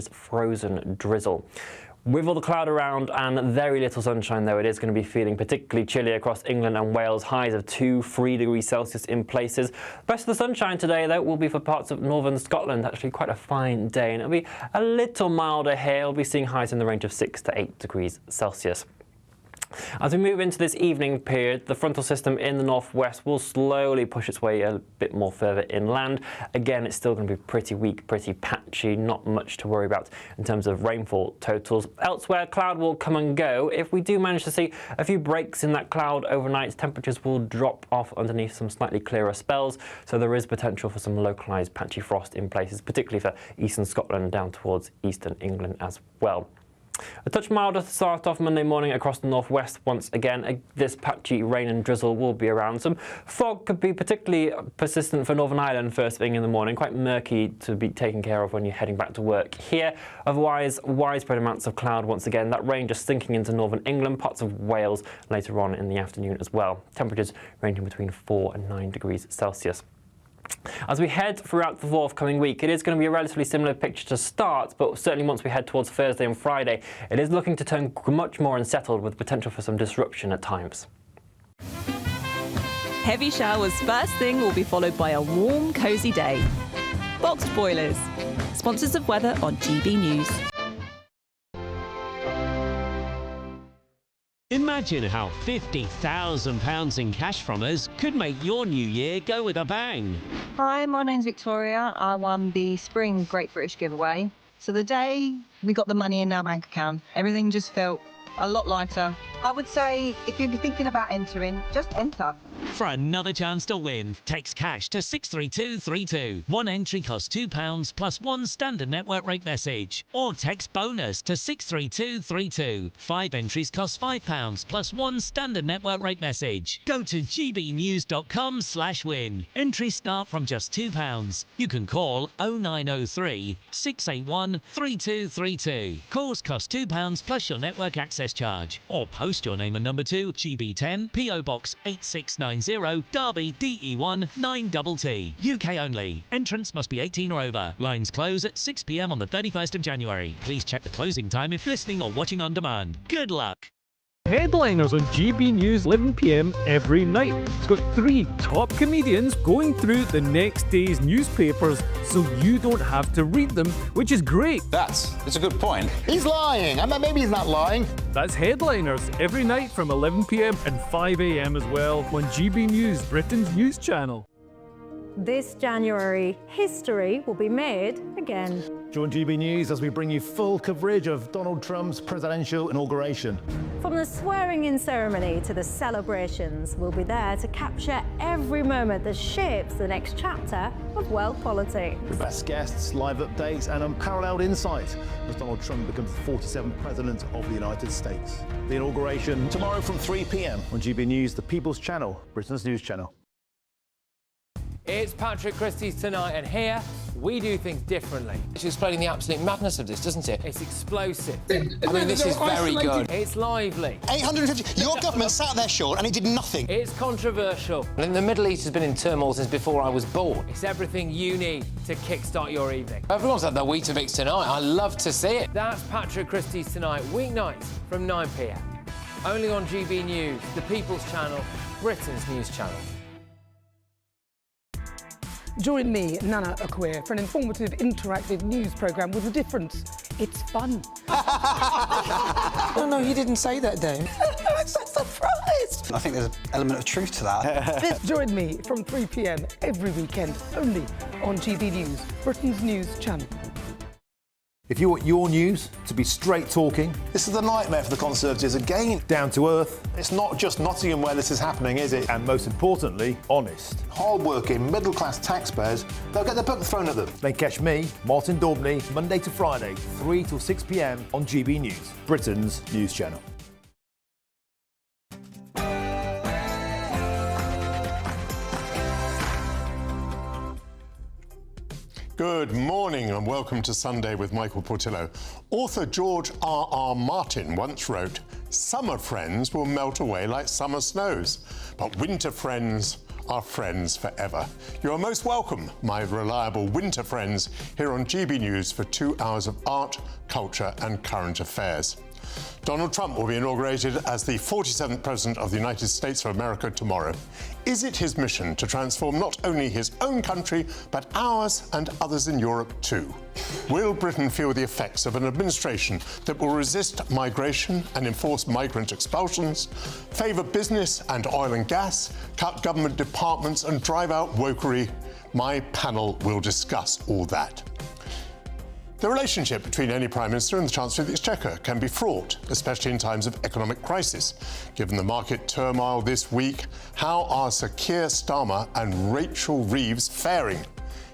frozen drizzle. With all the cloud around and very little sunshine, though, it is going to be feeling particularly chilly across England and Wales. Highs of 2–3 degrees Celsius in places. The rest of the sunshine today, though, will be for parts of northern Scotland. Actually quite a fine day, and it'll be a little milder here. We'll be seeing highs in the range of 6–8 degrees Celsius. As we move into this evening period, the frontal system in the northwest will slowly push its way a bit more further inland. Again, it's still going to be pretty weak, pretty patchy, not much to worry about in terms of rainfall totals. Elsewhere, cloud will come and go. If we do manage to see a few breaks in that cloud overnight, temperatures will drop off underneath some slightly clearer spells, so there is potential for some localised patchy frost in places, particularly for eastern Scotland down towards eastern England as well. A touch milder to start off Monday morning across the northwest. Once again, this patchy rain and drizzle will be around. Some fog could be particularly persistent for Northern Ireland first thing in the morning, quite murky to be taken care of when you're heading back to work here. Otherwise, widespread amounts of cloud once again. That rain just sinking into northern England, parts of Wales later on in the afternoon as well. Temperatures ranging between 4 and 9 degrees Celsius. As we head throughout the forthcoming week, it is going to be a relatively similar picture to start, but certainly once we head towards Thursday and Friday, it is looking to turn much more unsettled with potential for some disruption at times. Heavy showers first thing will be followed by a warm, cosy day. Boxed boilers, sponsors of weather on GB News. Imagine how £50,000 in cash from us could make your new year go with a bang. Hi, my name's Victoria. I won the Spring Great British giveaway. So the day we got the money in our bank account, everything just felt a lot lighter. I would say if you're thinking about entering, just enter. For another chance to win, text cash to 63232. One entry costs £2 plus one standard network rate message. Or text bonus to 63232. 5 entries cost £5 plus one standard network rate message. Go to gbnews.com/win. Entries start from just £2. You can call 0903 681 3232. Calls cost £2 plus your network access charge. Or post your name and number to GB10 PO Box 8690 Derby DE1 9TT. UK only. Entrance must be 18 or over. Lines close at 6 p.m. on the 31st of January. Please check the closing time if listening or watching on demand. Good luck. Headliners on GB News 11 p.m. every night. It's got 3 top comedians going through the next day's newspapers so you don't have to read them, which is great. It's a good point. He's lying. I mean, maybe he's not lying. That's Headliners every night from 11 p.m. and 5 a.m. as well on GB News, Britain's news channel. This January, history will be made again. Join GB News as we bring you full coverage of Donald Trump's presidential inauguration. From the swearing-in ceremony to the celebrations, we'll be there to capture every moment that shapes the next chapter of world politics. The best guests, live updates and unparalleled insight as Donald Trump becomes the 47th President of the United States. The inauguration tomorrow from 3 p.m. on GB News, the People's Channel, Britain's news channel. It's Patrick Christie's Tonight, and here we do things differently. It's explaining the absolute madness of this, doesn't it? It's explosive. I mean, this is very good. It's lively. 850. Your government sat there short and it did nothing. It's controversial. And the Middle East has been in turmoil since before I was born. It's everything you need to kickstart your evening. Everyone's had their Weetabix tonight. I love to see it. That's Patrick Christie's Tonight, weeknights from 9 p.m. Only on GB News, the People's Channel, Britain's news channel. Join me, Nana Akwe, for an informative, interactive news programme with a difference. It's fun. No, he didn't say that, Dave. I'm so surprised. I think there's an element of truth to that. Join me from 3 p.m. every weekend, only on GB News, Britain's news channel. If you want your news to be straight talking, this is a nightmare for the Conservatives again. Down to earth. It's not just Nottingham where this is happening, is it? And most importantly, honest. Hard-working, middle-class taxpayers, they'll get their book thrown at them. Then catch me, Martin Daubney, Monday to Friday, 3 till 6 p.m. on GB News, Britain's news channel. Good morning and welcome to Sunday with Michael Portillo. Author George R.R. Martin once wrote, "Summer friends will melt away like summer snows, but winter friends are friends forever. You are most welcome, my reliable winter friends, here on GB News for 2 hours of art, culture and current affairs. Donald Trump will be inaugurated as the 47th President of the United States of America tomorrow. Is it his mission to transform not only his own country, but ours and others in Europe too? Will Britain feel the effects of an administration that will resist migration and enforce migrant expulsions, favour business and oil and gas, cut government departments and drive out wokery? My panel will discuss all that. The relationship between any Prime Minister and the Chancellor of the Exchequer can be fraught, especially in times of economic crisis. Given the market turmoil this week, how are Sir Keir Starmer and Rachel Reeves faring?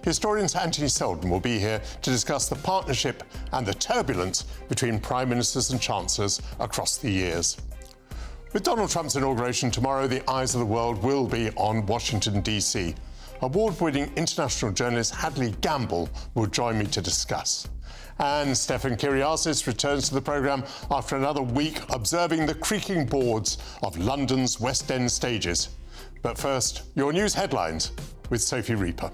Historian Sir Anthony Seldon will be here to discuss the partnership and the turbulence between Prime Ministers and Chancellors across the years. With Donald Trump's inauguration tomorrow, the eyes of the world will be on Washington, D.C. Award-winning international journalist Hadley Gamble will join me to discuss. And Stefan Kyriasis returns to the programme after another week observing the creaking boards of London's West End stages. But first, your news headlines with Sophie Reaper.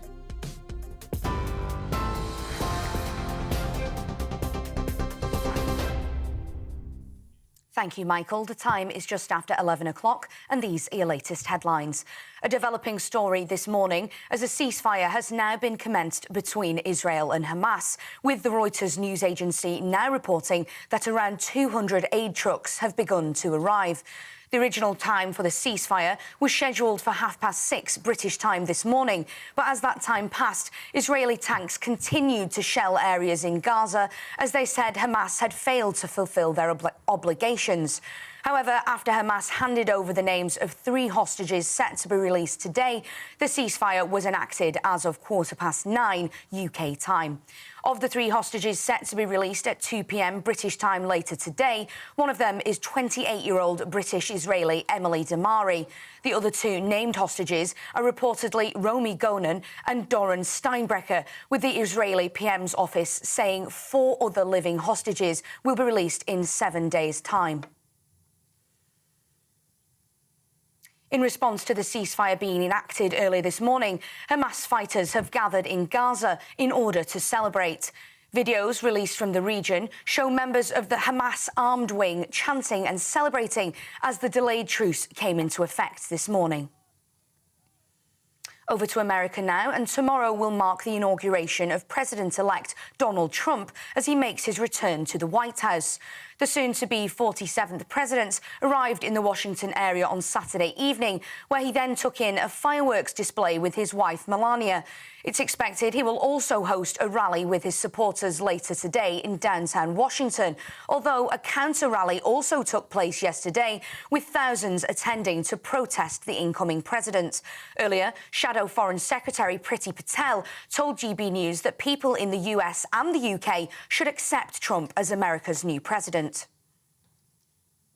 Thank you, Michael. The time is just after 11 o'clock, and these are your latest headlines. A developing story this morning as a ceasefire has now been commenced between Israel and Hamas, with the Reuters news agency now reporting that around 200 aid trucks have begun to arrive. The original time for the ceasefire was scheduled for 6:30 British time this morning, but as that time passed, Israeli tanks continued to shell areas in Gaza as they said Hamas had failed to fulfil their obligations. However, after Hamas handed over the names of 3 hostages set to be released today, the ceasefire was enacted as of 9:15 UK time. Of the 3 hostages set to be released at 2 p.m. British time later today, one of them is 28-year-old British-Israeli Emily Damari. The other 2 named hostages are reportedly Romy Gonen and Doron Steinbrecher, with the Israeli PM's office saying 4 other living hostages will be released in 7 days' time. In response to the ceasefire being enacted earlier this morning, Hamas fighters have gathered in Gaza in order to celebrate. Videos released from the region show members of the Hamas armed wing chanting and celebrating as the delayed truce came into effect this morning. Over to America now, and tomorrow will mark the inauguration of President-elect Donald Trump as he makes his return to the White House. The soon-to-be 47th president arrived in the Washington area on Saturday evening, where he then took in a fireworks display with his wife, Melania. It's expected he will also host a rally with his supporters later today in downtown Washington, although a counter-rally also took place yesterday, with thousands attending to protest the incoming president. Earlier, Shadow Foreign Secretary Priti Patel told GB News that people in the US and the UK should accept Trump as America's new president.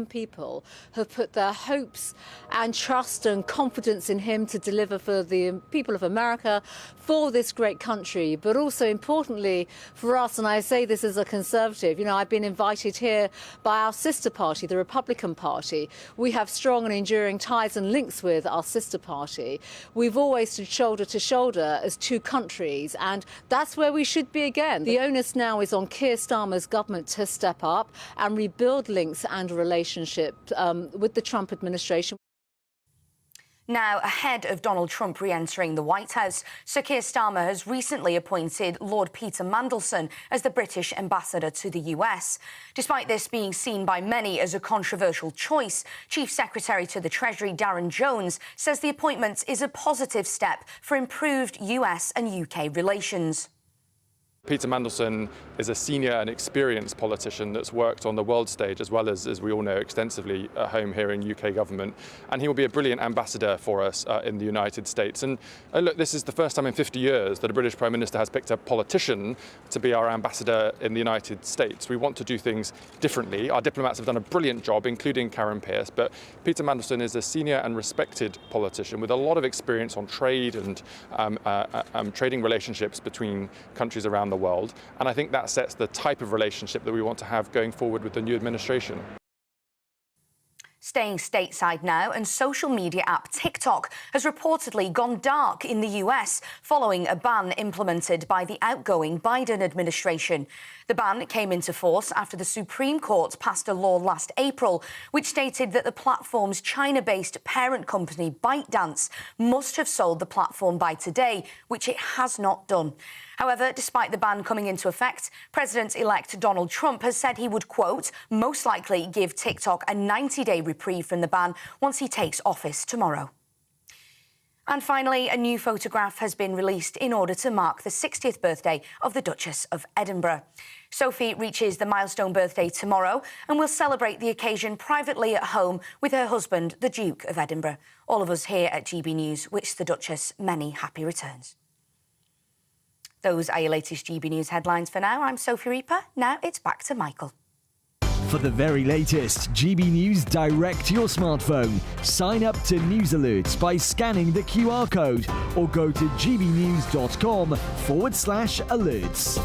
People have put their hopes and trust and confidence in him to deliver for the people of America, for this great country, but also importantly for us, and I say this as a Conservative, I've been invited here by our sister party, the Republican Party. We have strong and enduring ties and links with our sister party. We've always stood shoulder to shoulder as 2 countries, and that's where we should be again. The onus now is on Keir Starmer's government to step up and rebuild links and relations with the Trump administration. Now, ahead of Donald Trump re-entering the White House, Sir Keir Starmer has recently appointed Lord Peter Mandelson as the British ambassador to the US. Despite this being seen by many as a controversial choice, Chief Secretary to the Treasury Darren Jones says the appointment is a positive step for improved US and UK relations. Peter Mandelson is a senior and experienced politician that's worked on the world stage as well as we all know, extensively at home here in UK government. And he will be a brilliant ambassador for us in the United States. And look, this is the first time in 50 years that a British Prime Minister has picked a politician to be our ambassador in the United States. We want to do things differently. Our diplomats have done a brilliant job, including Karen Pierce, but Peter Mandelson is a senior and respected politician with a lot of experience on trade and trading relationships between countries around the world, and I think that sets the type of relationship that we want to have going forward with the new administration. Staying stateside now, and social media app TikTok has reportedly gone dark in the US following a ban implemented by the outgoing Biden administration. The ban came into force after the Supreme Court passed a law last April which stated that the platform's China-based parent company ByteDance must have sold the platform by today, which it has not done. However, despite the ban coming into effect, President-elect Donald Trump has said he would, quote, most likely give TikTok a 90-day reprieve from the ban once he takes office tomorrow. And finally, a new photograph has been released in order to mark the 60th birthday of the Duchess of Edinburgh. Sophie reaches the milestone birthday tomorrow and will celebrate the occasion privately at home with her husband, the Duke of Edinburgh. All of us here at GB News wish the Duchess many happy returns. Those are your latest GB News headlines for now. I'm Sophie Reaper. Now it's back to Michael. For the very latest GB News direct to your smartphone, sign up to News Alerts by scanning the QR code or go to gbnews.com/alerts.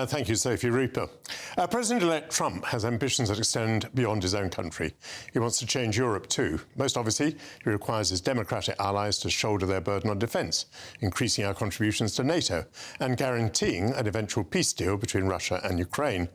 Thank you, Sophie Reaper. President-elect Trump has ambitions that extend beyond his own country. He wants to change Europe too. Most obviously, he requires his democratic allies to shoulder their burden on defence, increasing our contributions to NATO and guaranteeing an eventual peace deal between Russia and Ukraine.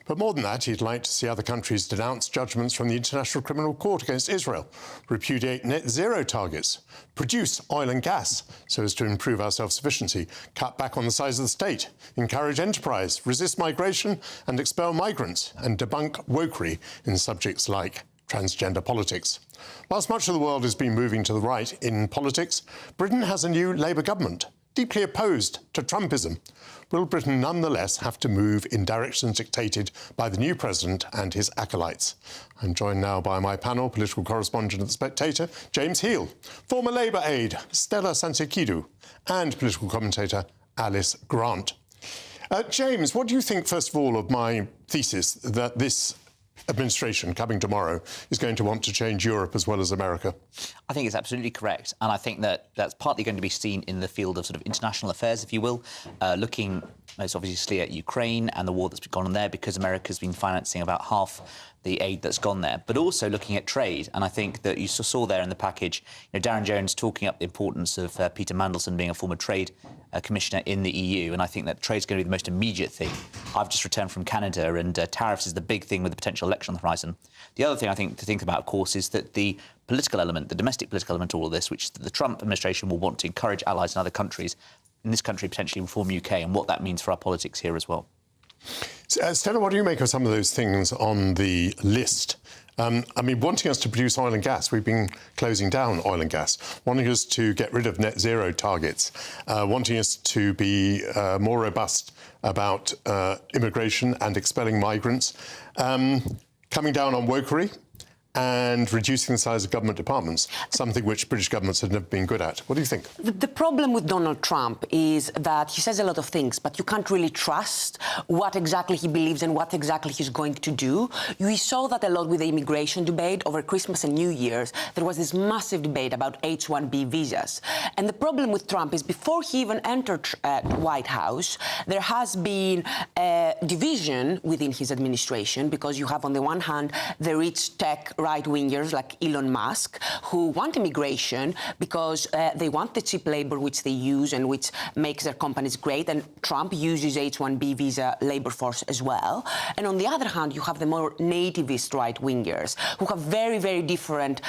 But more than that, he'd like to see other countries denounce judgments from the International Criminal Court against Israel, repudiate net zero targets, produce oil and gas so as to improve our self-sufficiency, cut back on the size of the state, encourage enterprise, resist migration and expel migrants, and debunk wokery in subjects like transgender politics. Whilst much of the world has been moving to the right in politics, Britain has a new Labour government, deeply opposed to Trumpism. Will Britain nonetheless have to move in directions dictated by the new president and his acolytes? I'm joined now by my panel, political correspondent of The Spectator, James Heal, former Labour aide, Stella Santiakidu, and political commentator, Alice Grant. James, what do you think, first of all, of my thesis that this administration coming tomorrow is going to want to change Europe as well as America? I think it's absolutely correct, and I think that that's partly going to be seen in the field of sort of international affairs, if you will, looking most obviously at Ukraine and the war that's gone on there, because America's been financing about half the aid that's gone there, but also looking at trade. And I think that you saw there in the package, Darren Jones talking up the importance of Peter Mandelson being a former trade commissioner in the EU, and I think that trade's going to be the most immediate thing. I've just returned from Canada, and tariffs is the big thing with the potential election on the horizon. The other thing I think to think about, of course, is that the political element, the domestic political element to all of this, which the Trump administration will want to encourage allies in other countries, in this country potentially reform UK, and what that means for our politics here as well. Stella, what do you make of some of those things on the list? I mean, wanting us to produce oil and gas, we've been closing down oil and gas, wanting us to get rid of net zero targets, wanting us to be more robust about immigration and expelling migrants, coming down on wokery, and reducing the size of government departments, something which British governments have never been good at. What do you think? The problem with Donald Trump is that he says a lot of things, but you can't really trust what exactly he believes and what exactly he's going to do. We saw that a lot with the immigration debate over Christmas and New Year's. There was this massive debate about H-1B visas. And the problem with Trump is before he even entered the White House, there has been a division within his administration, because you have on the one hand the rich tech right-wingers like Elon Musk, who want immigration because they want the cheap labor which they use and which makes their companies great, and Trump uses H-1B visa labor force as well. And on the other hand, you have the more nativist right-wingers who have very, very different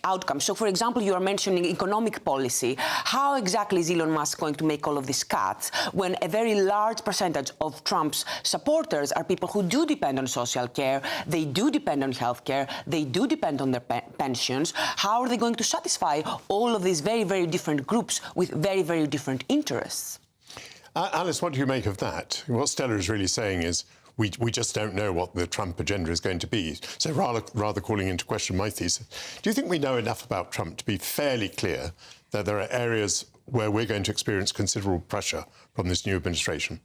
outcomes. So, for example, you are mentioning economic policy. How exactly is Elon Musk going to make all of these cuts when a very large percentage of Trump's supporters are people who do depend on social care, they do depend on healthcare, they do depend on their pensions? How are they going to satisfy all of these very, very different groups with very, very different interests? Alice, what do you make of that? What Stella is really saying is we just don't know what the Trump agenda is going to be. So rather calling into question my thesis, do you think we know enough about Trump to be fairly clear that there are areas where we're going to experience considerable pressure from this new administration?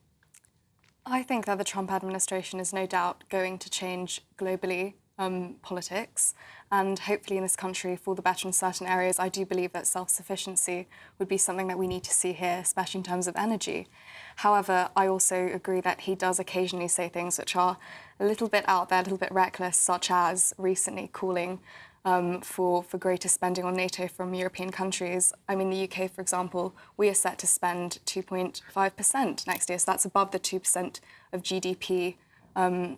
I think that the Trump administration is no doubt going to change globally. politics. And hopefully in this country, for the better in certain areas, I do believe that self-sufficiency would be something that we need to see here, especially in terms of energy. However, I also agree that he does occasionally say things which are a little bit out there, a little bit reckless, such as recently calling for greater spending on NATO from European countries. I mean, the UK, for example, we are set to spend 2.5% next year, so that's above the 2% of GDP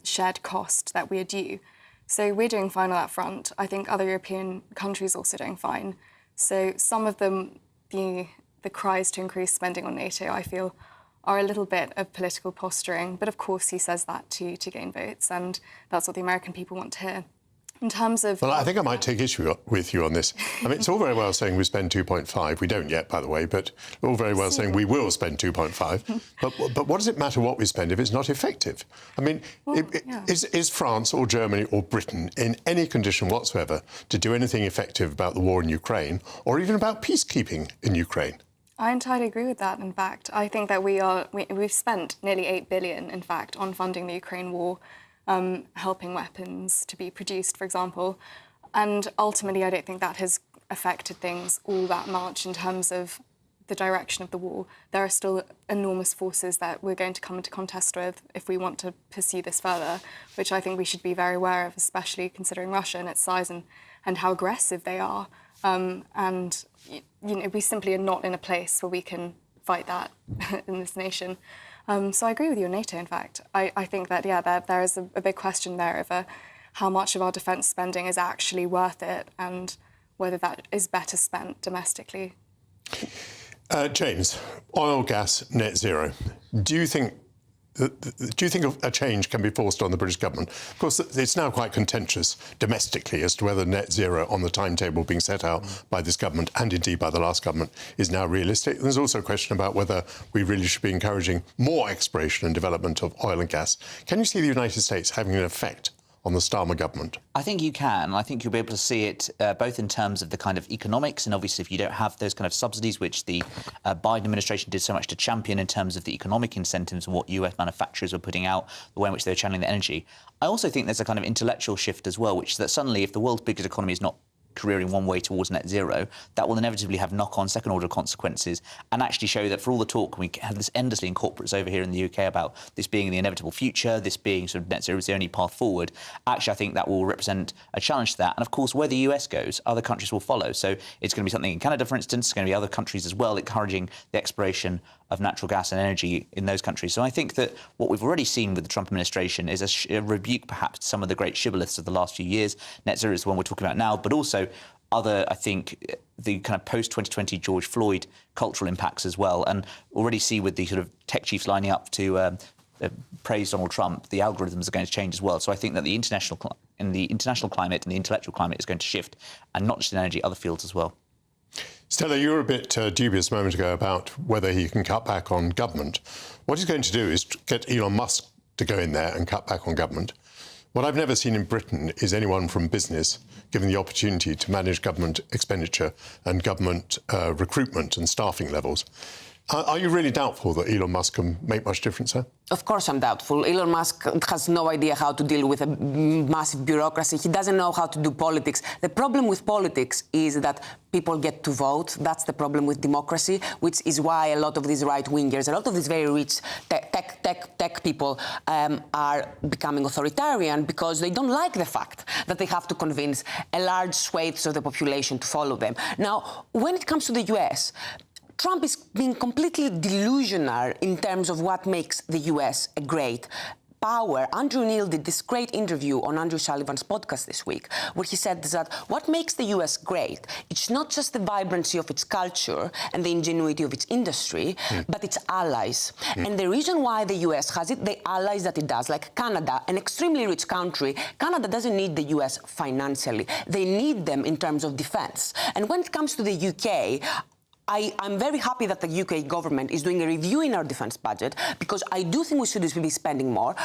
shared cost that we are due. So we're doing fine on that front. I think other European countries are also doing fine. So some of them, the cries to increase spending on NATO, I feel, are a little bit of political posturing. But of course, he says that to gain votes, and that's what the American people want to hear. In terms of... Well, I think I might take issue with you on this. I mean, it's all very well saying we spend 2.5. We don't yet, by the way, but all very well saying we will spend 2.5. But what does it matter what we spend if it's not effective? I mean, is France or Germany or Britain in any condition whatsoever to do anything effective about the war in Ukraine or even about peacekeeping in Ukraine? I entirely agree with that, in fact. I think that we've spent nearly $8 billion, in fact, on funding the Ukraine war, helping weapons to be produced, for example. And ultimately, I don't think that has affected things all that much in terms of the direction of the war. There are still enormous forces that we're going to come into contest with if we want to pursue this further, which I think we should be very aware of, especially considering Russia and its size and how aggressive they are. And, you know, we simply are not in a place where we can fight that in this nation. So I agree with you on NATO, in fact. I think that, yeah, there is a big question there over how much of our defence spending is actually worth it and whether that is better spent domestically. James, oil, gas, net zero. Do you think a change can be forced on the British government? Of course, it's now quite contentious domestically as to whether net zero on the timetable being set out by this government and indeed by the last government is now realistic. There's also a question about whether we really should be encouraging more exploration and development of oil and gas. Can you see the United States having an effect on the Starmer government? I think you can. I think you'll be able to see it both in terms of the kind of economics, and obviously if you don't have those kind of subsidies, which the Biden administration did so much to champion in terms of the economic incentives and what US manufacturers were putting out, the way in which they were channeling the energy. I also think there's a kind of intellectual shift as well, which is that suddenly if the world's biggest economy is not careering one way towards net zero, that will inevitably have knock-on second-order consequences and actually show that for all the talk we have this endlessly in corporates over here in the UK about this being the inevitable future, this being sort of net zero is the only path forward, actually I think that will represent a challenge to that. And of course, where the US goes, other countries will follow. So it's going to be something in Canada, for instance, it's going to be other countries as well encouraging the exploration of natural gas and energy in those countries. So I think that what we've already seen with the Trump administration is a rebuke perhaps to some of the great shibboleths of the last few years. Net zero is the one we're talking about now, but also other, I think, the kind of post-2020 George Floyd cultural impacts as well. And already see with the sort of tech chiefs lining up to praise Donald Trump, the algorithms are going to change as well. So I think that the international climate and the intellectual climate is going to shift, and not just in energy, other fields as well. Stella, you were a bit dubious a moment ago about whether he can cut back on government. What he's going to do is get Elon Musk to go in there and cut back on government. What I've never seen in Britain is anyone from business given the opportunity to manage government expenditure and government recruitment and staffing levels. Are you really doubtful that Elon Musk can make much difference there? Of course I'm doubtful. Elon Musk has no idea how to deal with a massive bureaucracy. He doesn't know how to do politics. The problem with politics is that people get to vote. That's the problem with democracy, which is why a lot of these right-wingers, a lot of these very rich tech people are becoming authoritarian because they don't like the fact that they have to convince a large swathes of the population to follow them. Now, when it comes to the US, Trump is being completely delusional in terms of what makes the US a great power. Andrew Neil did this great interview on Andrew Sullivan's podcast this week, where he said that what makes the US great, it's not just the vibrancy of its culture and the ingenuity of its industry, but its allies. And the reason why the US has the allies that it does, like Canada, an extremely rich country, Canada doesn't need the US financially. They need them in terms of defense. And when it comes to the UK, I'm very happy that the UK government is doing a review in our defence budget, because I do think we should be spending more.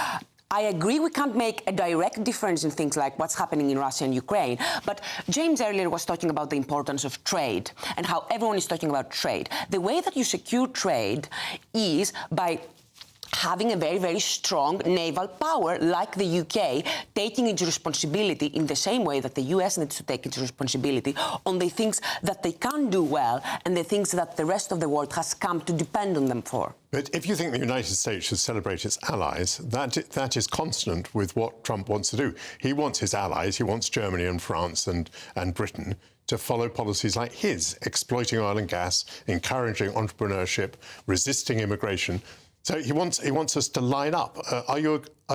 I agree we can't make a direct difference in things like what's happening in Russia and Ukraine, but James earlier was talking about the importance of trade and how everyone is talking about trade. The way that you secure trade is by having a very, very strong naval power like the UK, taking into responsibility in the same way that the US needs to take into responsibility on the things that they can do well and the things that the rest of the world has come to depend on them for. But if you think the United States should celebrate its allies, that is consonant with what Trump wants to do. He wants his allies, he wants Germany and France and Britain to follow policies like his, exploiting oil and gas, encouraging entrepreneurship, resisting immigration. So he wants us to line up. Are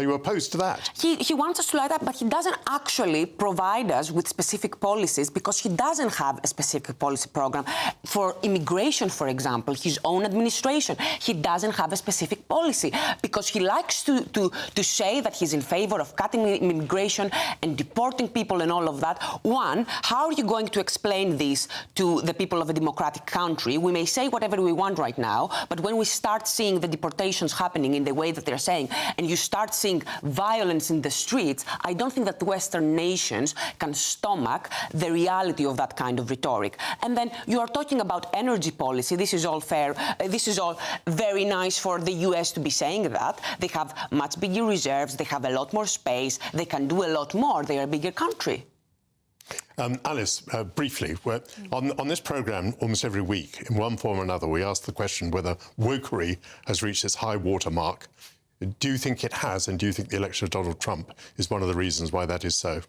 you opposed to that? He wants us to line up, but he doesn't actually provide us with specific policies because he doesn't have a specific policy program. For immigration, for example, his own administration, he doesn't have a specific policy because he likes to say that he's in favor of cutting immigration and deporting people and all of that. One, how are you going to explain this to the people of a democratic country? We may say whatever we want right now, but when we start seeing the deportations happening in the way that they're saying, and you start seeing violence in the streets, I don't think that Western nations can stomach the reality of that kind of rhetoric. And then you are talking about energy policy. This is all fair. This is all very nice for the US to be saying that. They have much bigger reserves. They have a lot more space. They can do a lot more. They are a bigger country. Alice, briefly, on this programme, almost every week, in one form or another, we ask the question whether wokery has reached its high water mark. Do you think it has, and do you think the election of Donald Trump is one of the reasons why that is so?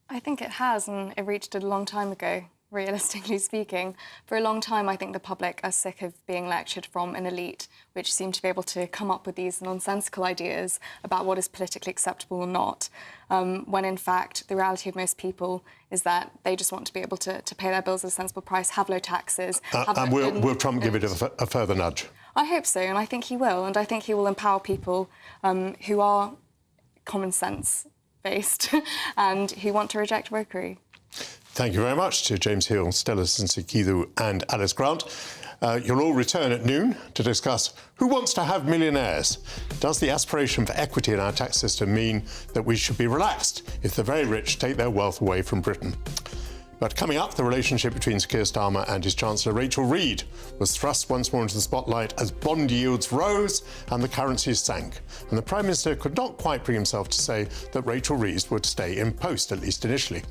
I think it has, and it reached it a long time ago, realistically speaking. For a long time, I think the public are sick of being lectured from an elite, which seem to be able to come up with these nonsensical ideas about what is politically acceptable or not, when in fact the reality of most people is that they just want to be able to pay their bills at a sensible price, have low taxes. And will Trump give it a further nudge? I hope so, and I think he will, and I think he will empower people who are common sense based and who want to reject wokery. Thank you very much to James Hill, Stella Sinsikidou and Alice Grant. You'll all return at noon to discuss who wants to have millionaires. Does the aspiration for equity in our tax system mean that we should be relaxed if the very rich take their wealth away from Britain? But coming up, the relationship between Keir Starmer and his Chancellor Rachel Reid was thrust once more into the spotlight as bond yields rose and the currencies sank. And the Prime Minister could not quite bring himself to say that Rachel Reid would stay in post, at least initially.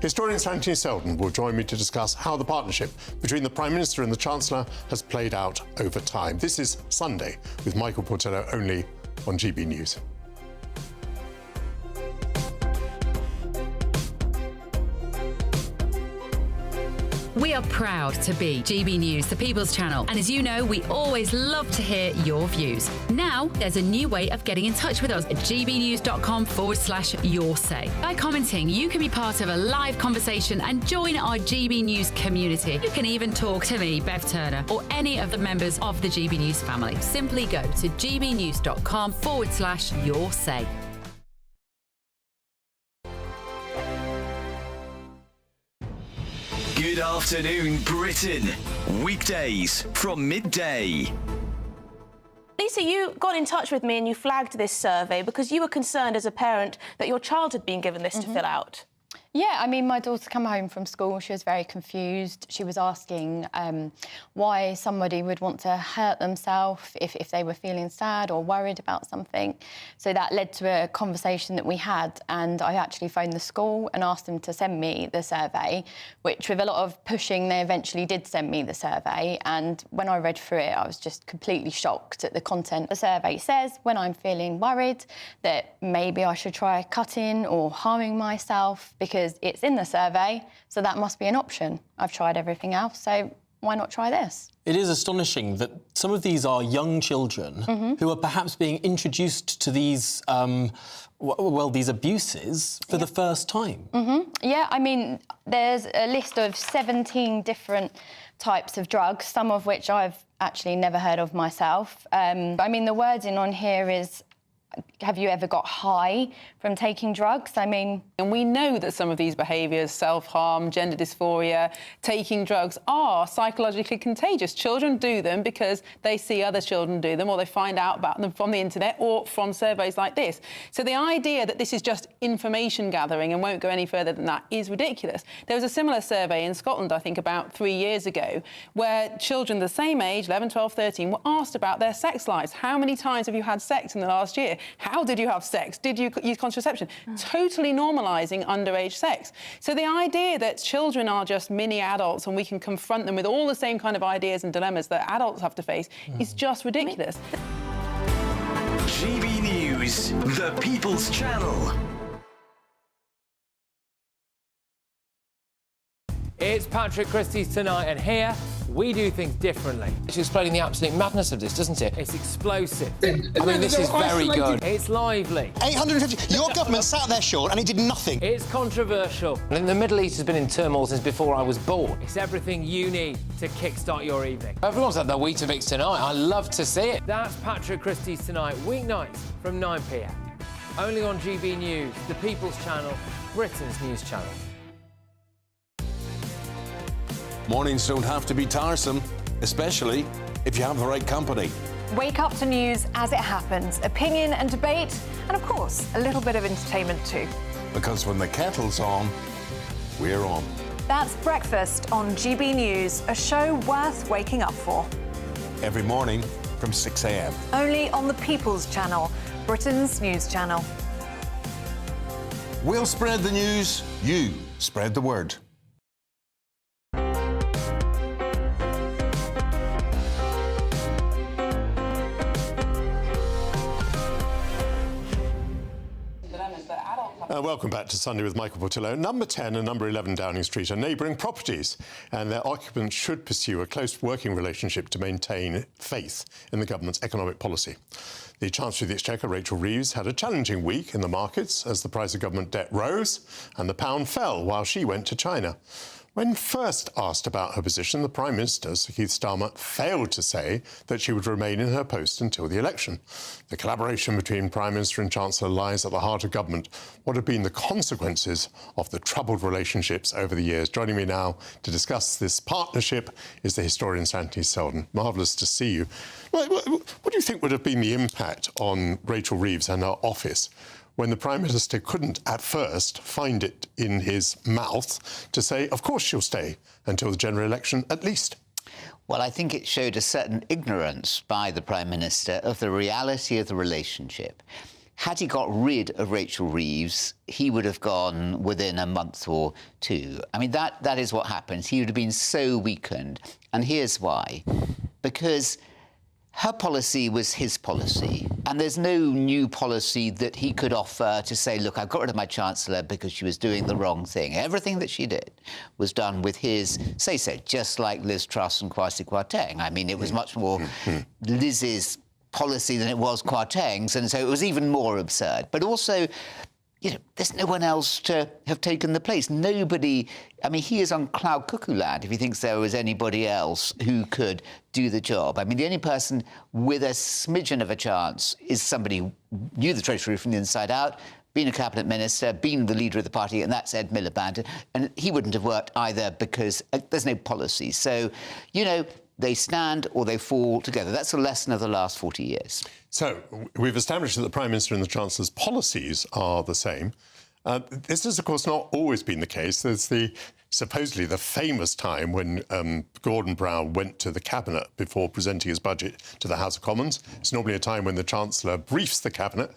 Historian Anthony Selden will join me to discuss how the partnership between the Prime Minister and the Chancellor has played out over time. This is Sunday with Michael Portillo only on GB News. We are proud to be GB News, the People's Channel. And as you know, we always love to hear your views. Now, there's a new way of getting in touch with us at gbnews.com/yoursay. By commenting, you can be part of a live conversation and join our GB News community. You can even talk to me, Bev Turner, or any of the members of the GB News family. Simply go to gbnews.com/yoursay. Good afternoon, Britain. Weekdays from midday. Lisa, you got in touch with me and you flagged this survey because you were concerned as a parent that your child had been given this to fill out. Yeah, I mean, my daughter came home from school. She was very confused. She was asking why somebody would want to hurt themselves if they were feeling sad or worried about something. So that led to a conversation that we had, and I actually phoned the school and asked them to send me the survey, which with a lot of pushing, they eventually did send me the survey. And when I read through it, I was just completely shocked at the content. The survey says when I'm feeling worried that maybe I should try cutting or harming myself, because it's in the survey, so that must be an option. I've tried everything else, so why not try this? It is astonishing that some of these are young children who are perhaps being introduced to these, these abuses for the first time. Yeah, I mean, there's a list of 17 different types of drugs, some of which I've actually never heard of myself. I mean, the wording on here is have you ever got high from taking drugs? I mean... And we know that some of these behaviours, self-harm, gender dysphoria, taking drugs, are psychologically contagious. Children do them because they see other children do them, or they find out about them from the internet or from surveys like this. So the idea that this is just information gathering and won't go any further than that is ridiculous. There was a similar survey in Scotland, I think, about 3 years ago, where children the same age, 11, 12, 13, were asked about their sex lives. How many times have you had sex in the last year? How did you have sex? Did you use contraception? Totally normalising underage sex. So the idea that children are just mini adults and we can confront them with all the same kind of ideas and dilemmas that adults have to face is just ridiculous. GB News, the People's Channel. It's Patrick Christie's Tonight, and here we do things differently. It's explaining the absolute madness of this, doesn't it? It's explosive. I mean, this is very good. It's lively. 850. Your government sat there, Sean, and it did nothing. It's controversial. And the Middle East has been in turmoil since before I was born. It's everything you need to kickstart your evening. Everyone's had their Weetabix tonight. I love to see it. That's Patrick Christie's Tonight, weeknights from 9 p.m. Only on GB News, the People's Channel, Britain's news channel. Mornings don't have to be tiresome, especially if you have the right company. Wake up to news as it happens, opinion and debate, and of course, a little bit of entertainment too. Because when the kettle's on, we're on. That's Breakfast on GB News, a show worth waking up for. Every morning from 6 a.m. Only on the People's Channel, Britain's news channel. We'll spread the news, you spread the word. Welcome back to Sunday with Michael Portillo. Number 10 and number 11 Downing Street are neighbouring properties, and their occupants should pursue a close working relationship to maintain faith in the government's economic policy. The Chancellor of the Exchequer, Rachel Reeves, had a challenging week in the markets as the price of government debt rose and the pound fell while she went to China. When first asked about her position, the Prime Minister, Sir Keir Starmer, failed to say that she would remain in her post until the election. The collaboration between Prime Minister and Chancellor lies at the heart of government. What have been the consequences of the troubled relationships over the years? Joining me now to discuss this partnership is the historian Santi Selden. Marvellous to see you. What do you think would have been the impact on Rachel Reeves and her office when the Prime Minister couldn't, at first, find it in his mouth to say, of course she'll stay until the general election, at least? Well, I think it showed a certain ignorance by the Prime Minister of the reality of the relationship. Had he got rid of Rachel Reeves, he would have gone within a month or two. I mean, that is what happens. He would have been so weakened. And here's why. Because her policy was his policy, and there's no new policy that he could offer to say, look, I've got rid of my Chancellor because she was doing the wrong thing. Everything that she did was done with his say-so, just like Liz Truss and Kwasi Kwarteng. I mean, it was much more Liz's policy than it was Kwarteng's, and so it was even more absurd. But also, you know, there's no one else to have taken the place. Nobody, I mean, he is on cloud cuckoo land if he thinks there was anybody else who could do the job. I mean, the only person with a smidgen of a chance is somebody who knew the Treasury from the inside out, been a cabinet minister, been the leader of the party, and that's Ed Miliband. And he wouldn't have worked either because there's no policy. So, you know, they stand or they fall together. That's a lesson of the last 40 years. So we've established that the Prime Minister and the Chancellor's policies are the same. This has, of course, not always been the case. There's supposedly the famous time when Gordon Brown went to the Cabinet before presenting his budget to the House of Commons. It's normally a time when the Chancellor briefs the Cabinet.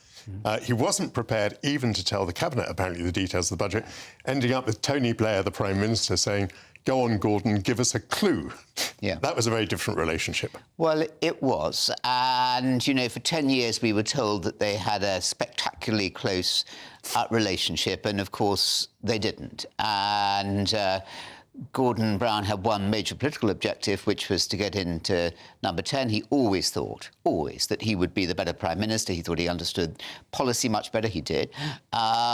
He wasn't prepared even to tell the Cabinet, apparently, the details of the budget, ending up with Tony Blair, the Prime Minister, saying, go on, Gordon, give us a clue. Yeah. That was a very different relationship. Well, it was. And, you know, for 10 years we were told that they had a spectacularly close relationship, and, of course, they didn't. And Gordon Brown had one major political objective, which was to get into number 10. He always thought, that he would be the better Prime Minister. He thought he understood policy much better. He did.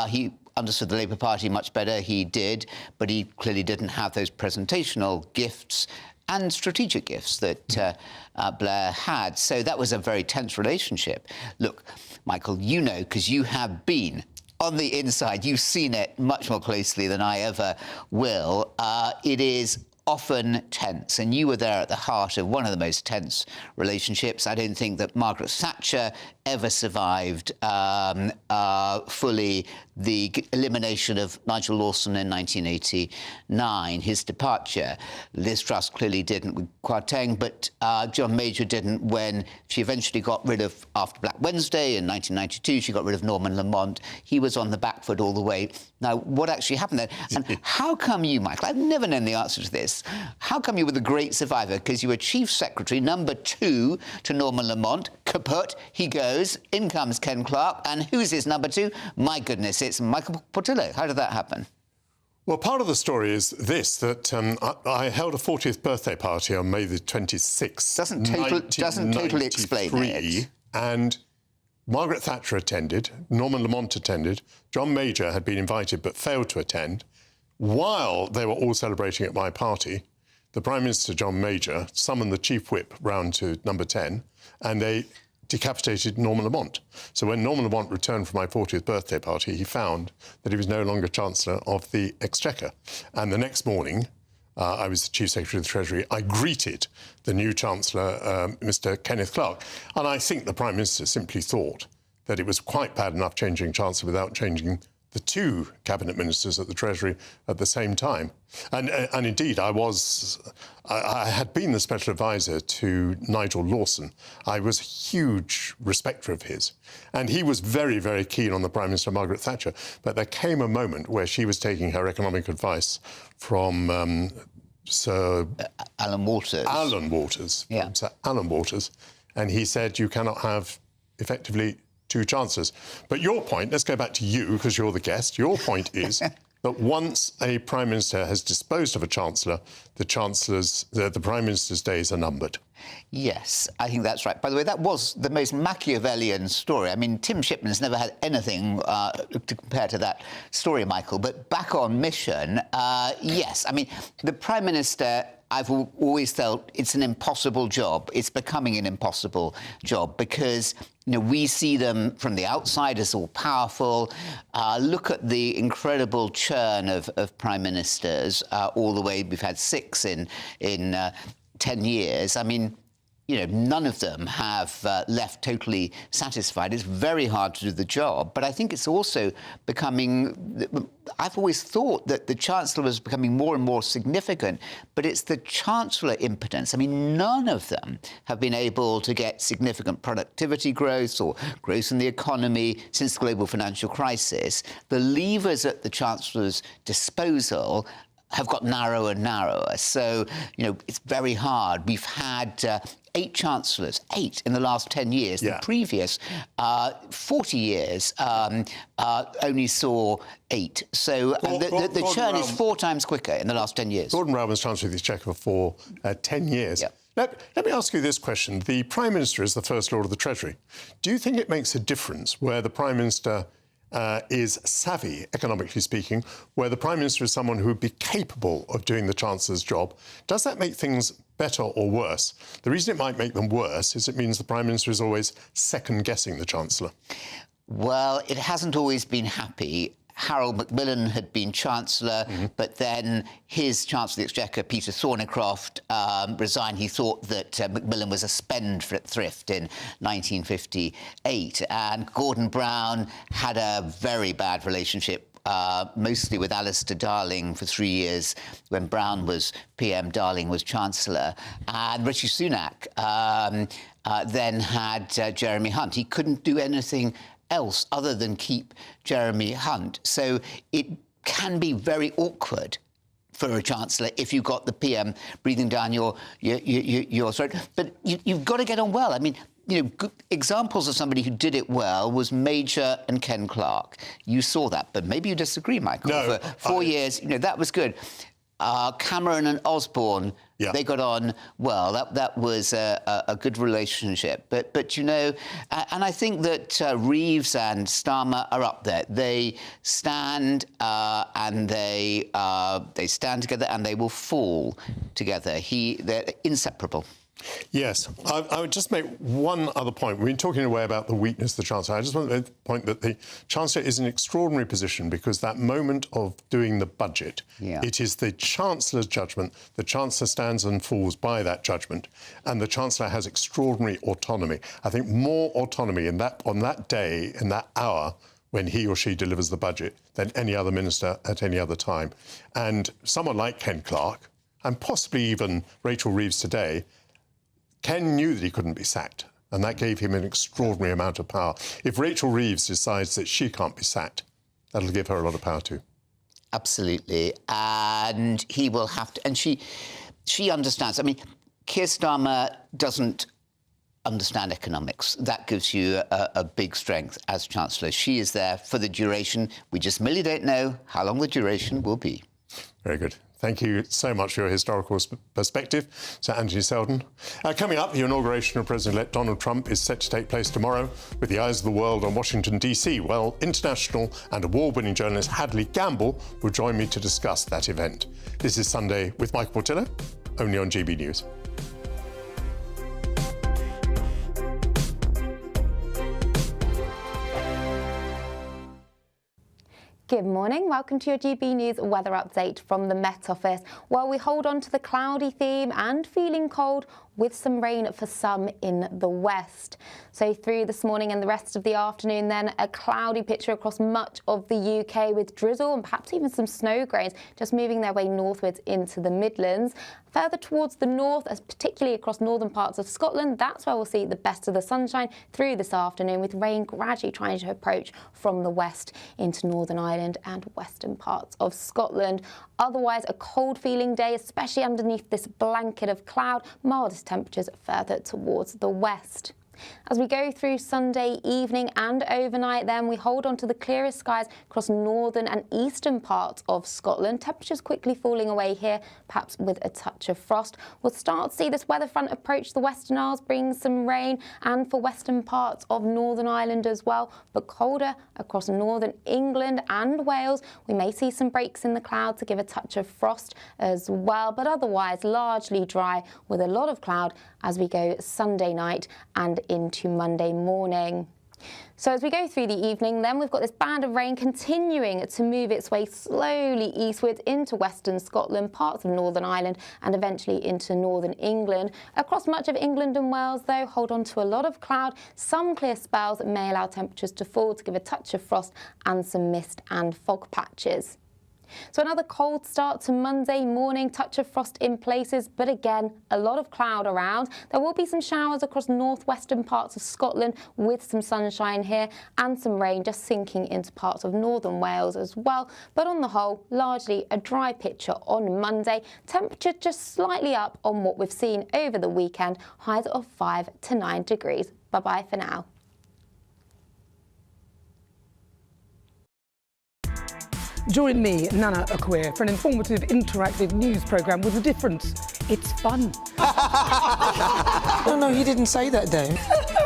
He understood the Labour Party much better. He did. But he clearly didn't have those presentational gifts and strategic gifts that Blair had. So that was a very tense relationship. Look, Michael, you know, because you have been on the inside, you've seen it much more closely than I ever will. It is often tense, and you were there at the heart of one of the most tense relationships. I don't think that Margaret Thatcher ever survived fully the elimination of Nigel Lawson in 1989, his departure. Liz Truss clearly didn't with Kwarteng, but John Major didn't when she eventually got rid of, after Black Wednesday in 1992, she got rid of Norman Lamont. He was on the back foot all the way. Now, what actually happened then? And how come you, Michael, I've never known the answer to this, how come you were the great survivor? Because you were Chief Secretary, number 2 to Norman Lamont, kaput, he goes, in comes Ken Clarke, and who's his number 2? My goodness, it's Michael Portillo. How did that happen? Well, part of the story is this, that I held a 40th birthday party on May the 26th. Doesn't totally explain it. And Margaret Thatcher attended, Norman Lamont attended, John Major had been invited but failed to attend. While they were all celebrating at my party, the Prime Minister, John Major, summoned the Chief Whip round to number 10, and they decapitated Norman Lamont. So when Norman Lamont returned from my 40th birthday party, he found that he was no longer Chancellor of the Exchequer. And the next morning, I was the Chief Secretary of the Treasury, I greeted the new Chancellor, Mr. Kenneth Clarke. And I think the Prime Minister simply thought that it was quite bad enough changing Chancellor without changing the 2 cabinet ministers at the Treasury at the same time. And indeed, I had been the special advisor to Nigel Lawson. I was a huge respecter of his. And he was very, very keen on the Prime Minister, Margaret Thatcher. But there came a moment where she was taking her economic advice from Sir Alan Waters. Alan Waters. Yeah. Sir Alan Waters. And he said, you cannot have, effectively, 2 chancellors. But your point, let's go back to you, because you're the guest. Your point is that once a Prime Minister has disposed of a Chancellor, the Prime Minister's days are numbered. Yes, I think that's right. By the way, that was the most Machiavellian story. I mean, Tim Shipman's never had anything to compare to that story, Michael. But back on mission, yes. I mean, the Prime Minister, I've always felt it's an impossible job. It's becoming an impossible job because, you know, we see them from the outside as all powerful. Look at the incredible churn of prime ministers all the way. We've had 6 in 10 years. I mean, you know, none of them have left totally satisfied. It's very hard to do the job. But I think it's also becoming... I've always thought that the Chancellor was becoming more and more significant, but it's the Chancellor impotence. I mean, none of them have been able to get significant productivity growth or growth in the economy since the global financial crisis. The levers at the Chancellor's disposal have got narrower and narrower. So, you know, it's very hard. We've had 8 chancellors, 8 in the last 10 years. Yeah. The previous 40 years only saw 8. So the churn is 4 times quicker in the last 10 years. Gordon Brown was Chancellor of the Exchequer for 10 years. Yeah. Let me ask you this question. The Prime Minister is the First Lord of the Treasury. Do you think it makes a difference where the Prime Minister is savvy, economically speaking, where the Prime Minister is someone who would be capable of doing the Chancellor's job? Does that make things better or worse? The reason it might make them worse is it means the Prime Minister is always second-guessing the Chancellor. Well, it hasn't always been happy. Harold Macmillan had been Chancellor, but then his Chancellor of the Exchequer, Peter Thornycroft, resigned. He thought that Macmillan was a spendthrift in 1958. And Gordon Brown had a very bad relationship mostly with Alistair Darling for 3 years when Brown was PM, Darling was Chancellor. And Rishi Sunak then had Jeremy Hunt. He couldn't do anything else other than keep Jeremy Hunt. So it can be very awkward for a Chancellor if you've got the PM breathing down your throat. But you've got to get on well. I mean, you know, good examples of somebody who did it well was Major and Ken Clarke. You saw that, but maybe you disagree, Michael. No, for 4 years, you know, that was good. Cameron and Osborne, they got on well. That was a good relationship. But you know, and I think that Reeves and Starmer are up there. They stand and they stand together and they will fall together. They're inseparable. Yes, I would just make one other point. We've been talking away about the weakness of the Chancellor. I just want to make the point that the Chancellor is in an extraordinary position because that moment of doing the budget, it is the Chancellor's judgment. The Chancellor stands and falls by that judgment, and the Chancellor has extraordinary autonomy. I think more autonomy on that day, in that hour, when he or she delivers the budget than any other minister at any other time. And someone like Ken Clarke, and possibly even Rachel Reeves today, Ken knew that he couldn't be sacked, and that gave him an extraordinary amount of power. If Rachel Reeves decides that she can't be sacked, that'll give her a lot of power too. Absolutely. And he will have to... And she understands. I mean, Keir Starmer doesn't understand economics. That gives you a big strength as Chancellor. She is there for the duration. We just merely don't know how long the duration will be. Very good. Thank you so much for your historical perspective, Sir Anthony Selden. Coming up, the inauguration of President-elect Donald Trump is set to take place tomorrow with the eyes of the world on Washington, D.C. Well, international and award-winning journalist Hadley Gamble will join me to discuss that event. This is Sunday with Michael Portillo, only on GB News. Good morning. Welcome to your GB News weather update from the Met Office. Well, we hold on to the cloudy theme and feeling cold with some rain for some in the west. So through this morning and the rest of the afternoon then, a cloudy picture across much of the UK with drizzle and perhaps even some snow grains just moving their way northwards into the Midlands. Further towards the north, as particularly across northern parts of Scotland, that's where we'll see the best of the sunshine through this afternoon, with rain gradually trying to approach from the west into Northern Ireland and western parts of Scotland. Otherwise, a cold feeling day, especially underneath this blanket of cloud, mildest temperatures further towards the west. As we go through Sunday evening and overnight then, we hold on to the clearest skies across northern and eastern parts of Scotland. Temperatures quickly falling away here, perhaps with a touch of frost. We'll start to see this weather front approach the Western Isles, bringing some rain, and for western parts of Northern Ireland as well, but colder across northern England and Wales. We may see some breaks in the cloud to give a touch of frost as well, but otherwise largely dry with a lot of cloud as we go Sunday night and into Monday morning. So as we go through the evening then, we've got this band of rain continuing to move its way slowly eastwards into western Scotland, parts of Northern Ireland and eventually into northern England. Across much of England and Wales though, hold on to a lot of cloud, some clear spells that may allow temperatures to fall to give a touch of frost and some mist and fog patches. So another cold start to Monday morning, touch of frost in places, but again, a lot of cloud around. There will be some showers across northwestern parts of Scotland with some sunshine here and some rain just sinking into parts of northern Wales as well. But on the whole, largely a dry picture on Monday. Temperature just slightly up on what we've seen over the weekend, highs of 5 to 9 degrees. Bye-bye for now. Join me, Nana Akwe, for an informative, interactive news programme with a difference. It's fun. No, he didn't say that, though.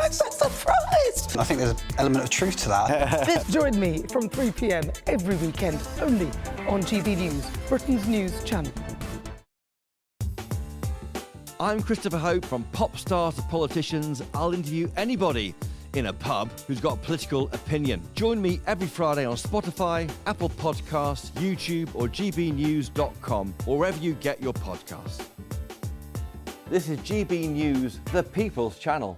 I'm so surprised. I think there's an element of truth to that. Join me from 3 p.m. every weekend, only on GB News, Britain's news channel. I'm Christopher Hope. From pop stars to politicians, I'll interview anybody in a pub who's got a political opinion. Join me every Friday on Spotify, Apple Podcasts, YouTube or gbnews.com, or wherever you get your podcasts. This is GB News, the People's Channel.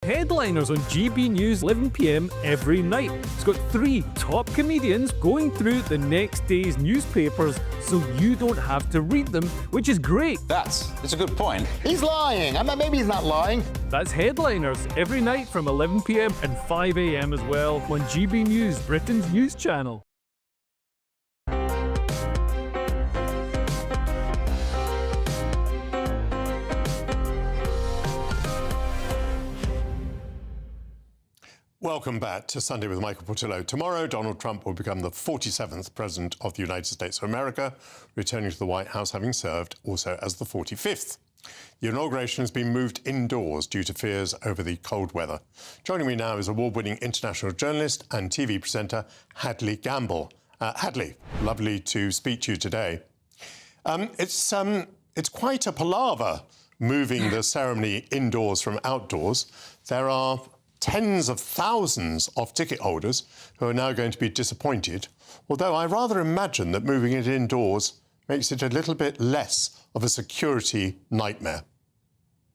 Headliners on GB News 11 p.m. every night. It's got 3 top comedians going through the next day's newspapers so you don't have to read them, which is great. That's a good point. He's lying. Maybe he's not lying. That's Headliners every night from 11 p.m. and 5 a.m. as well on GB News, Britain's news channel. Welcome back to Sunday with Michael Portillo. Tomorrow, Donald Trump will become the 47th President of the United States of America, returning to the White House having served also as the 45th. The inauguration has been moved indoors due to fears over the cold weather. Joining me now is award-winning international journalist and TV presenter Hadley Gamble. Hadley, lovely to speak to you today. It's quite a palaver moving the ceremony indoors from outdoors, there are tens of thousands of ticket holders who are now going to be disappointed, although I rather imagine that moving it indoors makes it a little bit less of a security nightmare.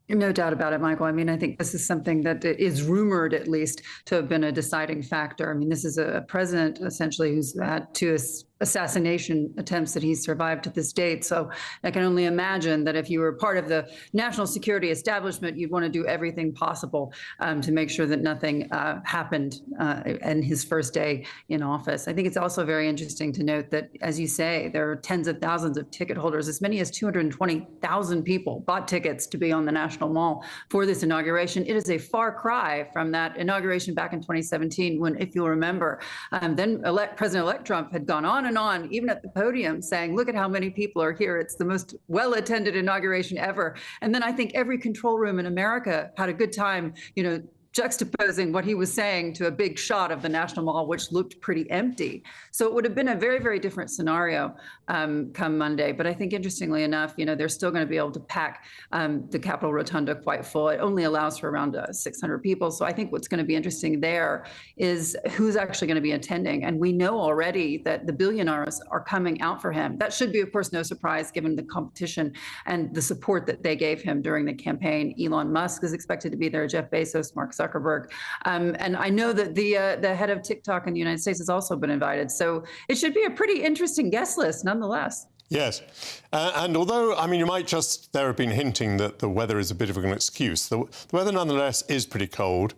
No doubt about it, Michael. I mean, I think this is something that is rumored, at least, to have been a deciding factor. I mean, this is a president, essentially, who's had 2 assassination attempts that he's survived to this date. So I can only imagine that if you were part of the national security establishment, you'd want to do everything possible to make sure that nothing happened in his first day in office. I think it's also very interesting to note that, as you say, there are tens of thousands of ticket holders. As many as 220,000 people bought tickets to be on the National Mall for this inauguration. It is a far cry from that inauguration back in 2017 when, if you'll remember, then President-elect Trump had gone on, even at the podium, saying, look at how many people are here. It's the most well-attended inauguration ever. And then I think every control room in America had a good time, juxtaposing what he was saying to a big shot of the National Mall, which looked pretty empty. So it would have been a very, very different scenario come Monday. But I think, interestingly enough, they're still going to be able to pack the Capitol Rotunda quite full. It only allows for around 600 people. So I think what's going to be interesting there is who's actually going to be attending. And we know already that the billionaires are coming out for him. That should be, of course, no surprise, given the competition and the support that they gave him during the campaign. Elon Musk is expected to be there, Jeff Bezos, Mark Zuckerberg. And I know that the head of TikTok in the United States has also been invited. So it should be a pretty interesting guest list, nonetheless. Yes. And although, I mean, you might there have been hinting that the weather is a bit of an excuse. The weather, nonetheless, is pretty cold.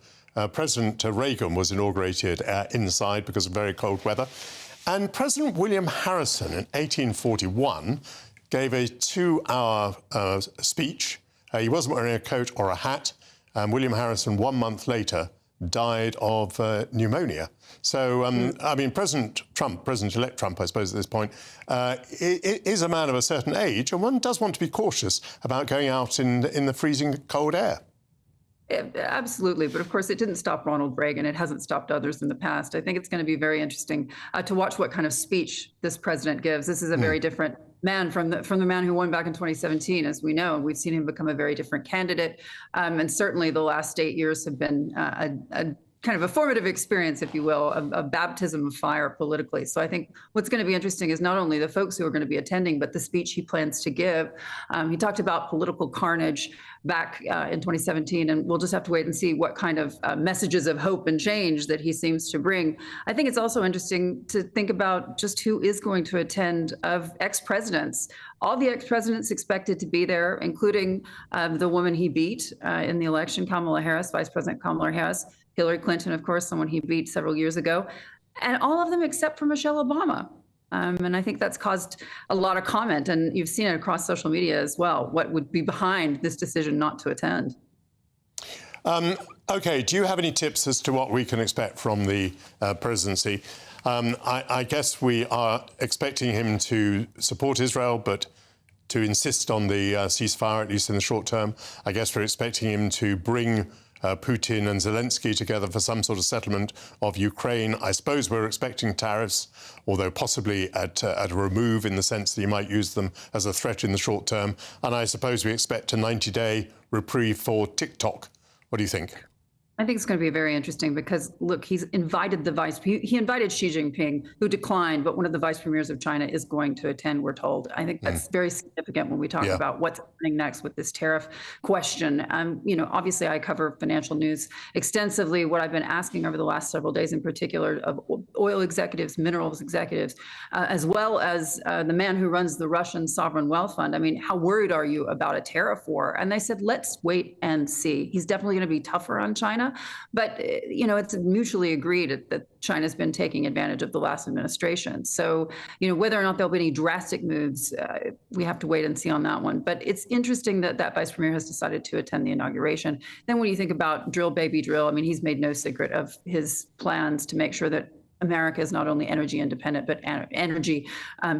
President Reagan was inaugurated inside because of very cold weather. And President William Harrison in 1841 gave a 2-hour speech. He wasn't wearing a coat or a hat. William Harrison, 1 month later, died of pneumonia. So, I mean, President-elect Trump, I suppose at this point, is a man of a certain age, and one does want to be cautious about going out in the freezing cold air. Absolutely. But of course, it didn't stop Ronald Reagan. It hasn't stopped others in the past. I think it's going to be very interesting to watch what kind of speech this president gives. This is a very different man from the man who won back in 2017, as we know. We've seen him become a very different candidate. And certainly the last 8 years have been a kind of a formative experience, if you will, a baptism of fire politically. So I think what's going to be interesting is not only the folks who are going to be attending, but the speech he plans to give. He talked about political carnage back in 2017, and we'll just have to wait and see what kind of messages of hope and change that he seems to bring. I think it's also interesting to think about just who is going to attend of ex-presidents. All the ex-presidents expected to be there, including the woman he beat in the election, Kamala Harris, Vice President Kamala Harris, Hillary Clinton, of course, someone he beat several years ago, and all of them except for Michelle Obama. And I think that's caused a lot of comment, and you've seen it across social media as well, what would be behind this decision not to attend. OK, do you have any tips as to what we can expect from the presidency? I guess we are expecting him to support Israel, but to insist on the ceasefire, at least in the short term. I guess we're expecting him to bring Putin and Zelensky together for some sort of settlement of Ukraine. I suppose we're expecting tariffs, although possibly at a remove, in the sense that he might use them as a threat in the short term. And I suppose we expect a 90-day reprieve for TikTok. What do you think? I think it's going to be very interesting because, look, he invited Xi Jinping, who declined, but one of the vice premiers of China is going to attend, we're told. I think that's very significant when we talk about what's happening next with this tariff question. Obviously, I cover financial news extensively. What I've been asking over the last several days, in particular, of oil executives, minerals executives, as well as the man who runs the Russian Sovereign Wealth Fund. I mean, how worried are you about a tariff war? And they said, let's wait and see. He's definitely going to be tougher on China. But, it's mutually agreed that China's been taking advantage of the last administration. So, whether or not there'll be any drastic moves, we have to wait and see on that one. But it's interesting that vice premier has decided to attend the inauguration. Then when you think about drill, baby, drill, I mean, he's made no secret of his plans to make sure that America is not only energy independent, but energy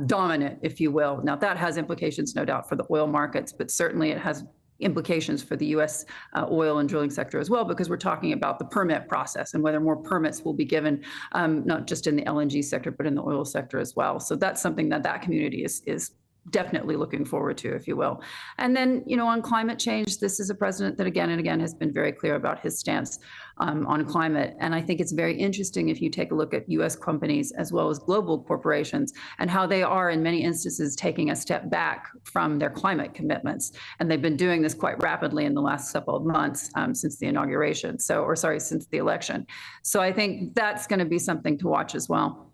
dominant, if you will. Now, that has implications, no doubt, for the oil markets, but certainly it has implications for the U.S. Oil and drilling sector as well, because we're talking about the permit process and whether more permits will be given, not just in the LNG sector, but in the oil sector as well. So that's something that community is definitely looking forward to, if you will. And then, on climate change, this is a president that again and again has been very clear about his stance on climate. And I think it's very interesting if you take a look at U.S. companies as well as global corporations and how they are in many instances taking a step back from their climate commitments. And they've been doing this quite rapidly in the last couple of months since the inauguration. Since the election. So I think that's going to be something to watch as well.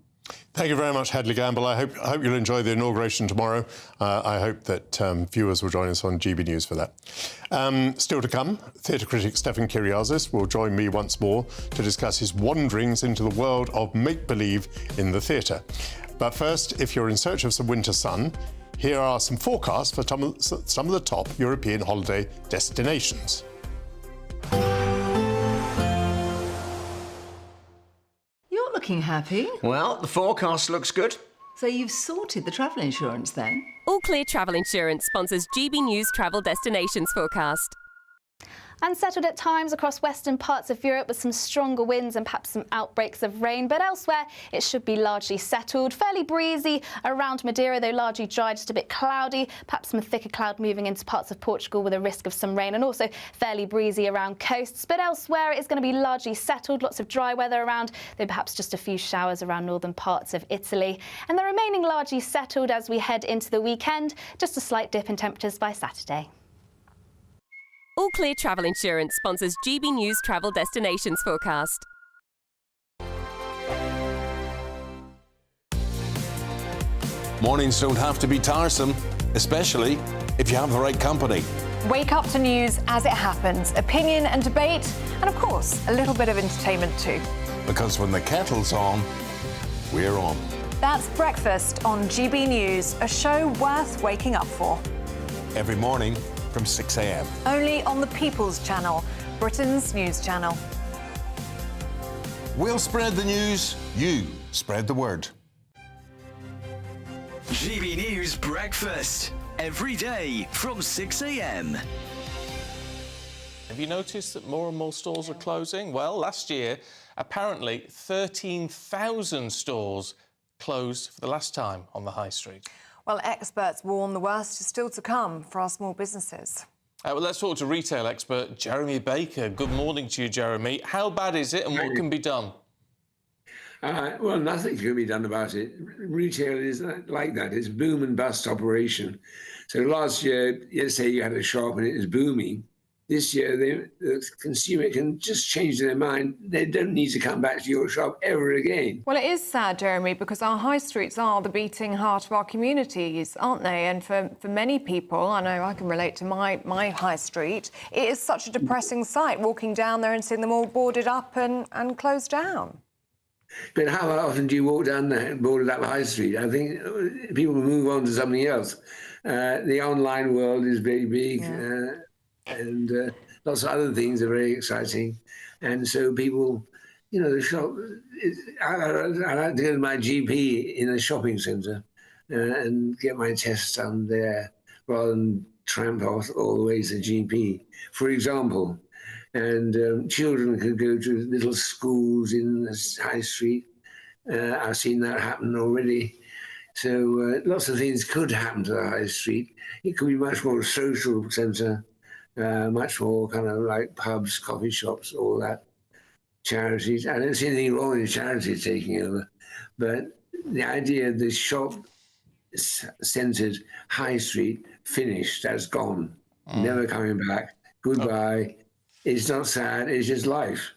Thank you very much, Hedley Gamble. I hope you'll enjoy the inauguration tomorrow. I hope that viewers will join us on GB News for that. Still to come, theatre critic Stefan Kyriazis will join me once more to discuss his wanderings into the world of make-believe in the theatre. But first, if you're in search of some winter sun, here are some forecasts for some of the top European holiday destinations. You're looking happy. Well, the forecast looks good. So you've sorted the travel insurance then? All Clear Travel Insurance sponsors GB News Travel Destinations Forecast. Unsettled at times across western parts of Europe with some stronger winds and perhaps some outbreaks of rain, but elsewhere it should be largely settled. Fairly breezy around Madeira, though largely dry, just a bit cloudy. Perhaps some thicker cloud moving into parts of Portugal with a risk of some rain, and also fairly breezy around coasts. But elsewhere it's going to be largely settled, lots of dry weather around, though perhaps just a few showers around northern parts of Italy. And the remaining largely settled as we head into the weekend, just a slight dip in temperatures by Saturday. All Clear Travel Insurance sponsors GB News Travel Destinations Forecast. Mornings don't have to be tiresome, especially if you have the right company. Wake up to news as it happens, opinion and debate, and of course, a little bit of entertainment too. Because when the kettle's on, we're on. That's Breakfast on GB News, a show worth waking up for. Every morning from 6 a.m. Only on the People's Channel, Britain's news channel. We'll spread the news, you spread the word. GB News Breakfast, every day from 6 a.m. Have you noticed that more and more stores are closing? Well, last year, apparently 13,000 stores closed for the last time on the high street. Well, experts warn the worst is still to come for our small businesses. Well, let's talk to retail expert Jeremy Baker. Good morning to you, Jeremy. How bad is it and what can be done? Well, nothing can be done about it. Retail is like that. It's boom and bust operation. So last year, let's say you had a shop and it was booming. This year, the consumer can just change their mind. They don't need to come back to your shop ever again. Well, it is sad, Jeremy, because our high streets are the beating heart of our communities, aren't they? And for many people, I know I can relate to my high street, it is such a depressing sight, walking down there and seeing them all boarded up and closed down. But how often do you walk down that boarded up high street? I think people move on to something else. The online world is very big. Yeah. And lots of other things are very exciting. And so people, the shop, I like to go to my GP in a shopping centre and get my tests done there rather than tramp off all the way to the GP, for example. And children could go to little schools in the high street. I've seen that happen already. So lots of things could happen to the high street. It could be much more a social centre. Much more kind of like pubs, coffee shops, all that. Charities. I don't see anything wrong with charities taking over, but the idea of this shop-centred high street finished, that's gone. Never coming back. Goodbye. It's not sad, it's just life.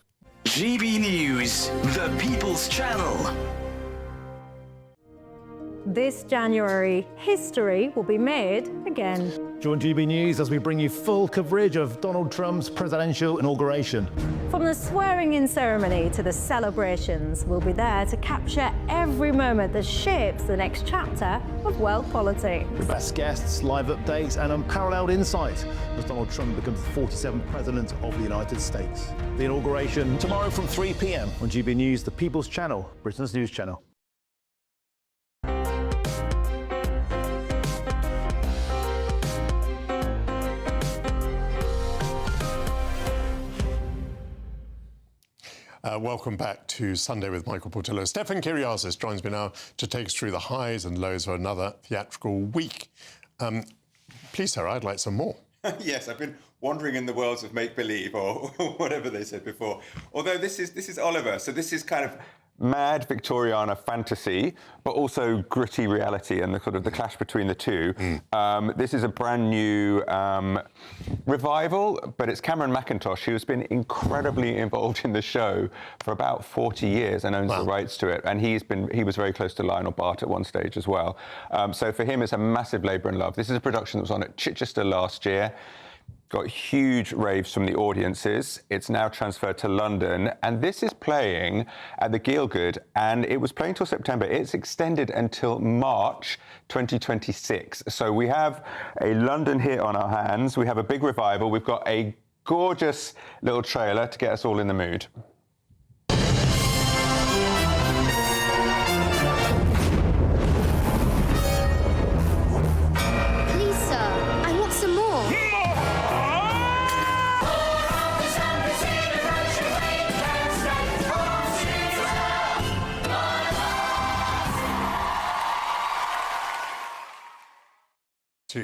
GB News, the People's Channel. This January, history will be made again. Join GB News as we bring you full coverage of Donald Trump's presidential inauguration. From the swearing-in ceremony to the celebrations, we'll be there to capture every moment that shapes the next chapter of world politics. With best guests, live updates and unparalleled insight as Donald Trump becomes the 47th President of the United States. The inauguration tomorrow from 3 p.m. on GB News, the People's Channel, Britain's news channel. Welcome back to Sunday with Michael Portillo. Stefan Kyriazis joins me now to take us through the highs and lows of another theatrical week. Please, sir, I'd like some more. Yes, I've been wandering in the worlds of make-believe, or whatever they said before. Although this is Oliver, so this is kind of mad Victoriana fantasy, but also gritty reality and the sort of the clash between the two. This is a brand new revival, but it's Cameron McIntosh, who's been incredibly involved in the show for about 40 years and owns the rights to it. And he was very close to Lionel Bart at one stage as well. So for him, it's a massive labour and love. This is a production that was on at Chichester last year. Got huge raves from the audiences. It's now transferred to London, and this is playing at the Gielgud, and it was playing till September. It's extended until March 2026. So we have a London hit on our hands. We have a big revival. We've got a gorgeous little trailer to get us all in the mood. Please, sir, I want some more.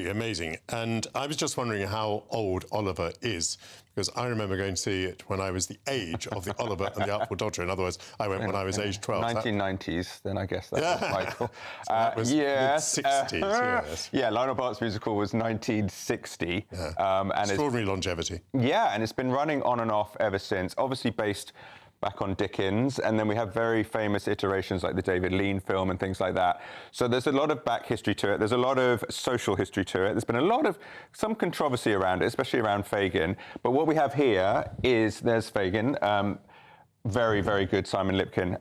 Amazing. And I was just wondering how old Oliver is, because I remember going to see it when I was the age of the Oliver and the Artful Dodger. In other words, I went when I was age 12. 1990s, then I guess that was Michael. So that was yes. mid-60s, yes. Yeah, Lionel Bart's musical was 1960. And extraordinary longevity. Yeah, and it's been running on and off ever since, obviously based back on Dickens, and then we have very famous iterations like the David Lean film and things like that. So there's a lot of back history to it. There's a lot of social history to it. There's been a lot of some controversy around it, especially around Fagin. But what we have here is there's Fagin, very, very good Simon Lipkin.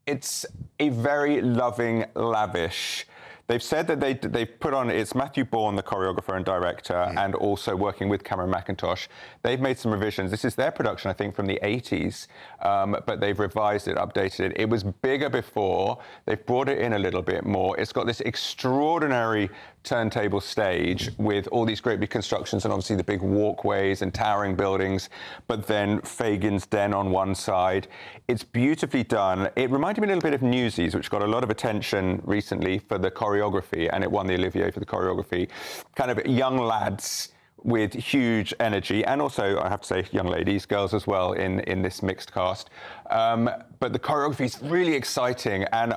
It's a very loving, lavish. They've said that they've put on, it's Matthew Bourne, the choreographer and director, and also working with Cameron McIntosh. They've made some revisions. This is their production, I think, from the 80s, but they've revised it, updated it. It was bigger before. They've brought it in a little bit more. It's got this extraordinary turntable stage with all these great big constructions and obviously the big walkways and towering buildings, but then Fagin's den on one side. It's beautifully done. It reminded me a little bit of Newsies, which got a lot of attention recently for the choreography, and it won the Olivier for the choreography. Kind of young lads with huge energy, and also, I have to say, young ladies, girls as well, in this mixed cast. But the choreography is really exciting, and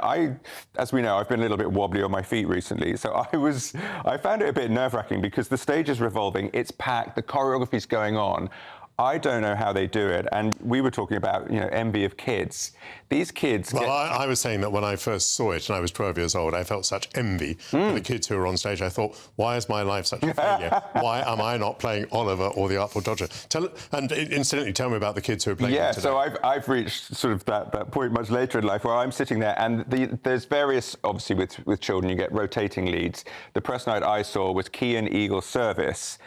as we know, I've been a little bit wobbly on my feet recently, so I found it a bit nerve-wracking because the stage is revolving, it's packed, the choreography's going on. I don't know how they do it, and we were talking about, envy of kids. These kids. Well, I was saying that when I first saw it, and I was 12 years old, I felt such envy for the kids who were on stage. I thought, why is my life such a failure? Why am I not playing Oliver or the Artful Dodger? And incidentally, tell me about the kids who are playing. Yeah, today. so I've reached sort of that point much later in life where I'm sitting there, and there's various, obviously with children, you get rotating leads. The press night I saw was Kean Eagle Service.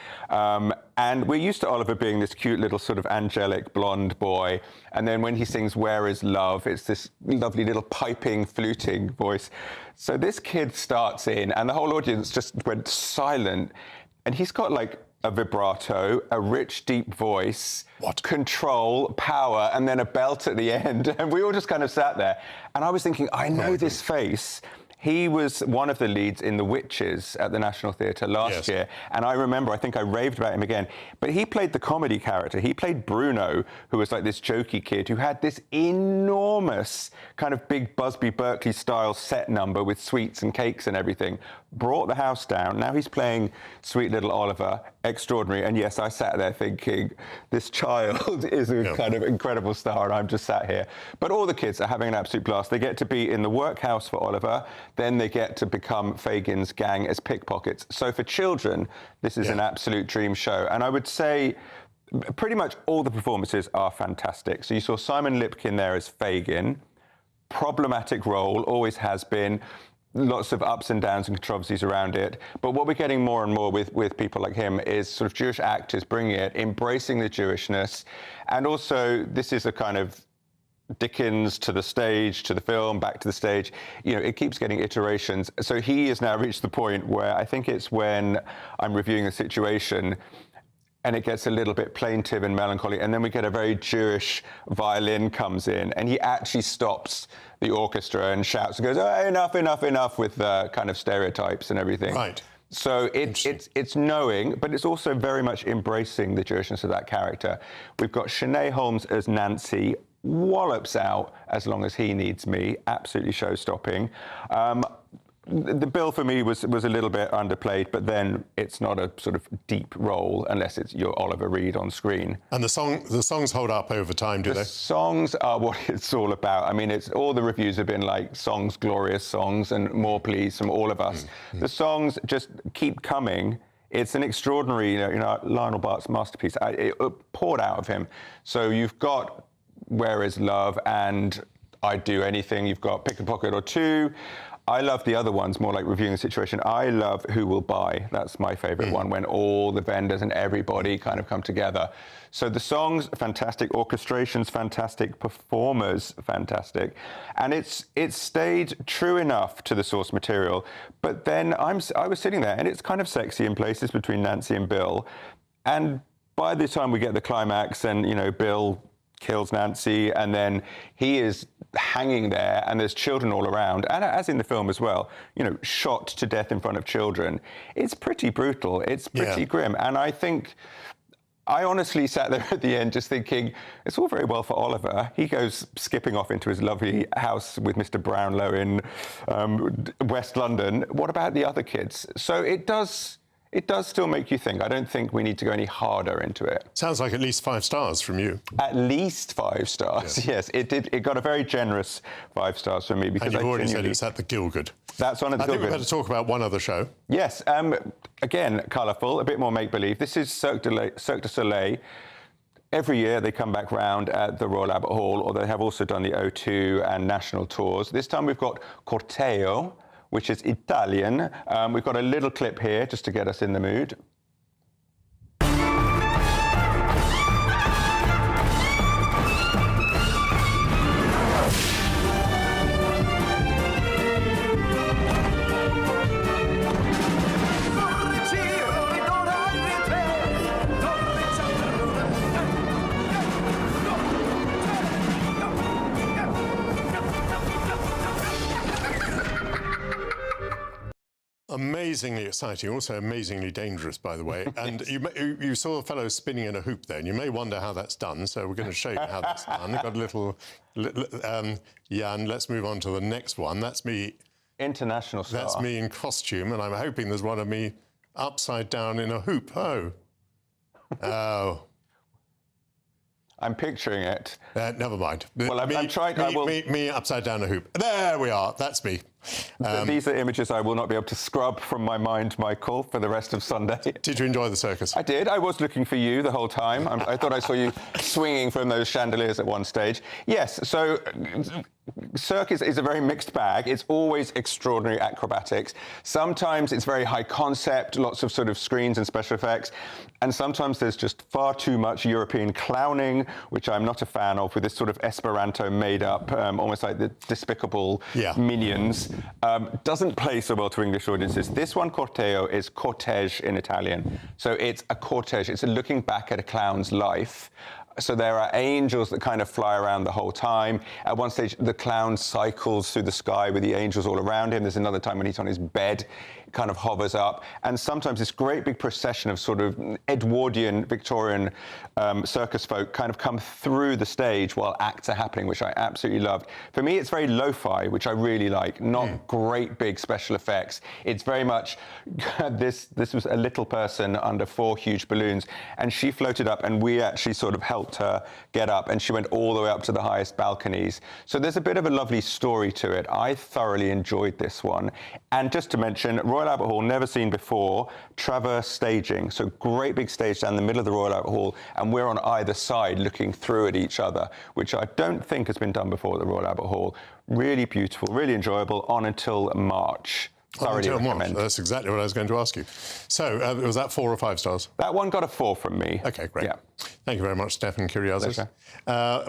And we're used to Oliver being this cute little sort of angelic blonde boy. And then when he sings Where Is Love, it's this lovely little piping, fluting voice. So this kid starts in and the whole audience just went silent. And he's got like a vibrato, a rich, deep voice, control, power, and then a belt at the end. And we all just kind of sat there. And I was thinking, I know this face. He was one of the leads in The Witches at the National Theatre last year. And I remember, I think I raved about him again. But he played the comedy character. He played Bruno, who was like this jokey kid who had this enormous kind of big Busby Berkeley-style set number with sweets and cakes and everything. Brought the house down. Now he's playing sweet little Oliver. Extraordinary. And yes, I sat there thinking, this child is a kind of incredible star, and I'm just sat here. But all the kids are having an absolute blast. They get to be in the workhouse for Oliver. Then they get to become Fagin's gang as pickpockets. So for children, this is an absolute dream show. And I would say pretty much all the performances are fantastic. So you saw Simon Lipkin there as Fagin. Problematic role, always has been. Lots of ups and downs and controversies around it. But what we're getting more and more with people like him is sort of Jewish actors bringing it, embracing the Jewishness. And also, this is a kind of Dickens to the stage, to the film, back to the stage. It keeps getting iterations. So he has now reached the point where I think it's when I'm reviewing the situation, and it gets a little bit plaintive and melancholy, and then we get a very Jewish violin comes in, and he actually stops the orchestra and shouts and goes, "Oh, enough, enough, enough," with kind of stereotypes and everything. Right. So it's knowing, but it's also very much embracing the Jewishness of that character. We've got Shanae Holmes as Nancy, wallops out as long as he needs me, absolutely show-stopping. The Bill for me was a little bit underplayed, but then it's not a sort of deep role unless it's your Oliver Reed on screen. And the songs hold up over time, do they? The songs are what it's all about. I mean, it's all the reviews have been like songs, glorious songs, and more please from all of us. The songs just keep coming. It's an extraordinary, Lionel Bart's masterpiece. It poured out of him. So you've got Where Is Love and I'd Do Anything. You've got Pick a Pocket or Two. I love the other ones, more like Reviewing the Situation. I love Who Will Buy. That's my favourite one, when all the vendors and everybody kind of come together. So the songs, fantastic. Orchestrations, fantastic. Performers, fantastic. And it's stayed true enough to the source material. But then I was sitting there, and it's kind of sexy in places between Nancy and Bill. And by the time we get the climax and, Bill kills Nancy, and then he is hanging there, and there's children all around, and as in the film as well, shot to death in front of children. It's pretty brutal. It's pretty grim. And I think I honestly sat there at the end just thinking, it's all very well for Oliver. He goes skipping off into his lovely house with Mr. Brownlow in West London. What about the other kids? So it does still make you think. I don't think we need to go any harder into it. Sounds like at least 5 stars from you. At least 5 stars, yes. It did. It got a very generous 5 stars from me. Because and you've already said it's at the Gielgud. That's on at the Gielgud. I think we better talk about one other show. Yes. Again, colourful, a bit more make-believe. This is Cirque du Soleil. Every year they come back round at the Royal Albert Hall, or they have also done the O2 and national tours. This time we've got Corteo, which is Italian. We've got a little clip here just to get us in the mood. Amazingly exciting, also amazingly dangerous, by the way. And you saw a fellow spinning in a hoop there, and you may wonder how that's done, so we're going to show you how that's done. Got a little... Jan, let's move on to the next one. That's me... International star. That's me in costume, and I'm hoping there's one of me upside down in a hoop. Oh. Oh. I'm picturing it. Never mind. Well, I'm trying... Me upside down a hoop. There we are. That's me. These are images I will not be able to scrub from my mind, Michael, for the rest of Sunday. Did you enjoy the circus? I did. I was looking for you the whole time. I thought I saw you swinging from those chandeliers at one stage. Yes, so Cirque is a very mixed bag. It's always extraordinary acrobatics. Sometimes it's very high concept, lots of sort of screens and special effects. And sometimes there's just far too much European clowning, which I'm not a fan of, with this sort of Esperanto made up, almost like the despicable minions. Doesn't play so well to English audiences. This one, Corteo, is cortege in Italian. So it's a cortege. It's a looking back at a clown's life. So there are angels that kind of fly around the whole time. At one stage, the clown cycles through the sky with the angels all around him. There's another time when he's on his bed, kind of hovers up. And sometimes this great big procession of sort of Edwardian, Victorian circus folk kind of come through the stage while acts are happening, which I absolutely loved. For me, it's very lo-fi, which I really like, not great big special effects. It's very much, this was a little person under 4 huge balloons, and she floated up, and we actually sort of helped her get up, and she went all the way up to the highest balconies. So there's a bit of a lovely story to it. I thoroughly enjoyed this one. And just to mention, Royal Albert Hall, never seen before, traverse staging. So great big stage down the middle of the Royal Albert Hall, and we're on either side looking through at each other, which I don't think has been done before at the Royal Albert Hall. Really beautiful, really enjoyable, on until March. Until March. That's exactly what I was going to ask you. So was that 4 or 5 stars? That one got a 4 from me. OK, great. Yeah. Thank you very much, Stefan Kyriazis.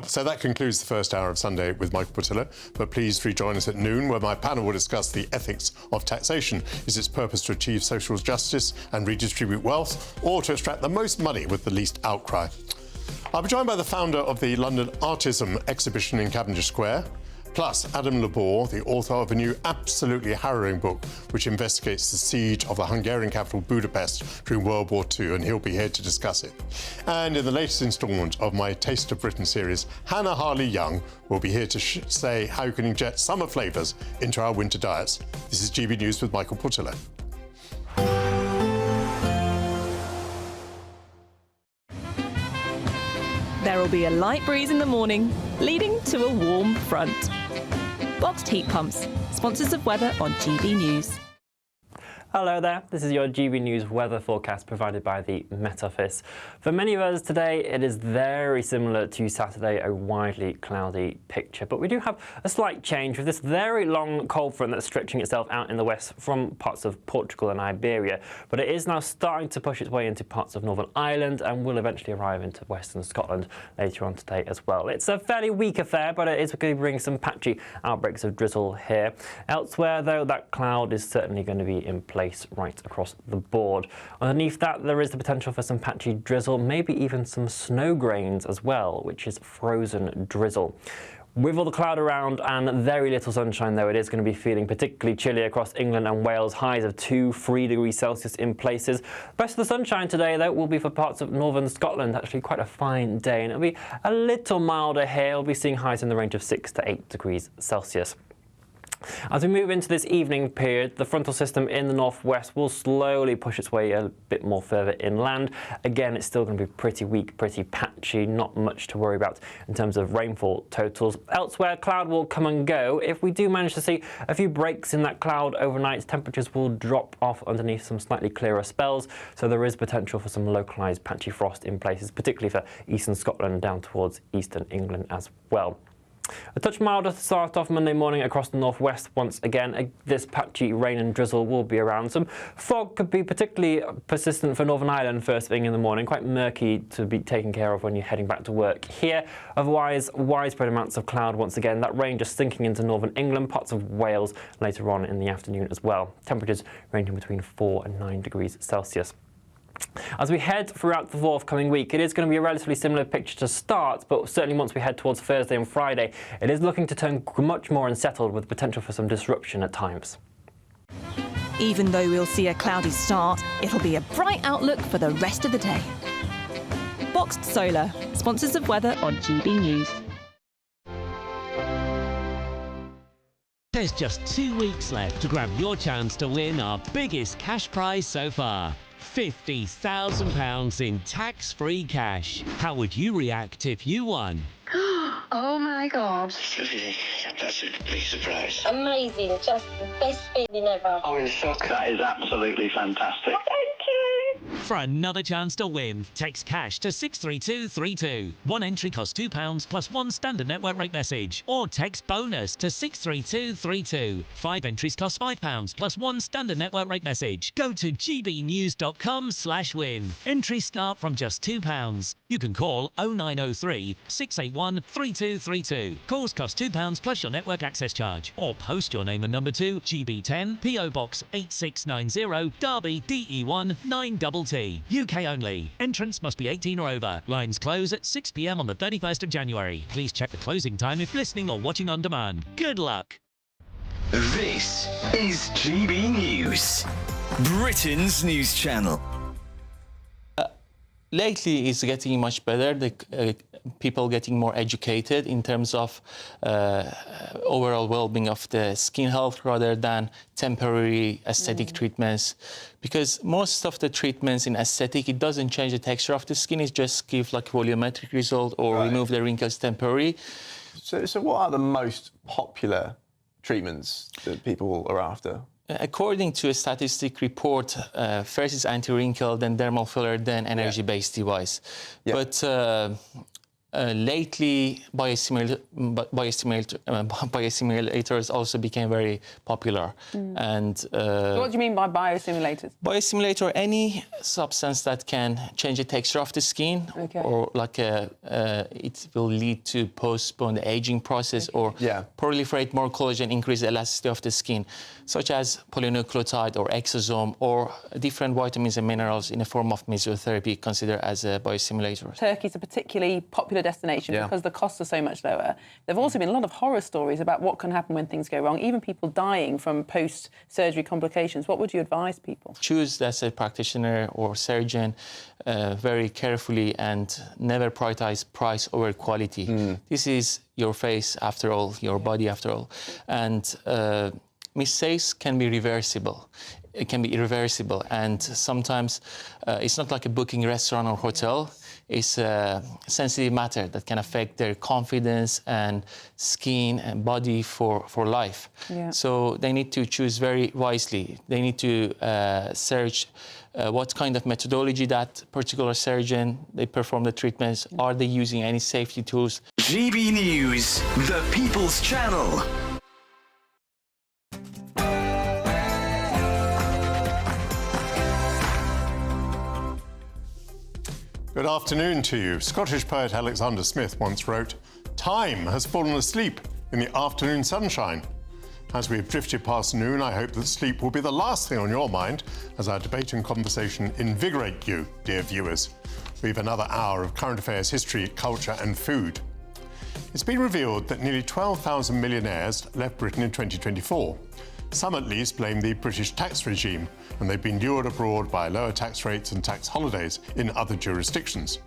So that concludes the first hour of Sunday with Michael Portillo. But please rejoin us at noon, where my panel will discuss the ethics of taxation. Is its purpose to achieve social justice and redistribute wealth, or to extract the most money with the least outcry? I'll be joined by the founder of the London Artism exhibition in Cavendish Square, plus Adam Labor, the author of a new absolutely harrowing book which investigates the siege of the Hungarian capital Budapest during World War II, and he'll be here to discuss it. And in the latest instalment of my Taste of Britain series, Hannah Harley-Young will be here to say how you can inject summer flavours into our winter diets. This is GB News with Michael Portillo. There will be a light breeze in the morning, leading to a warm front. Boxed heat pumps, sponsors of weather on GB News. Hello there, this is your GB News weather forecast provided by the Met Office. For many of us today, it is very similar to Saturday, a widely cloudy picture. But we do have a slight change with this very long cold front that's stretching itself out in the west from parts of Portugal and Iberia. But it is now starting to push its way into parts of Northern Ireland and will eventually arrive into Western Scotland later on today as well. It's a fairly weak affair, but it is going to bring some patchy outbreaks of drizzle here. Elsewhere, though, that cloud is certainly going to be in place right across the board. Underneath that, there is the potential for some patchy drizzle, maybe even some snow grains as well, which is frozen drizzle. With all the cloud around and very little sunshine, though, it is going to be feeling particularly chilly across England and Wales, highs of 2-3 degrees Celsius in places. The rest of the sunshine today, though, will be for parts of northern Scotland. Actually quite a fine day, and it'll be a little milder here. We'll be seeing highs in the range of 6 to 8 degrees Celsius. As we move into this evening period, the frontal system in the northwest will slowly push its way a bit more further inland. Again, it's still going to be pretty weak, pretty patchy, not much to worry about in terms of rainfall totals. Elsewhere, cloud will come and go. If we do manage to see a few breaks in that cloud overnight, temperatures will drop off underneath some slightly clearer spells, so there is potential for some localised patchy frost in places, particularly for eastern Scotland down towards eastern England as well. A touch milder to start off Monday morning across the northwest once again. This patchy rain and drizzle will be around. Some fog could be particularly persistent for Northern Ireland first thing in the morning, quite murky to be taken care of when you're heading back to work here. Otherwise, widespread amounts of cloud once again. That rain just sinking into northern England, parts of Wales later on in the afternoon as well. Temperatures ranging between 4 and 9 degrees Celsius. As we head throughout the forthcoming week, it is going to be a relatively similar picture to start, but certainly once we head towards Thursday and Friday, it is looking to turn much more unsettled with potential for some disruption at times. Even though we'll see a cloudy start, it'll be a bright outlook for the rest of the day. Boxed Solar, sponsors of weather on GB News. There's just 2 weeks left to grab your chance to win our biggest cash prize so far. £50,000 in tax-free cash. How would you react if you won? Oh my God. That's a big surprise. Amazing. Just the best feeling ever. I'm in shock. That is absolutely fantastic. Thank you. For another chance to win, text cash to 63232. One entry costs £2 plus one standard network rate message. Or text bonus to 63232. 5 entries cost £5 plus one standard network rate message. Go to gbnews.com/win. Entries start from just £2. You can call 0903 681 3232. Calls cost £2 plus your network access charge. Or post your name and number to GB10 PO Box 8690 Derby DE1 9TT. UK only. Entrance must be 18 or over. Lines close at 6 p.m. on the 31st of January. Please check the closing time if listening or watching on demand. Good luck. This is GB News, Britain's news channel. Lately, it's getting much better. The people getting more educated in terms of overall well-being of the skin health rather than temporary aesthetic treatments. Because most of the treatments in aesthetic, it doesn't change the texture of the skin. It just gives like volumetric result or remove the wrinkles temporarily. So what are the most popular treatments that people are after? According to a statistic report, first is anti-wrinkle, then dermal filler, then energy-based device. Yep. But lately, biosimulators also became very popular. And what do you mean by biosimulators? Biosimulator, any substance that can change the texture of the skin, or like it will lead to postpone the aging process, or proliferate more collagen, increase the elasticity of the skin, such as polynucleotide or exosome, or different vitamins and minerals in the form of mesotherapy considered as a biosimulator. Turkey's a particularly popular destination because the costs are so much lower. There have also been a lot of horror stories about what can happen when things go wrong, even people dying from post-surgery complications. What would you advise people? Choose, as a practitioner or surgeon, very carefully, and never prioritize price over quality. This is your face after all, your body after all. And mistakes can be reversible. It can be irreversible, and sometimes it's not like a booking restaurant or hotel. It's a sensitive matter that can affect their confidence and skin and body for life. So they need to choose very wisely. They need to search what kind of methodology that particular surgeon, they perform the treatments. Are they using any safety tools? GB News, the People's Channel. Good afternoon to you. Scottish poet Alexander Smith once wrote, "Time has fallen asleep in the afternoon sunshine." As we've drifted past noon, I hope that sleep will be the last thing on your mind as our debate and conversation invigorate you, dear viewers. We've another hour of current affairs, history, culture and food. It's been revealed that nearly 12,000 millionaires left Britain in 2024. Some at least blame the British tax regime, and they've been lured abroad by lower tax rates and tax holidays in other jurisdictions.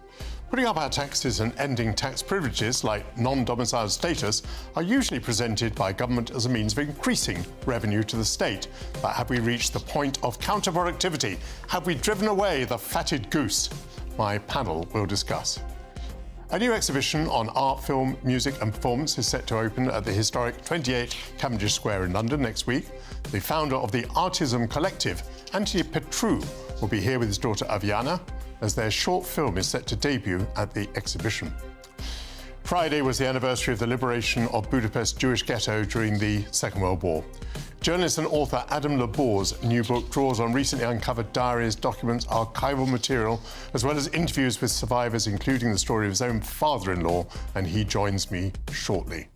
Putting up our taxes and ending tax privileges like non-domiciled status are usually presented by government as a means of increasing revenue to the state. But have we reached the point of counterproductivity? Have we driven away the fatted goose? My panel will discuss. A new exhibition on art, film, music and performance is set to open at the historic 28 Cavendish Square in London next week. The founder of the Artism collective, Anthony Petrou, will be here with his daughter Aviana as their short film is set to debut at the exhibition. Friday was the anniversary of the liberation of Budapest Jewish ghetto during the Second World War. Journalist and author Adam Labor's new book draws on recently uncovered diaries, documents, archival material, as well as interviews with survivors, including the story of his own father-in-law, and he joins me shortly.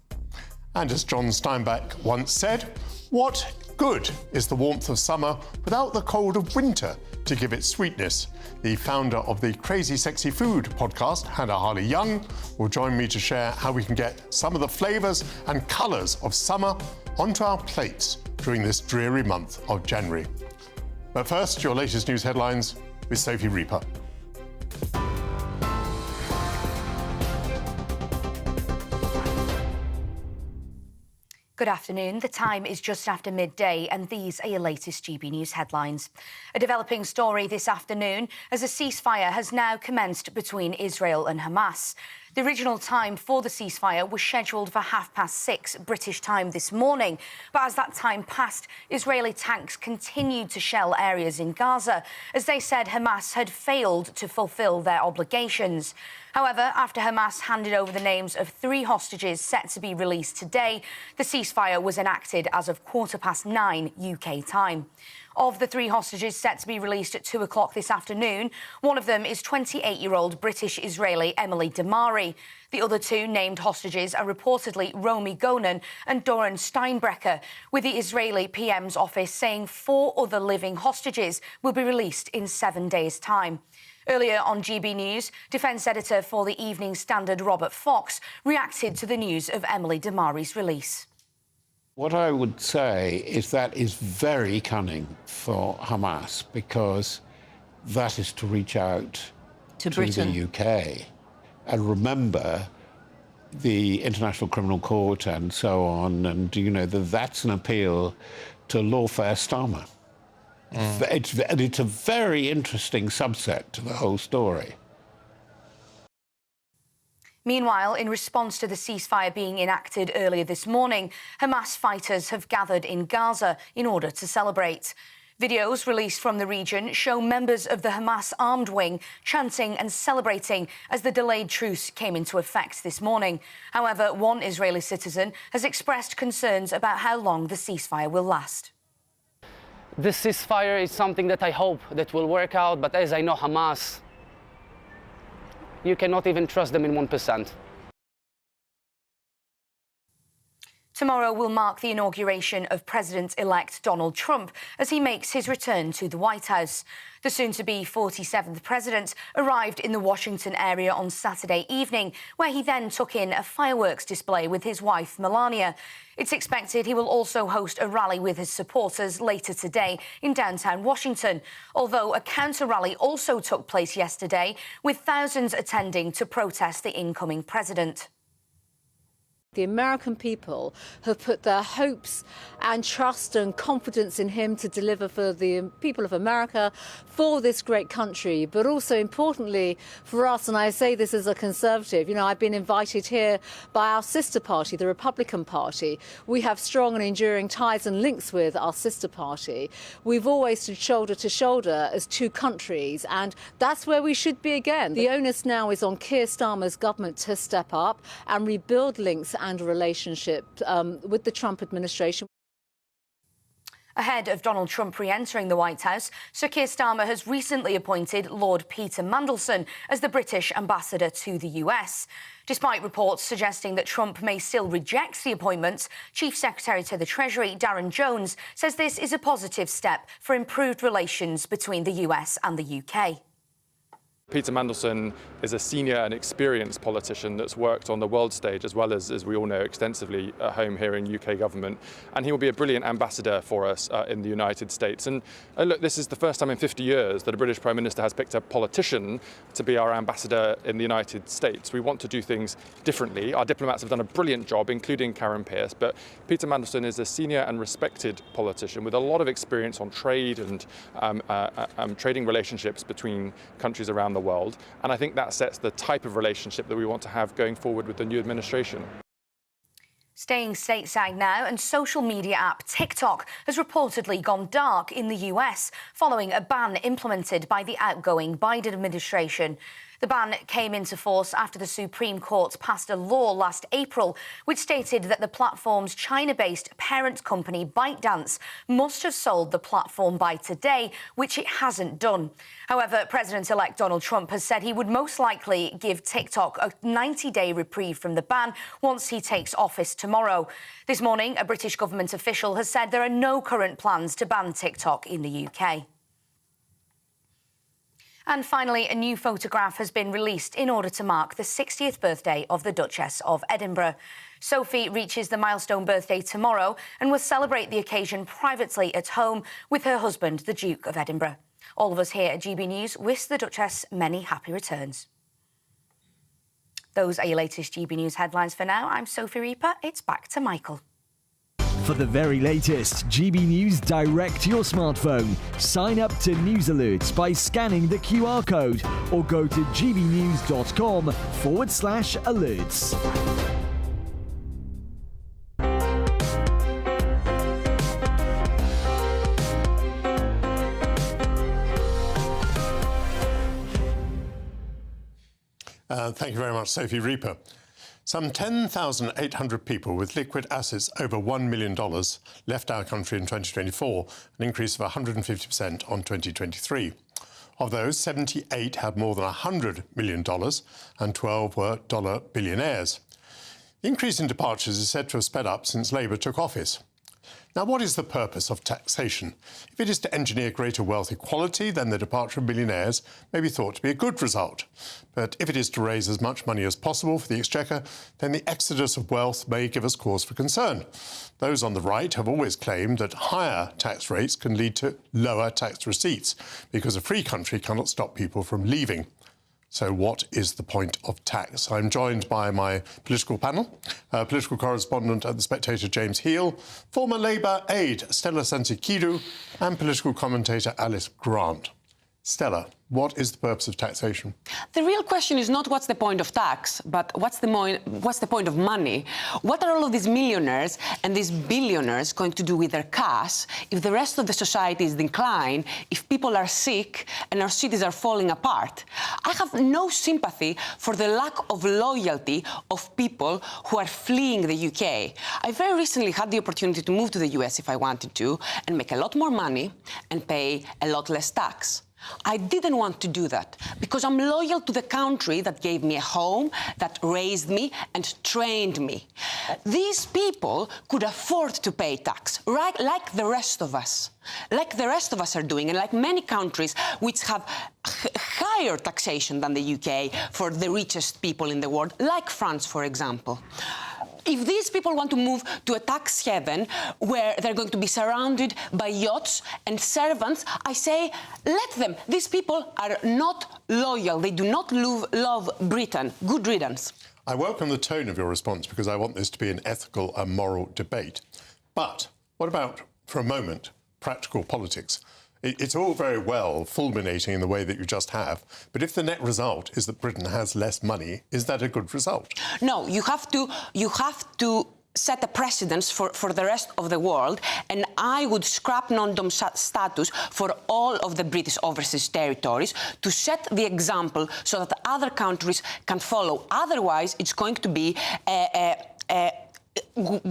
And as John Steinbeck once said, what good is the warmth of summer without the cold of winter to give it sweetness? The founder of the Crazy Sexy Food podcast, Hannah Harley-Young, will join me to share how we can get some of the flavours and colours of summer onto our plates during this dreary month of January. But first, your latest news headlines with Sophie Reaper. Good afternoon. The time is just after midday, and these are your latest GB News headlines. A developing story this afternoon as a ceasefire has now commenced between Israel and Hamas. The original time for the ceasefire was scheduled for 6:30 British time this morning. But as that time passed, Israeli tanks continued to shell areas in Gaza as they said Hamas had failed to fulfil their obligations. However, after Hamas handed over the names of 3 hostages set to be released today, the ceasefire was enacted as of 9:15 UK time. Of the 3 hostages set to be released at 2 o'clock this afternoon, one of them is 28-year-old British-Israeli Emily Damari. The other 2 named hostages are reportedly Romy Gonen and Doron Steinbrecher, with the Israeli PM's office saying 4 other living hostages will be released in 7 days' time. Earlier on GB News, defence editor for the Evening Standard Robert Fox reacted to the news of Emily Damari's release. What I would say is that is very cunning for Hamas, because that is to reach out to Britain. the UK. And remember the International Criminal Court and so on, and, you know, that's an appeal to lawfare Starmer. It's a very interesting subset to the whole story. Meanwhile, in response to the ceasefire being enacted earlier this morning, Hamas fighters have gathered in Gaza in order to celebrate. Videos released from the region show members of the Hamas armed wing chanting and celebrating as the delayed truce came into effect this morning. However, one Israeli citizen has expressed concerns about how long the ceasefire will last. This ceasefire is something that I hope that will work out, but as I know Hamas, you cannot even trust them in 1%. Tomorrow will mark the inauguration of President-elect Donald Trump as he makes his return to the White House. The soon-to-be 47th president arrived in the Washington area on Saturday evening, where he then took in a fireworks display with his wife, Melania. It's expected he will also host a rally with his supporters later today in downtown Washington, although a counter-rally also took place yesterday, with thousands attending to protest the incoming president. The American people have put their hopes and trust and confidence in him to deliver for the people of America, for this great country, but also importantly for us, and I say this as a Conservative, you know, I've been invited here by our sister party, the Republican Party. We have strong and enduring ties and links with our sister party. We've always stood shoulder to shoulder as two countries, and that's where we should be again. The onus now is on Keir Starmer's government to step up and rebuild links and a relationship with the Trump administration. Ahead of Donald Trump re-entering the White House, Sir Keir Starmer has recently appointed Lord Peter Mandelson as the British ambassador to the US. Despite reports suggesting that Trump may still reject the appointment, Chief Secretary to the Treasury Darren Jones says this is a positive step for improved relations between the US and the UK. Peter Mandelson is a senior and experienced politician that's worked on the world stage as well as we all know, extensively at home here in UK government. And he will be a brilliant ambassador for us in the United States. And look, this is the first time in 50 years that a British Prime Minister has picked a politician to be our ambassador in the United States. We want to do things differently. Our diplomats have done a brilliant job, including Karen Pierce. But Peter Mandelson is a senior and respected politician with a lot of experience on trade and trading relationships between countries around the world, and I think that sets the type of relationship that we want to have going forward with the new administration. Staying stateside now, and social media app TikTok has reportedly gone dark in the US following a ban implemented by the outgoing Biden administration. The ban came into force after the Supreme Court passed a law last April which stated that the platform's China-based parent company ByteDance must have sold the platform by today, which it hasn't done. However, President-elect Donald Trump has said he would most likely give TikTok a 90-day reprieve from the ban once he takes office tomorrow. This morning, a British government official has said there are no current plans to ban TikTok in the UK. And finally, a new photograph has been released in order to mark the 60th birthday of the Duchess of Edinburgh. Sophie reaches the milestone birthday tomorrow and will celebrate the occasion privately at home with her husband, the Duke of Edinburgh. All of us here at GB News wish the Duchess many happy returns. Those are your latest GB News headlines for now. I'm Sophie Reaper. It's back to Michael. For the very latest GB News direct to your smartphone, sign up to News Alerts by scanning the QR code or go to gbnews.com/alerts. Thank you very much, Sophie Reaper. Some 10,800 people with liquid assets over $1 million left our country in 2024, an increase of 150% on 2023. Of those, 78 had more than $100 million and 12 were dollar billionaires. The increase in departures is said to have sped up since Labour took office. Now, what is the purpose of taxation? If it is to engineer greater wealth equality, then the departure of billionaires may be thought to be a good result. But if it is to raise as much money as possible for the Exchequer, then the exodus of wealth may give us cause for concern. Those on the right have always claimed that higher tax rates can lead to lower tax receipts, because a free country cannot stop people from leaving. So what is the point of tax? I'm joined by my political panel, political correspondent at The Spectator, James Heal, former Labour aide, Stella Sansikidu, and political commentator, Alice Grant. Stella, what is the purpose of taxation? The real question is not what's the point of tax, but what's the point of money? What are all of these millionaires and these billionaires going to do with their cash if the rest of the society is declining, if people are sick and our cities are falling apart? I have no sympathy for the lack of loyalty of people who are fleeing the UK. I very recently had the opportunity to move to the US if I wanted to and make a lot more money and pay a lot less tax. I didn't want to do that because I'm loyal to the country that gave me a home, that raised me and trained me. These people could afford to pay tax, right, like the rest of us. Like the rest of us are doing, and like many countries which have higher taxation than the UK for the richest people in the world, like France, for example. If these people want to move to a tax haven where they're going to be surrounded by yachts and servants, I say, let them. These people are not loyal. They do not love Britain. Good riddance. I welcome the tone of your response because I want this to be an ethical and moral debate. But what about, for a moment, practical politics? It's all very well fulminating in the way that you just have, but if the net result is that Britain has less money, is that a good result? No, you have to set a precedence for the rest of the world, and I would scrap non-dom status for all of the British overseas territories to set the example so that other countries can follow. Otherwise, it's going to be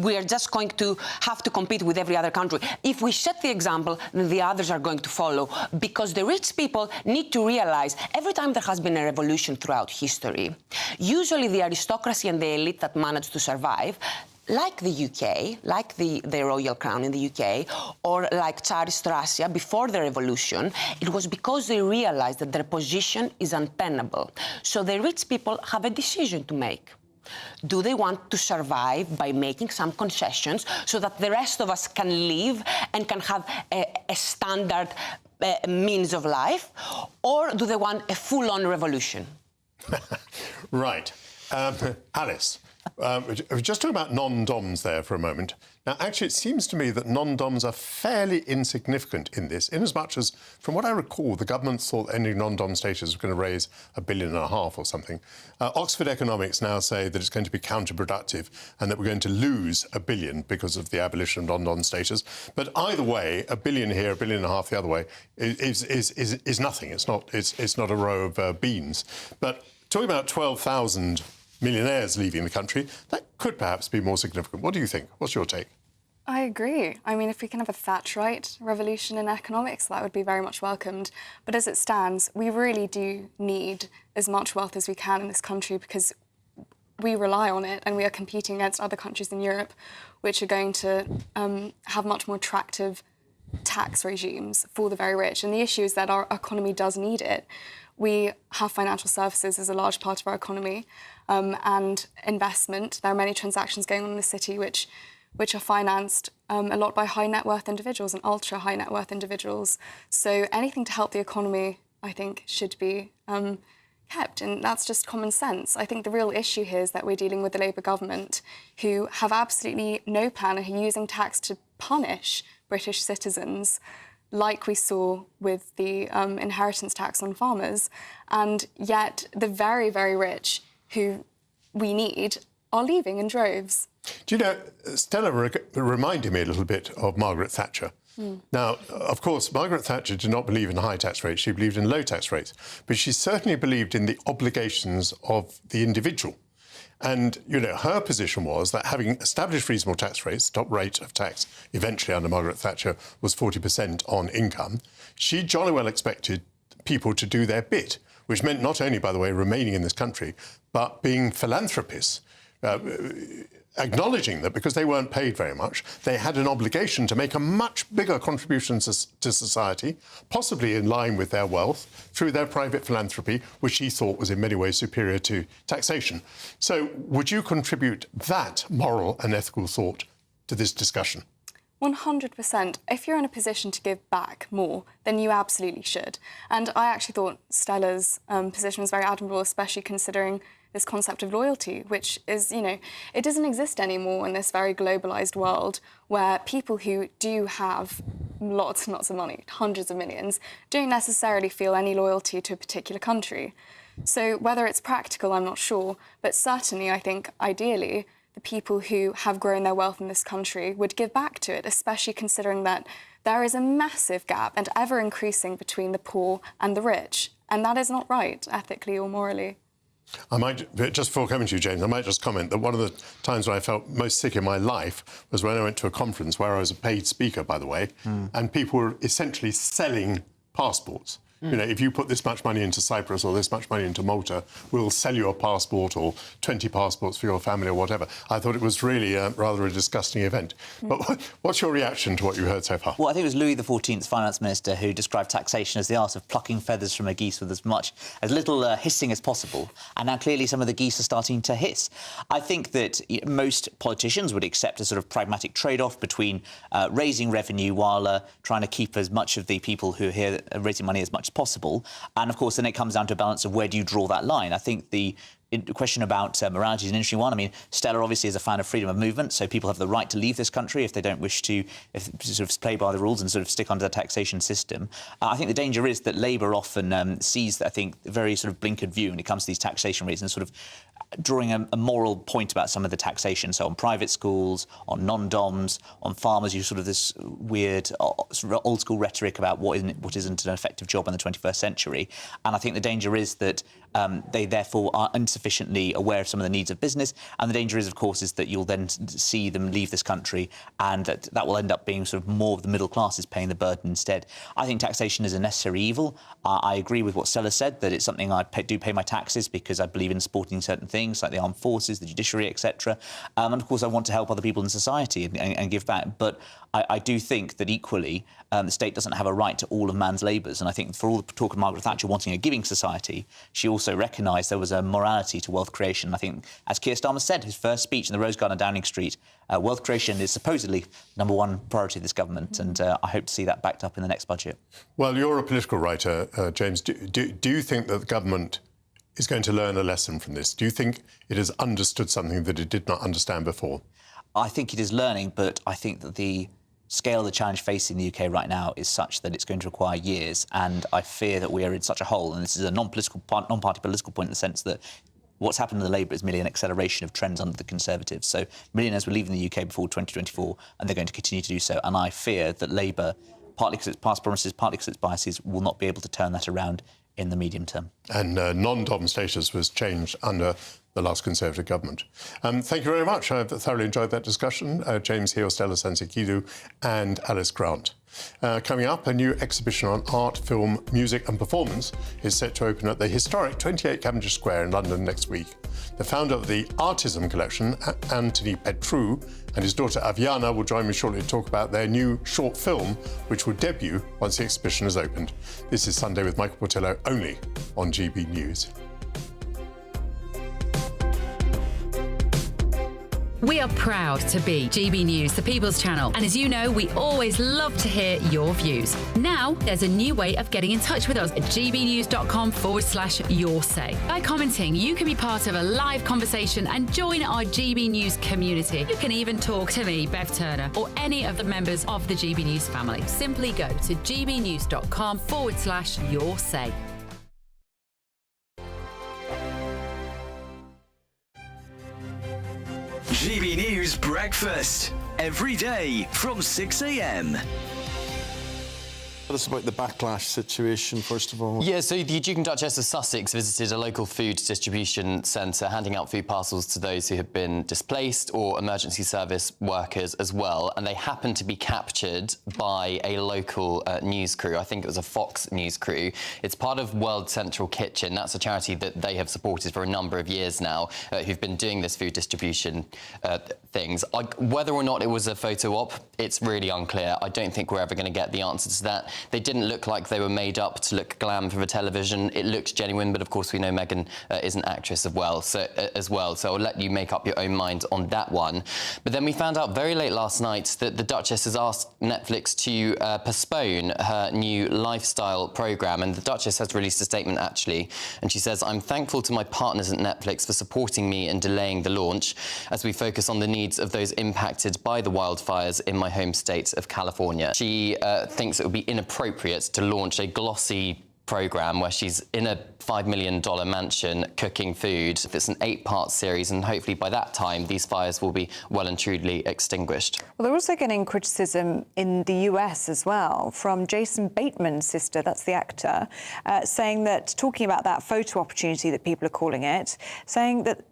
we are just going to have to compete with every other country. If we set the example, then the others are going to follow, because the rich people need to realize every time there has been a revolution throughout history, usually the aristocracy and the elite that managed to survive, like the UK, like the royal crown in the UK, or like Tsarist Russia before the revolution, it was because they realized that their position is untenable. So the rich people have a decision to make. Do they want to survive by making some concessions so that the rest of us can live and can have a standard means of life? Or do they want a full-on revolution? Right. Alice, we're just talking about non-doms there for a moment. Now, actually, it seems to me that non-doms are fairly insignificant in this, inasmuch as, from what I recall, the government thought ending non-dom status was going to raise $1.5 billion or something. Oxford economics now say that it's going to be counterproductive and that we're going to lose $1 billion because of the abolition of non-dom status. But either way, $1 billion here, $1.5 billion the other way, is nothing. It's not a row of beans. But talking about 12,000 millionaires leaving the country, that could perhaps be more significant. What do you think? What's your take? I agree. I mean, if we can have a Thatcherite revolution in economics, that would be very much welcomed. But as it stands, we really do need as much wealth as we can in this country because we rely on it and we are competing against other countries in Europe which are going to have much more attractive tax regimes for the very rich. And the issue is that our economy does need it. We have financial services as a large part of our economy and investment. There are many transactions going on in the city which are financed a lot by high net worth individuals and ultra high net worth individuals. So anything to help the economy, I think, should be kept, and that's just common sense. I think the real issue here is that we're dealing with the Labour government who have absolutely no plan and who are using tax to punish British citizens, like we saw with the inheritance tax on farmers, and yet the very, very rich who we need are leaving in droves. Do you know, Stella reminded me a little bit of Margaret Thatcher. Now, of course, Margaret Thatcher did not believe in high tax rates. She believed in low tax rates. But she certainly believed in the obligations of the individual. And, you know, her position was that having established reasonable tax rates, the top rate of tax eventually under Margaret Thatcher was 40% on income, she jolly well expected people to do their bit, which meant not only, by the way, remaining in this country, but being philanthropists, acknowledging that because they weren't paid very much, they had an obligation to make a much bigger contribution to society, possibly in line with their wealth, through their private philanthropy, which she thought was in many ways superior to taxation. So would you contribute that moral and ethical thought to this discussion? 100%. If you're in a position to give back more, then you absolutely should. And I actually thought Stella's position was very admirable, especially considering this concept of loyalty, which is, you know, it doesn't exist anymore in this very globalised world where people who do have lots and lots of money, hundreds of millions, don't necessarily feel any loyalty to a particular country. So whether it's practical, I'm not sure, but certainly I think ideally the people who have grown their wealth in this country would give back to it, especially considering that there is a massive gap and ever increasing between the poor and the rich. And that is not right, ethically or morally. I might, just before coming to you, James, I might just comment that one of the times when I felt most sick in my life was when I went to a conference where I was a paid speaker, by the way, and people were essentially selling passports. You know, if you put this much money into Cyprus or this much money into Malta, we'll sell you a passport or 20 passports for your family or whatever. I thought it was really rather a disgusting event. But what's your reaction to what you heard so far? Well, I think it was Louis XIV's finance minister who described taxation as the art of plucking feathers from a geese with as little hissing as possible. And now clearly some of the geese are starting to hiss. I think that most politicians would accept a sort of pragmatic trade-off between raising revenue while trying to keep as much of the people who are here raising money as much as possible. And of course, then it comes down to a balance of where do you draw that line. I think the question about morality is an interesting one. I mean, Stella obviously is a fan of freedom of movement, so people have the right to leave this country if they don't wish to sort of play by the rules and sort of stick under the taxation system. I think the danger is that Labour often sees, I think, a very sort of blinkered view when it comes to these taxation rates and sort of drawing a moral point about some of the taxation. So on private schools, on non-doms, on farmers, you sort of this weird sort of old-school rhetoric about what isn't an effective job in the 21st century. And I think the danger is that they therefore are insufficiently aware of some of the needs of business. And the danger is, of course, is that you'll then see them leave this country and that will end up being sort of more of the middle classes paying the burden instead. I think taxation is a necessary evil. I agree with what Stella said, that it's something I do pay my taxes because I believe in supporting certain things like the armed forces, the judiciary, etc. And of course, I want to help other people in society and give back. But I do think that equally, the state doesn't have a right to all of man's labours. And I think for all the talk of Margaret Thatcher wanting a giving society, she also recognised there was a morality to wealth creation. I think, as Keir Starmer said, his first speech in the Rose Garden, Downing Street, wealth creation is supposedly #1 priority of this government. And I hope to see that backed up in the next budget. Well, you're a political writer, James. Do you think that the government is going to learn a lesson from this? Do you think it has understood something that it did not understand before? I think it is learning, but I think that the scale of the challenge facing the UK right now is such that it's going to require years, and I fear that we are in such a hole, and this is a non-party political point in the sense that what's happened to the Labour is merely an acceleration of trends under the Conservatives. So millionaires were leaving the UK before 2024, and they're going to continue to do so, and I fear that Labour, partly because its past promises, partly because its biases, will not be able to turn that around in the medium term. And non-dom status was changed under the last Conservative government. Thank you very much. I've thoroughly enjoyed that discussion. James Hill, Stella Sansekidu and Alice Grant. Coming up, a new exhibition on art, film, music and performance is set to open at the historic 28 Cavendish Square in London next week. The founder of the Artism collection, Anthony Petrou, and his daughter Aviana will join me shortly to talk about their new short film, which will debut once the exhibition is opened. This is Sunday with Michael Portillo, only on GB News. We are proud to be GB News, the People's Channel. And as you know, we always love to hear your views. Now, there's a new way of getting in touch with us at gbnews.com/your say. By commenting, you can be part of a live conversation and join our GB News community. You can even talk to me, Bev Turner, or any of the members of the GB News family. Simply go to gbnews.com/your say. GB News Breakfast, every day from 6 a.m. Tell us about the backlash situation, first of all. Yeah, so the Duke and Duchess of Sussex visited a local food distribution centre, handing out food parcels to those who have been displaced or emergency service workers as well. And they happened to be captured by a local news crew. I think it was a Fox news crew. It's part of World Central Kitchen. That's a charity that they have supported for a number of years now, who've been doing this food distribution things. Whether or not it was a photo op, it's really unclear. I don't think we're ever going to get the answer to that. They didn't look like they were made up to look glam for the television. It looked genuine, but of course we know Meghan is an actress as well, so I'll let you make up your own mind on that one. But then we found out very late last night that the Duchess has asked Netflix to postpone her new lifestyle programme, and the Duchess has released a statement actually, and she says, "I'm thankful to my partners at Netflix for supporting me in delaying the launch as we focus on the needs of those impacted by the wildfires in my home state of California." She thinks it would be inappropriate to launch a glossy programme where she's in a $5 million mansion cooking food. It's an 8-part series, and hopefully by that time these fires will be well and truly extinguished. Well, they're also getting criticism in the US as well from Jason Bateman's sister, that's the actor, talking about that photo opportunity that people are calling it, saying that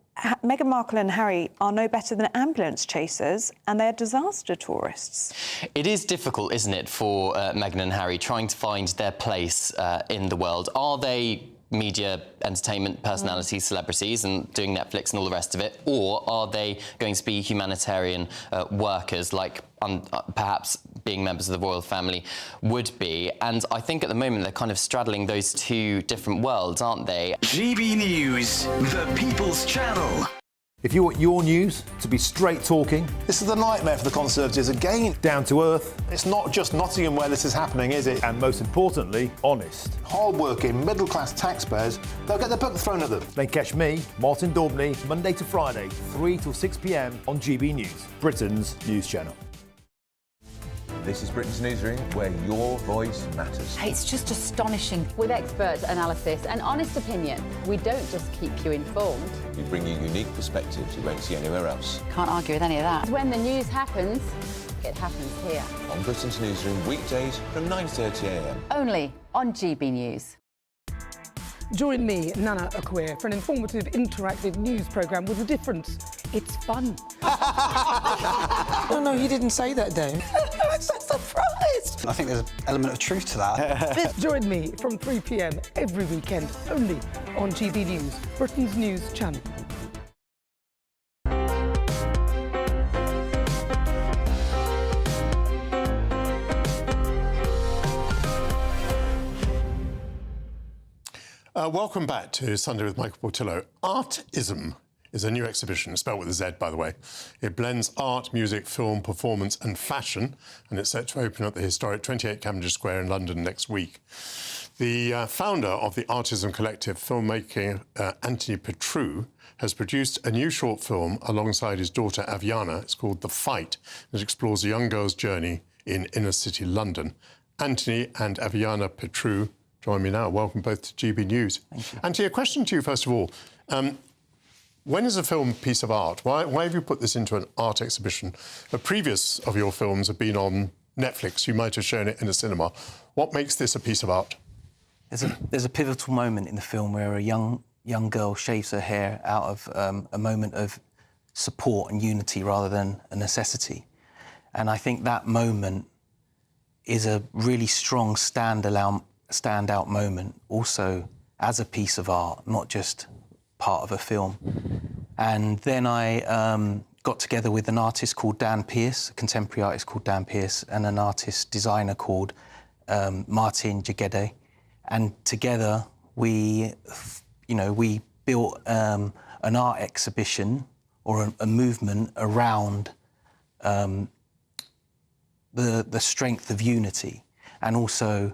Meghan Markle and Harry are no better than ambulance chasers and they're disaster tourists. It is difficult, isn't it, for Meghan and Harry trying to find their place in the world. Are they media, entertainment personalities, celebrities, and doing Netflix and all the rest of it? Or are they going to be humanitarian workers like perhaps being members of the royal family would be? And I think at the moment they're kind of straddling those two different worlds, aren't they? GB News, the People's Channel. If you want your news to be straight talking, this is a nightmare for the Conservatives again. Down to earth. It's not just Nottingham where this is happening, is it? And most importantly, honest. Hard-working, middle-class taxpayers, they'll get their book thrown at them. Then catch me, Martin Daubney, Monday to Friday, 3 till 6 p.m. on GB News, Britain's news channel. This is Britain's Newsroom, where your voice matters. It's just astonishing. With expert analysis and honest opinion, we don't just keep you informed. We bring you unique perspectives you won't see anywhere else. Can't argue with any of that. When the news happens, it happens here. On Britain's Newsroom, weekdays from 9:30 a.m. Only on GB News. Join me, Nana Okoye, for an informative, interactive news programme with a difference. It's fun. No, he didn't say that, Dave. I'm so surprised. I think there's an element of truth to that. Join me from 3 p.m. every weekend, only on GB News, Britain's news channel. Welcome back to Sunday with Michael Portillo. Artism is a new exhibition, spelled with a Z, by the way. It blends art, music, film, performance and fashion, and it's set to open at the historic 28 Cavendish Square in London next week. The founder of the Artism collective, filmmaker Anthony Petrou, has produced a new short film alongside his daughter Aviana. It's called The Fight. It explores a young girl's journey in inner-city London. Anthony and Aviana Petrou join me now. Welcome both to GB News. Thank you. Anthony, a question to you first of all. When is a film a piece of art? Why have you put this into an art exhibition? The previous of your films have been on Netflix. You might have shown it in a cinema. What makes this a piece of art? There's a pivotal moment in the film where a young girl shaves her hair out of a moment of support and unity rather than a necessity. And I think that moment is a really strong standout moment, also as a piece of art, not just part of a film. And then I got together with an artist called Dan Pearce, a contemporary artist called Dan Pearce, and an artist-designer called Martin Jagede. And together we built an art exhibition or a movement around the strength of unity and also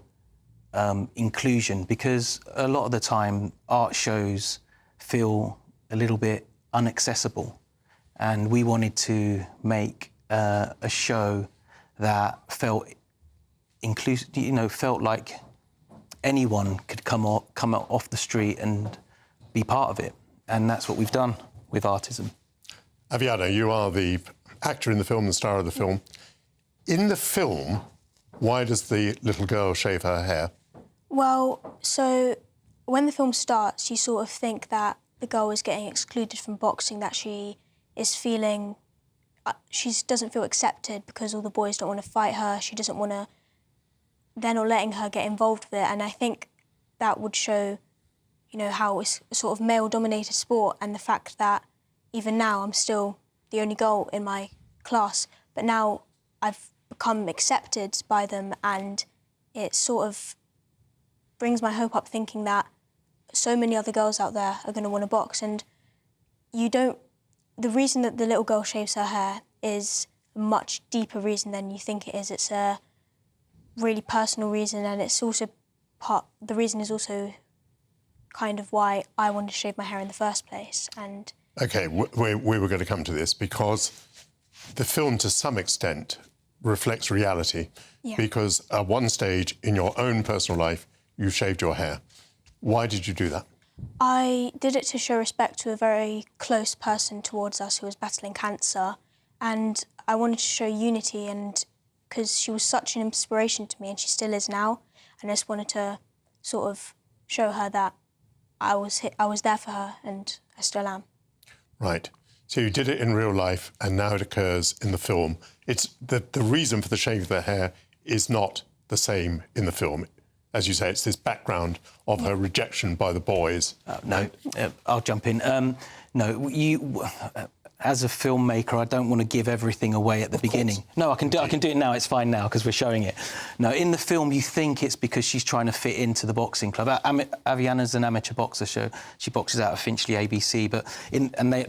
inclusion, because a lot of the time art shows feel a little bit inaccessible, and we wanted to make a show that felt inclusive, felt like anyone could come off the street and be part of it, and that's what we've done with Artism. Aviana, you are the actor in the film, the star of the film. In the film, why does the little girl shave her hair? Well, so when the film starts, you sort of think that the girl is getting excluded from boxing, that she is feeling... she doesn't feel accepted because all the boys don't want to fight her. She doesn't want to... they're not letting her get involved with it. And I think that would show, how it's a sort of male-dominated sport, and the fact that even now I'm still the only girl in my class, but now I've become accepted by them, and it sort of brings my hope up, thinking that so many other girls out there are going to want to box, and the reason that the little girl shaves her hair is a much deeper reason than you think it is. It's a really personal reason, and it's also the reason is also kind of why I wanted to shave my hair in the first place. And OK, we were going to come to this because the film, to some extent, reflects reality. Yeah. Because at one stage in your own personal life, you shaved your hair. Why did you do that? I did it to show respect to a very close person towards us who was battling cancer, and I wanted to show unity, and because she was such an inspiration to me, and she still is now, and I just wanted to sort of show her that I was there for her, and I still am. Right. So you did it in real life, and now it occurs in the film. It's the reason for the shave of the hair is not the same in the film. As you say, it's this background of her rejection by the boys. I'll jump in. No, as a filmmaker, I don't want to give everything away at the beginning. No, I can do it now. It's fine now because we're showing it. No, in the film, you think it's because she's trying to fit into the boxing club. Aviana's an amateur boxer. She boxes out of Finchley ABC, but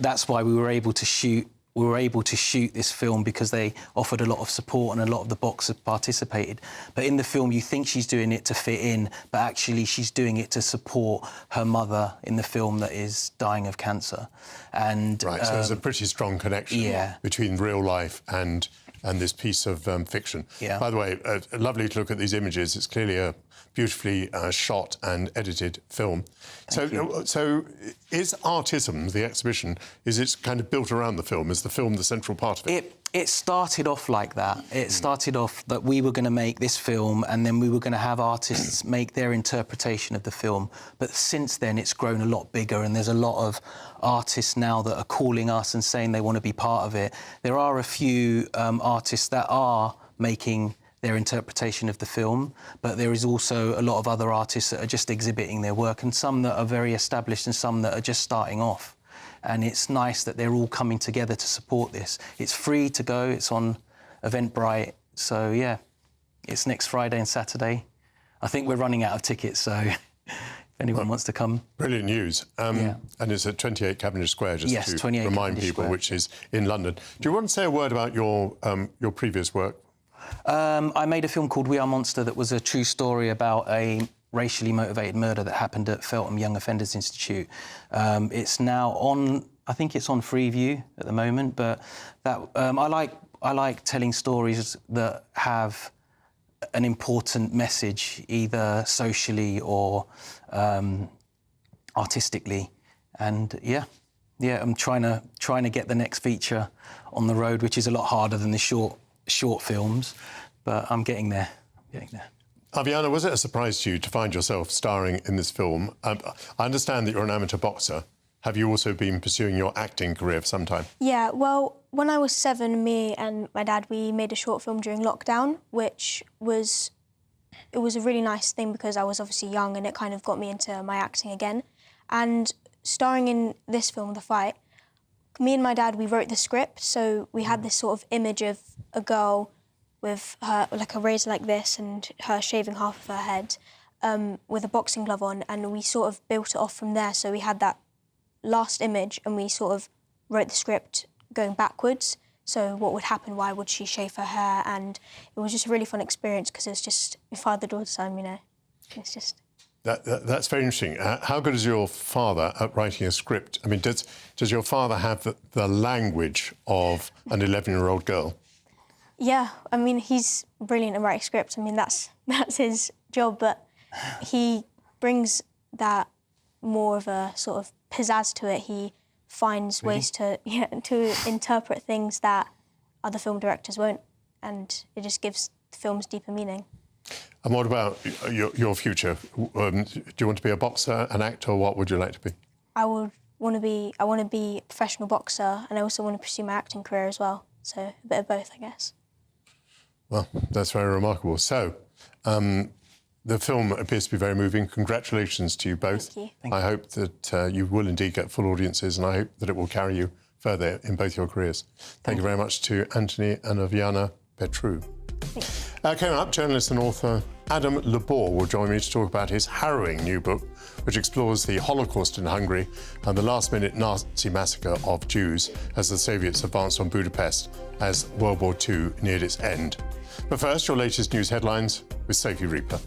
that's why we were able to shoot. We were able to shoot this film because they offered a lot of support and a lot of the boxers participated. But in the film, you think she's doing it to fit in, but actually she's doing it to support her mother in the film that is dying of cancer. And right, so there's a pretty strong connection between real life and this piece of fiction. Yeah. By the way, lovely to look at these images. It's clearly a beautifully shot and edited film. So is Artism, the exhibition, is it kind of built around the film? Is the film the central part of it? It started off like that. It started off that we were going to make this film and then we were going to have artists make their interpretation of the film. But since then, it's grown a lot bigger, and there's a lot of artists now that are calling us and saying they want to be part of it. There are a few artists that are making their interpretation of the film, but there is also a lot of other artists that are just exhibiting their work, and some that are very established and some that are just starting off. And it's nice that they're all coming together to support this. It's free to go, it's on Eventbrite, so yeah, it's next Friday and Saturday. I think we're running out of tickets, so if anyone wants to come. Brilliant news. And it's at 28 Cavendish Square, just to remind people, which is in London. Do you want to say a word about your previous work? I made a film called We Are Monster that was a true story about a racially motivated murder that happened at Feltham Young Offenders Institute. It's now on, I think it's on Freeview at the moment, but that I like telling stories that have an important message, either socially or artistically. And I'm trying to get the next feature on the road, which is a lot harder than the short films, but I'm getting there. Aviana, was it a surprise to you to find yourself starring in this film? I understand that you're an amateur boxer. Have you also been pursuing your acting career for some time? Yeah, well, when I was 7, me and my dad, we made a short film during lockdown, which was a really nice thing because I was obviously young, and it kind of got me into my acting again. And starring in this film, The Fight, me and my dad, we wrote the script, so we had this sort of image of a girl with her, like a razor like this, and her shaving half of her head with a boxing glove on, and we sort of built it off from there. So we had that last image, and we sort of wrote the script going backwards. So what would happen, why would she shave her hair? And it was just a really fun experience because it was just father-daughter time, you know. It's just... That's very interesting. How good is your father at writing a script? I mean, does your father have the language of an 11-year-old girl? Yeah, I mean, he's brilliant at writing scripts. I mean, that's his job, but he brings that more of a sort of pizzazz to it. He finds ways to interpret things that other film directors won't, and it just gives films deeper meaning. And what about your future? Do you want to be a boxer, an actor, or what would you like to be? I want to be a professional boxer, and I also want to pursue my acting career as well. So a bit of both, I guess. Well, that's very remarkable. So, the film appears to be very moving. Congratulations to you both. Thank you. I hope that you will indeed get full audiences, and I hope that it will carry you further in both your careers. Thank you very much to Anthony and Aviana Petru. Coming up, journalist and author Adam Labor will join me to talk about his harrowing new book, which explores the Holocaust in Hungary and the last-minute Nazi massacre of Jews as the Soviets advanced on Budapest as World War II neared its end. But first, your latest news headlines with Sophie Reaper.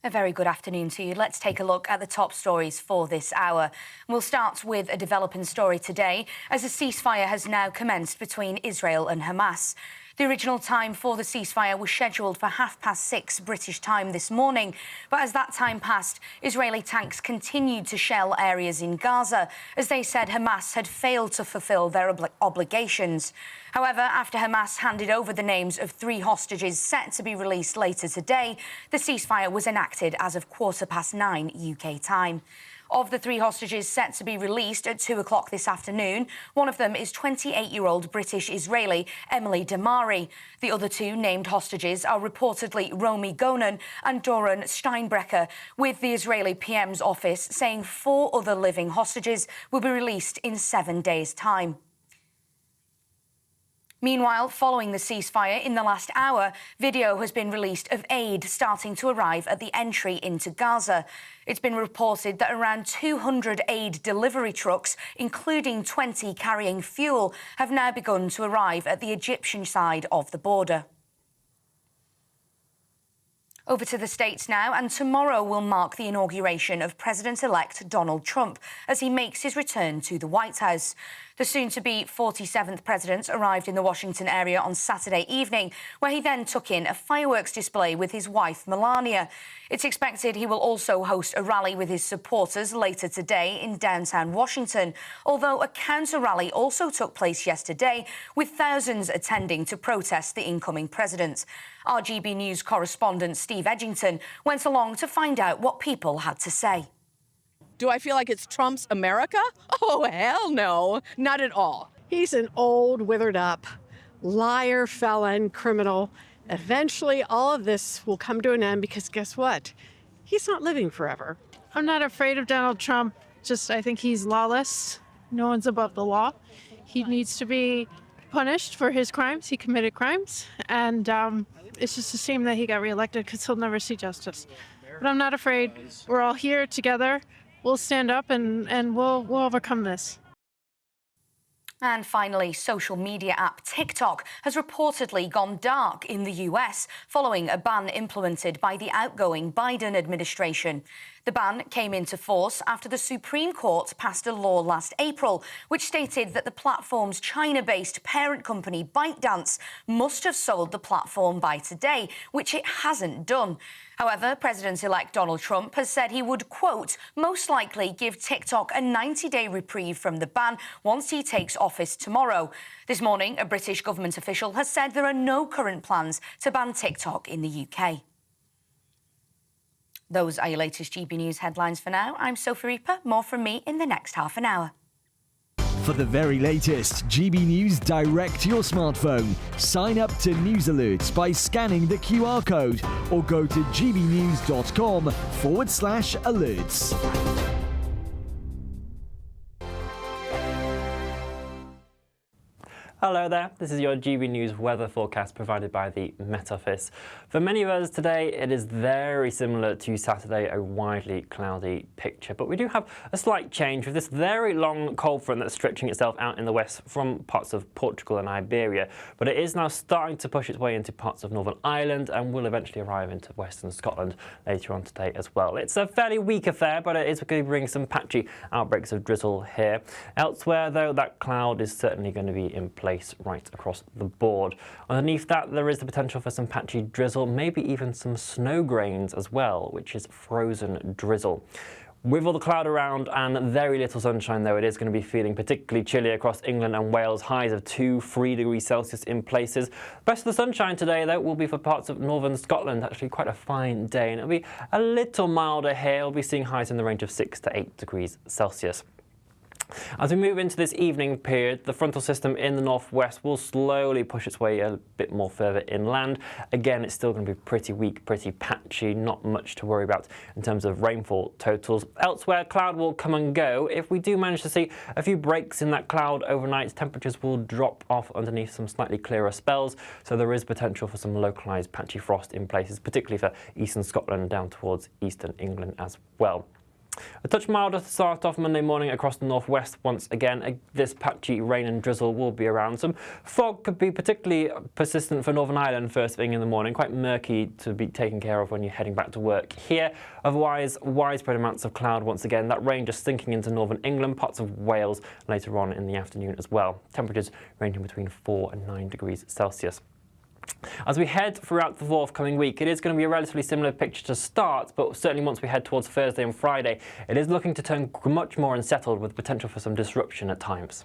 A very good afternoon to you. Let's take a look at the top stories for this hour. We'll start with a developing story today, as a ceasefire has now commenced between Israel and Hamas. The original time for the ceasefire was scheduled for 6:30 British time this morning, but as that time passed, Israeli tanks continued to shell areas in Gaza, as they said Hamas had failed to fulfil their obligations. However, after Hamas handed over the names of 3 hostages set to be released later today, the ceasefire was enacted as of 9:15 UK time. Of the 3 hostages set to be released at 2 o'clock this afternoon, one of them is 28-year-old British-Israeli Emily Damari. The other 2 named hostages are reportedly Romy Gonen and Doron Steinbrecher, with the Israeli PM's office saying 4 other living hostages will be released in 7 days' time. Meanwhile, following the ceasefire in the last hour, video has been released of aid starting to arrive at the entry into Gaza. It's been reported that around 200 aid delivery trucks, including 20 carrying fuel, have now begun to arrive at the Egyptian side of the border. Over to the States now, and tomorrow will mark the inauguration of President-elect Donald Trump as he makes his return to the White House. The soon-to-be 47th president arrived in the Washington area on Saturday evening, where he then took in a fireworks display with his wife, Melania. It's expected he will also host a rally with his supporters later today in downtown Washington, although a counter-rally also took place yesterday, with thousands attending to protest the incoming president. Our GBNews correspondent Steve Edgington went along to find out what people had to say. Do I feel like it's Trump's America? Oh, hell no, not at all. He's an old, withered up liar, felon, criminal. Eventually, all of this will come to an end because guess what? He's not living forever. I'm not afraid of Donald Trump. I think he's lawless. No one's above the law. He needs to be punished for his crimes. He committed crimes. And it's just a shame that he got reelected because he'll never see justice. But I'm not afraid. We're all here together. We'll stand up and we'll overcome this. And finally, social media app TikTok has reportedly gone dark in the US following a ban implemented by the outgoing Biden administration. The ban came into force after the Supreme Court passed a law last April, which stated that the platform's China-based parent company ByteDance must have sold the platform by today, which it hasn't done. However, President-elect Donald Trump has said he would, quote, most likely give TikTok a 90-day reprieve from the ban once he takes office tomorrow. This morning, a British government official has said there are no current plans to ban TikTok in the UK. Those are your latest GB News headlines for now. I'm Sophie Reaper. More from me in the next half an hour. For the very latest GB News direct to your smartphone, sign up to News Alerts by scanning the QR code or go to gbnews.com/alerts. Hello there, this is your GB News weather forecast provided by the Met Office. For many of us today, it is very similar to Saturday, a widely cloudy picture. But we do have a slight change with this very long cold front that's stretching itself out in the west from parts of Portugal and Iberia. But it is now starting to push its way into parts of Northern Ireland and will eventually arrive into western Scotland later on today as well. It's a fairly weak affair, but it is going to bring some patchy outbreaks of drizzle here. Elsewhere, though, that cloud is certainly going to be in place right across the board. Underneath that, there is the potential for some patchy drizzle, maybe even some snow grains as well, which is frozen drizzle. With all the cloud around and very little sunshine, though, it is going to be feeling particularly chilly across England and Wales, highs of 2-3 degrees Celsius in places. The best of the sunshine today, though, will be for parts of northern Scotland. Actually quite a fine day, and it'll be a little milder here. We'll be seeing highs in the range of 6 to 8 degrees Celsius. As we move into this evening period, the frontal system in the northwest will slowly push its way a bit more further inland. Again, it's still going to be pretty weak, pretty patchy, not much to worry about in terms of rainfall totals. Elsewhere, cloud will come and go. If we do manage to see a few breaks in that cloud overnight, temperatures will drop off underneath some slightly clearer spells, so there is potential for some localised patchy frost in places, particularly for eastern Scotland down towards eastern England as well. A touch milder to start off Monday morning across the northwest once again. This patchy rain and drizzle will be around. Some fog could be particularly persistent for Northern Ireland first thing in the morning, quite murky to be taken care of when you're heading back to work here. Otherwise, widespread amounts of cloud once again. That rain just sinking into northern England, parts of Wales later on in the afternoon as well. Temperatures ranging between 4 and 9 degrees Celsius. As we head throughout the forthcoming week, it is going to be a relatively similar picture to start, but certainly once we head towards Thursday and Friday, it is looking to turn much more unsettled with potential for some disruption at times.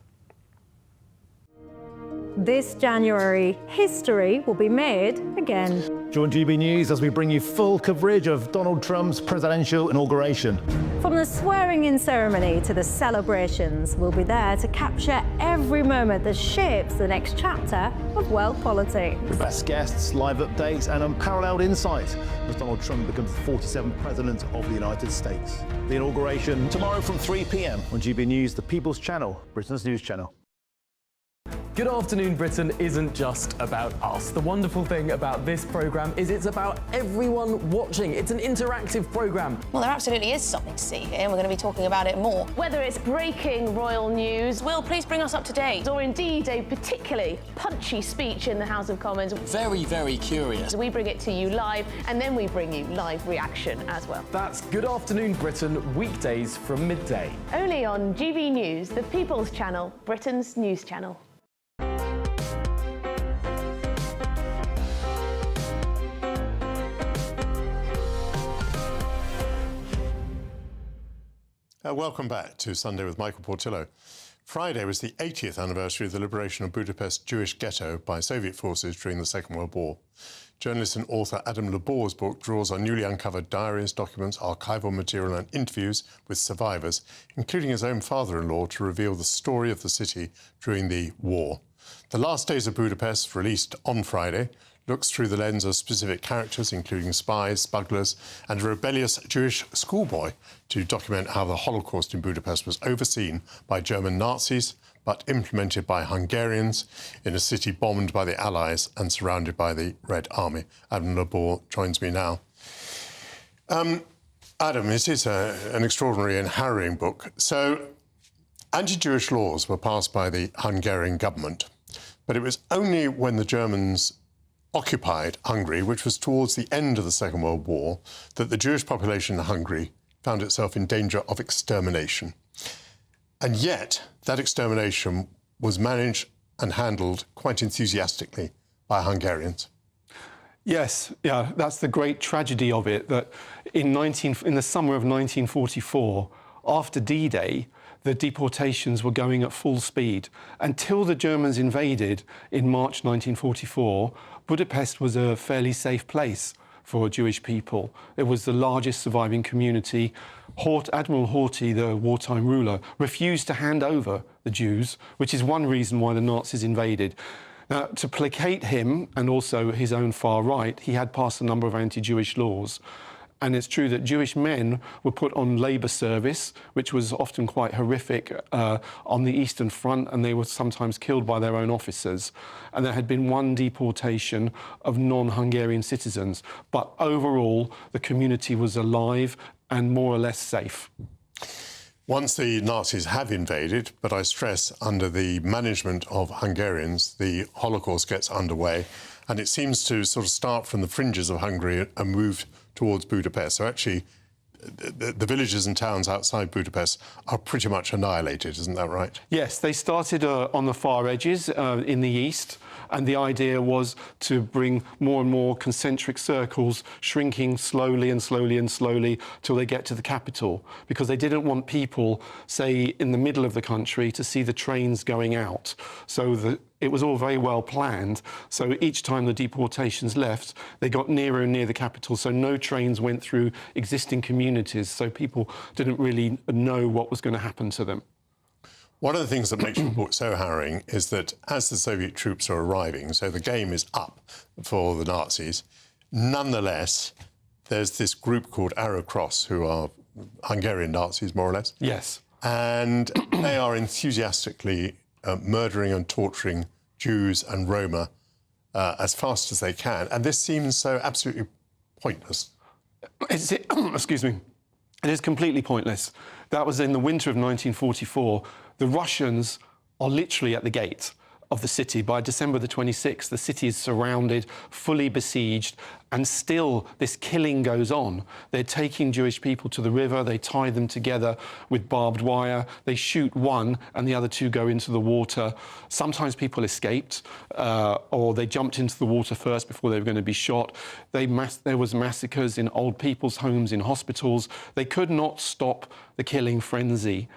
This January, history will be made again. Join GB News as we bring you full coverage of Donald Trump's presidential inauguration. From the swearing-in ceremony to the celebrations, we'll be there to capture every moment that shapes the next chapter of world politics. The best guests, live updates and unparalleled insight as Donald Trump becomes the 47th President of the United States. The inauguration tomorrow from 3 p.m. on GB News, the People's Channel, Britain's news channel. Good Afternoon Britain isn't just about us. The wonderful thing about this programme is it's about everyone watching. It's an interactive programme. Well, there absolutely is something to see here, and we're going to be talking about it more. Whether it's breaking royal news, Will, please bring us up to date. or indeed a particularly punchy speech in the House of Commons, Very, very curious. we bring it to you live, and then we bring you live reaction as well. That's Good Afternoon Britain, weekdays from midday. Only on GB News, the People's Channel, Britain's news channel. Welcome back to Sunday with Michael Portillo. Friday was the 80th anniversary of the liberation of Budapest Jewish ghetto by Soviet forces during the Second World War. Journalist and author Adam Labor's book draws on newly uncovered diaries, documents, archival material and interviews with survivors, including his own father-in-law, to reveal the story of the city during the war. The Last Days of Budapest, released on Friday, looks through the lens of specific characters, including spies, smugglers, and a rebellious Jewish schoolboy, to document how the Holocaust in Budapest was overseen by German Nazis, but implemented by Hungarians in a city bombed by the Allies and surrounded by the Red Army. Adam Labor joins me now. Adam, it is an extraordinary and harrowing book. So, anti-Jewish laws were passed by the Hungarian government, but it was only when the Germans occupied Hungary, which was towards the end of the Second World War, that the Jewish population in Hungary found itself in danger of extermination. And yet, that extermination was managed and handled quite enthusiastically by Hungarians. Yes, yeah, that's the great tragedy of it, that in the summer of 1944, after D-Day, the deportations were going at full speed. Until the Germans invaded in March 1944, Budapest was a fairly safe place for Jewish people. It was the largest surviving community. Admiral Horthy, the wartime ruler, refused to hand over the Jews, which is one reason why the Nazis invaded. Now, to placate him and also his own far right, he had passed a number of anti-Jewish laws. And it's true that Jewish men were put on labour service, which was often quite horrific on the Eastern Front, and they were sometimes killed by their own officers. And there had been one deportation of non-Hungarian citizens. But overall, the community was alive and more or less safe. Once the Nazis have invaded, but I stress under the management of Hungarians, the Holocaust gets underway, and it seems to sort of start from the fringes of Hungary and move towards Budapest. So actually, the villages and towns outside Budapest are pretty much annihilated, isn't that right? Yes, they started on the far edges in the east, and the idea was to bring more and more concentric circles, shrinking slowly and slowly and slowly till they get to the capital, because they didn't want people, say, in the middle of the country to see the trains going out. So it was all very well planned. So each time the deportations left, they got nearer and near the capital, so no trains went through existing communities, so people didn't really know what was going to happen to them. One of the things that makes the book so harrowing is that as the Soviet troops are arriving, so the game is up for the Nazis, nonetheless, there's this group called Arrow Cross, who are Hungarian Nazis, more or less. Yes. And they are enthusiastically murdering and torturing Jews and Roma as fast as they can. And this seems so absolutely pointless. Excuse me. It is completely pointless. That was in the winter of 1944. The Russians are literally at the gate of the city. By December the 26th, the city is surrounded, fully besieged, and still this killing goes on. They're taking Jewish people to the river, they tie them together with barbed wire, they shoot one and the other two go into the water. Sometimes people escaped or they jumped into the water first before they were going to be shot. There was massacres in old people's homes, in hospitals. They could not stop the killing frenzy.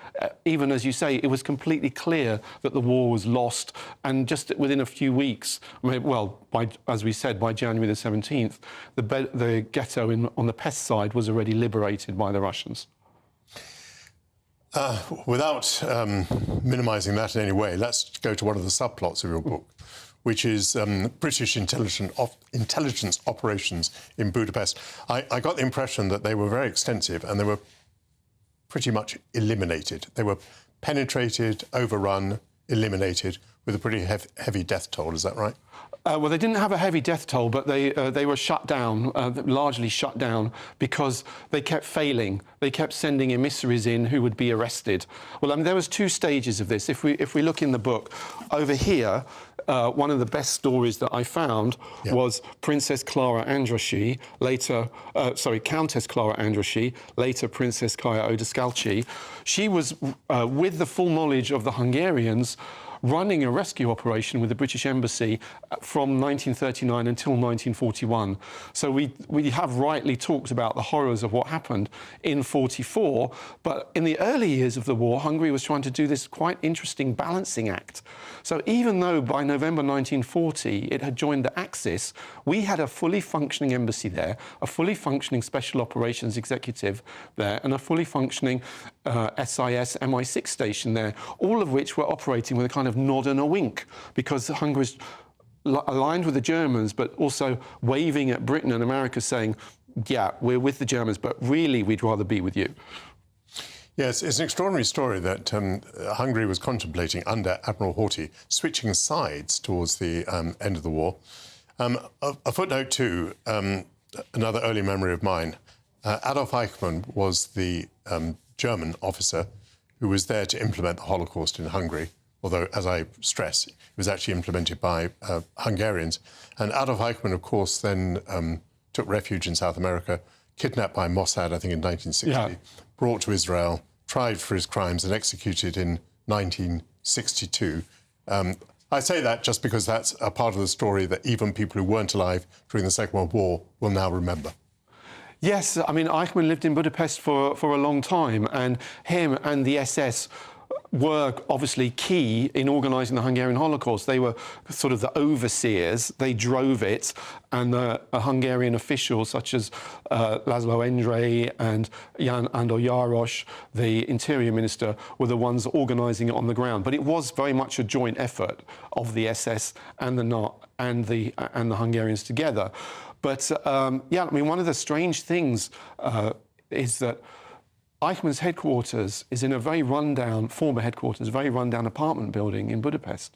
Even as you say, it was completely clear that the war was lost, and just within a few weeks, as we said, by January the 17th, the ghetto on the Pest side was already liberated by the Russians. Without minimising that in any way, let's go to one of the subplots of your book, which is British intelligence operations in Budapest. I got the impression that they were very extensive and they were pretty much eliminated. They were penetrated, overrun, eliminated, with a pretty heavy death toll. Is that right? Well, they didn't have a heavy death toll, but they were shut down, largely shut down, because they kept failing. They kept sending emissaries in who would be arrested. Well, I mean, there was two stages of this. If we look in the book, over here, one of the best stories that I found was Princess Clara Androssi, Countess Clara Androssi, later Princess Kaja Odescalchi. She was, with the full knowledge of the Hungarians, running a rescue operation with the British Embassy from 1939 until 1941. So we have rightly talked about the horrors of what happened in 44, but in the early years of the war, Hungary was trying to do this quite interesting balancing act. So even though by November 1940 it had joined the Axis, we had a fully functioning embassy there, a fully functioning special operations executive there, and a fully functioning SIS MI6 station there, all of which were operating with a kind of nod and a wink, because Hungary was aligned with the Germans, but also waving at Britain and America saying, yeah, we're with the Germans, but really we'd rather be with you. Yes, it's an extraordinary story that Hungary was contemplating under Admiral Horthy switching sides towards the end of the war. A footnote too, another early memory of mine. Adolf Eichmann was the German officer who was there to implement the Holocaust in Hungary, although, as I stress, it was actually implemented by Hungarians. And Adolf Eichmann, of course, then took refuge in South America, kidnapped by Mossad, I think, in 1960, brought to Israel, tried for his crimes and executed in 1962. I say that just because that's a part of the story that even people who weren't alive during the Second World War will now remember. Yes, I mean, Eichmann lived in Budapest for a long time, and him and the SS were obviously key in organising the Hungarian Holocaust. They were sort of the overseers, they drove it, and the Hungarian officials such as Laszlo Endre and Jan Andor János, the interior minister, were the ones organising it on the ground. But it was very much a joint effort of the SS and the Hungarians together. But yeah, I mean, one of the strange things is that Eichmann's headquarters is in a very rundown, former headquarters, very rundown apartment building in Budapest.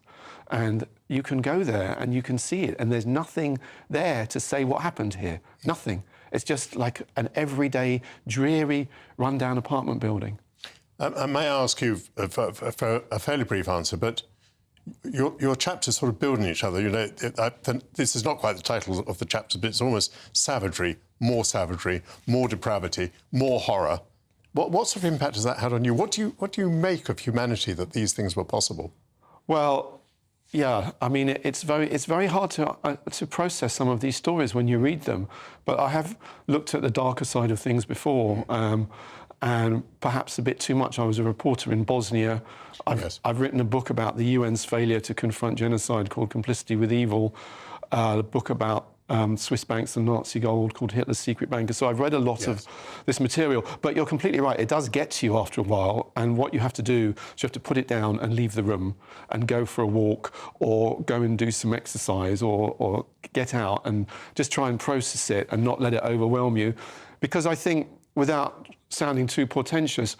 And you can go there and you can see it, and there's nothing there to say what happened here. Nothing. It's just like an everyday, dreary, rundown apartment building. I may ask you for a fairly brief answer, but your chapters sort of build on each other. You know, this is not quite the title of the chapter, but it's almost savagery, more depravity, more horror. What sort of impact has that had on you? What do you make of humanity that these things were possible? Well, yeah, I mean, it's very hard to process some of these stories when you read them. But I have looked at the darker side of things before, and perhaps a bit too much. I was a reporter in Bosnia. I've written a book about the UN's failure to confront genocide called Complicity with Evil, a book about Swiss banks and Nazi gold called Hitler's Secret Banker. So I've read a lot of this material. But you're completely right. It does get to you after a while. And what you have to do is you have to put it down and leave the room and go for a walk or go and do some exercise or get out and just try and process it and not let it overwhelm you. Because I think, without sounding too portentous,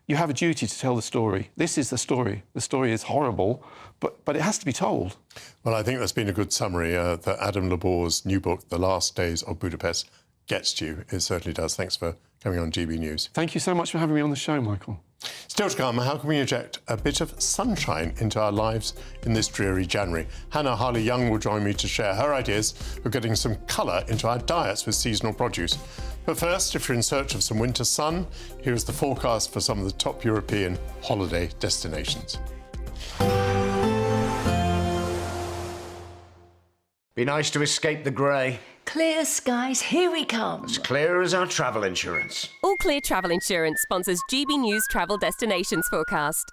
you have a duty to tell the story. This is the story. The story is horrible, but it has to be told. Well, I think that's been a good summary that Adam Labor's new book, The Last Days of Budapest, gets to you. It certainly does. Thanks for coming on GB News. Thank you so much for having me on the show, Michael. Still to come, how can we inject a bit of sunshine into our lives in this dreary January? Hannah Harley-Young will join me to share her ideas for getting some colour into our diets with seasonal produce. But first, if you're in search of some winter sun, here's the forecast for some of the top European holiday destinations. Be nice to escape the grey. Clear skies, here we come. As clear as our travel insurance. All Clear Travel Insurance sponsors GB News Travel Destinations Forecast.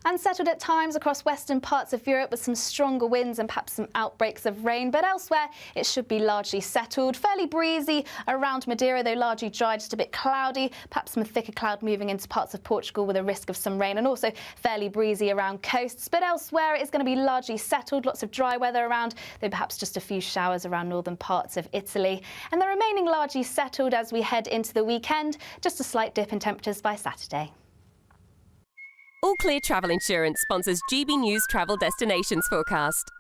Unsettled at times across western parts of Europe with some stronger winds and perhaps some outbreaks of rain, but elsewhere it should be largely settled. Fairly breezy around Madeira, though largely dry, just a bit cloudy. Perhaps some thicker cloud moving into parts of Portugal with a risk of some rain, and also fairly breezy around coasts. But elsewhere it is going to be largely settled, lots of dry weather around, though perhaps just a few showers around northern parts of Italy. And the remaining largely settled as we head into the weekend, just a slight dip in temperatures by Saturday. All Clear Travel Insurance sponsors GB News Travel Destinations Forecast.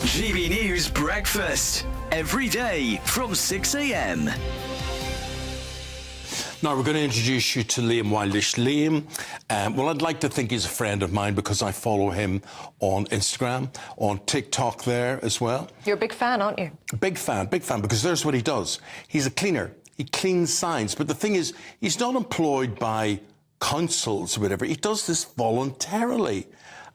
GB News Breakfast, every day from 6 a.m. Now, we're going to introduce you to Liam Wildish. Liam, well, I'd like to think he's a friend of mine because I follow him on Instagram, on TikTok there as well. You're a big fan, aren't you? Big fan, because there's what he does. He's a cleaner. He cleans signs. But the thing is, he's not employed by councils or whatever. He does this voluntarily.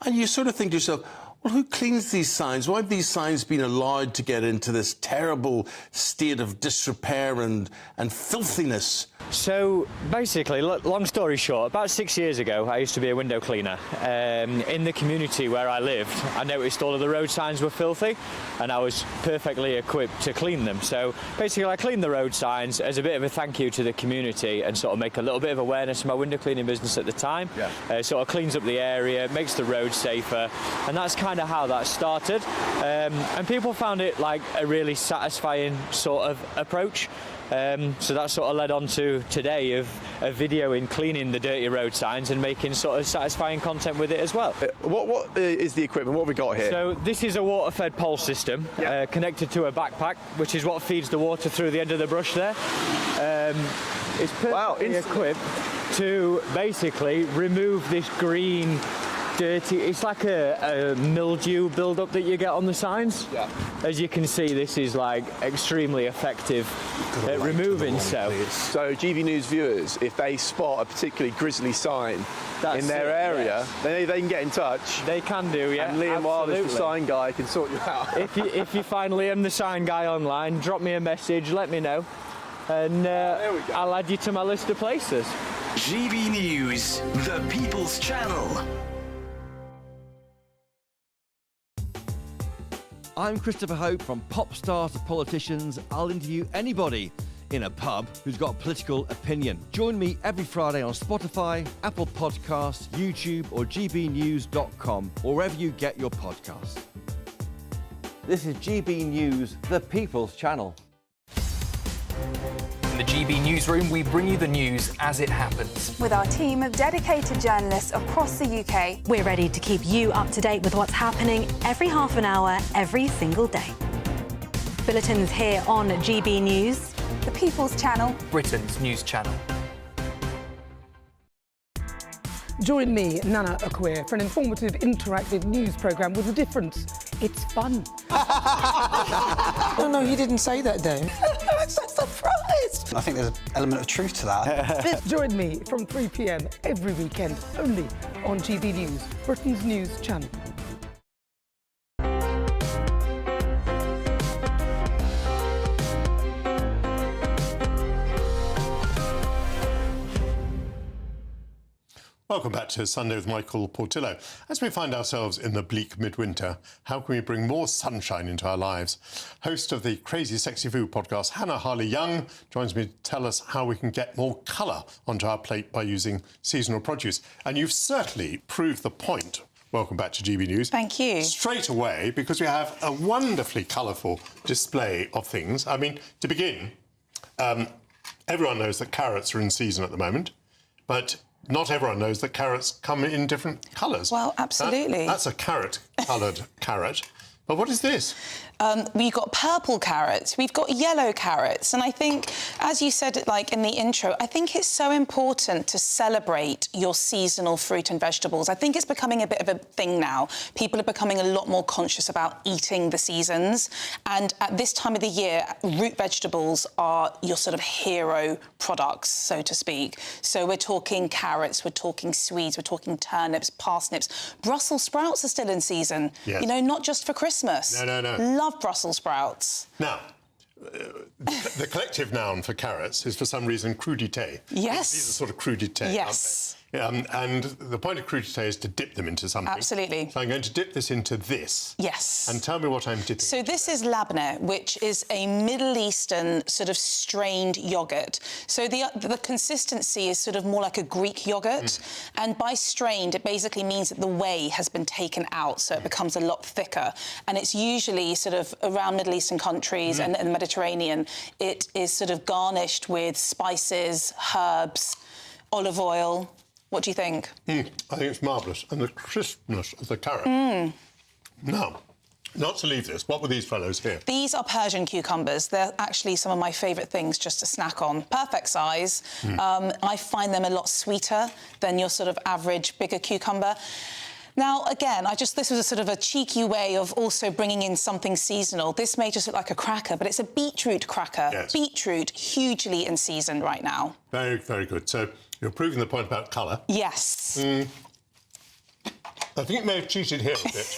And you sort of think to yourself, well, who cleans these signs? Why have these signs been allowed to get into this terrible state of disrepair and filthiness? So basically, long story short, about 6 years ago, I used to be a window cleaner. In the community where I lived, I noticed all of the road signs were filthy, and I was perfectly equipped to clean them. So basically, I cleaned the road signs as a bit of a thank you to the community and sort of make a little bit of awareness in my window cleaning business at the time. Yeah. Sort of cleans up the area, makes the road safer, and that's kind of how that started. And people found it like a really satisfying sort of approach. So that sort of led on to today of a video in cleaning the dirty road signs and making sort of satisfying content with it as well. What is the equipment? What have we got here? So this is a water-fed pole system connected to a backpack, which is what feeds the water through the end of the brush there. It's perfectly equipped to basically remove this green dirty, it's like a mildew build-up that you get on the signs. Yeah. As you can see, this is like extremely effective at removing so. So GB News viewers, if they spot a particularly grisly sign in their area, then they can get in touch. They can do, yeah. And Liam Wildish, the sign guy, can sort you out. if you find Liam the sign guy online, drop me a message, let me know, and I'll add you to my list of places. GB News, the People's Channel. I'm Christopher Hope. From pop star to politicians, I'll interview anybody in a pub who's got a political opinion. Join me every Friday on Spotify, Apple Podcasts, YouTube or gbnews.com, or wherever you get your podcasts. This is GB News, the People's Channel. In the GB Newsroom, we bring you the news as it happens. With our team of dedicated journalists across the UK. We're ready to keep you up to date with what's happening every half an hour, every single day. Bulletins here on GB News. The People's Channel. Britain's news channel. Join me, Nana Okoye, for an informative, interactive news programme with a difference. It's fun. No, he didn't say that, Dave. I'm so surprised. I think there's an element of truth to that. Join me from 3 p.m. every weekend, only on GB News, Britain's news channel. Welcome back to Sunday with Michael Portillo. As we find ourselves in the bleak midwinter, how can we bring more sunshine into our lives? Host of the Crazy Sexy Food podcast, Hannah Harley-Young, joins me to tell us how we can get more colour onto our plate by using seasonal produce. And you've certainly proved the point. Welcome back to GB News. Thank you. Straight away, because we have a wonderfully colourful display of things. I mean, to begin, everyone knows that carrots are in season at the moment, but not everyone knows that carrots come in different colours. Well, absolutely. That's a carrot-coloured carrot. But what is this? We've got purple carrots, we've got yellow carrots, and I think, as you said, like in the intro, I think it's so important to celebrate your seasonal fruit and vegetables. I think it's becoming a bit of a thing now. People are becoming a lot more conscious about eating the seasons, and at this time of the year, root vegetables are your sort of hero products, so to speak. So we're talking carrots, we're talking Swedes, we're talking turnips, parsnips. Brussels sprouts are still in season, yes. You know, not just for Christmas. No. Love Brussels sprouts. Now, the collective noun for carrots is for some reason crudité. Yes. These are sort of crudité, yes. aren't they? And the point of crudité is to dip them into something. Absolutely. So I'm going to dip this into this. Yes. And tell me what I'm dipping. So this is labneh, which is a Middle Eastern sort of strained yoghurt. So the consistency is sort of more like a Greek yoghurt. And by strained, it basically means that the whey has been taken out, so it becomes a lot thicker. And it's usually sort of around Middle Eastern countries and the Mediterranean. It is sort of garnished with spices, herbs, olive oil. What do you think? I think it's marvellous. And the crispness of the carrot. Now, not to leave this, what were these fellows here? These are Persian cucumbers. They're actually some of my favourite things just to snack on. Perfect size. I find them a lot sweeter than your sort of average bigger cucumber. Now, again, this was a sort of a cheeky way of also bringing in something seasonal. This may just look like a cracker, but it's a beetroot cracker. Yes. Beetroot, hugely in season right now. Very, very good. So you're proving the point about colour. Yes. I think it may have cheated here a bit.